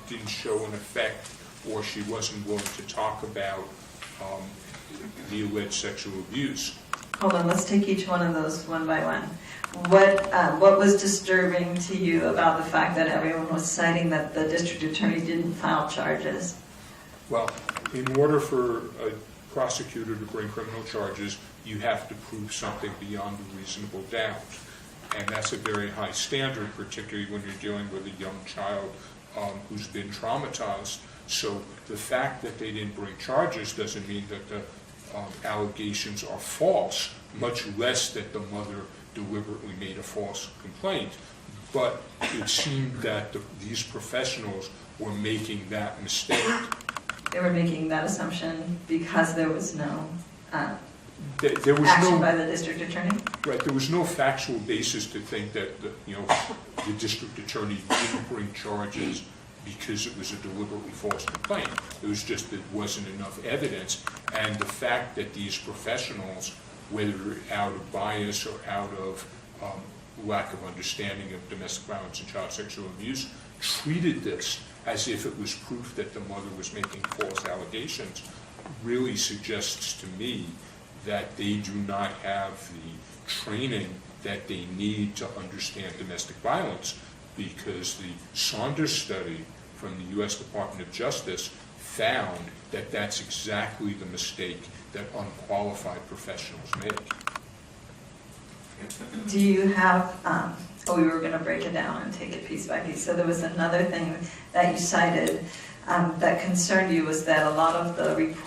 didn't show an effect, or she wasn't willing to talk about the alleged sexual abuse. Hold on, let's take each one of those one by one. What was disturbing to you about the fact that everyone was citing that the district attorney didn't file charges? Well, in order for a prosecutor to bring criminal charges, you have to prove something beyond a reasonable doubt. And that's a very high standard, particularly when you're dealing with a young child who's been traumatized. So the fact that they didn't bring charges doesn't mean that the allegations are false, much less that the mother deliberately made a false complaint. But it seemed that these professionals were making that mistake. They were making that assumption because there was no there was action by the district attorney? Right, there was no factual basis to think that the district attorney didn't bring charges because it was a deliberately false complaint. It was just that there wasn't enough evidence, and the fact that these professionals, whether out of bias or out of lack of understanding of domestic violence and child sexual abuse, treated this as if it was proof that the mother was making false allegations, really suggests to me that they do not have the training that they need to understand domestic violence, because the Saunders study from the U.S. Department of Justice found that that's exactly the mistake that unqualified professionals make. Do you have, we were going to break it down and take it piece by piece. So there was another thing that you cited that concerned you, was that a lot of the reports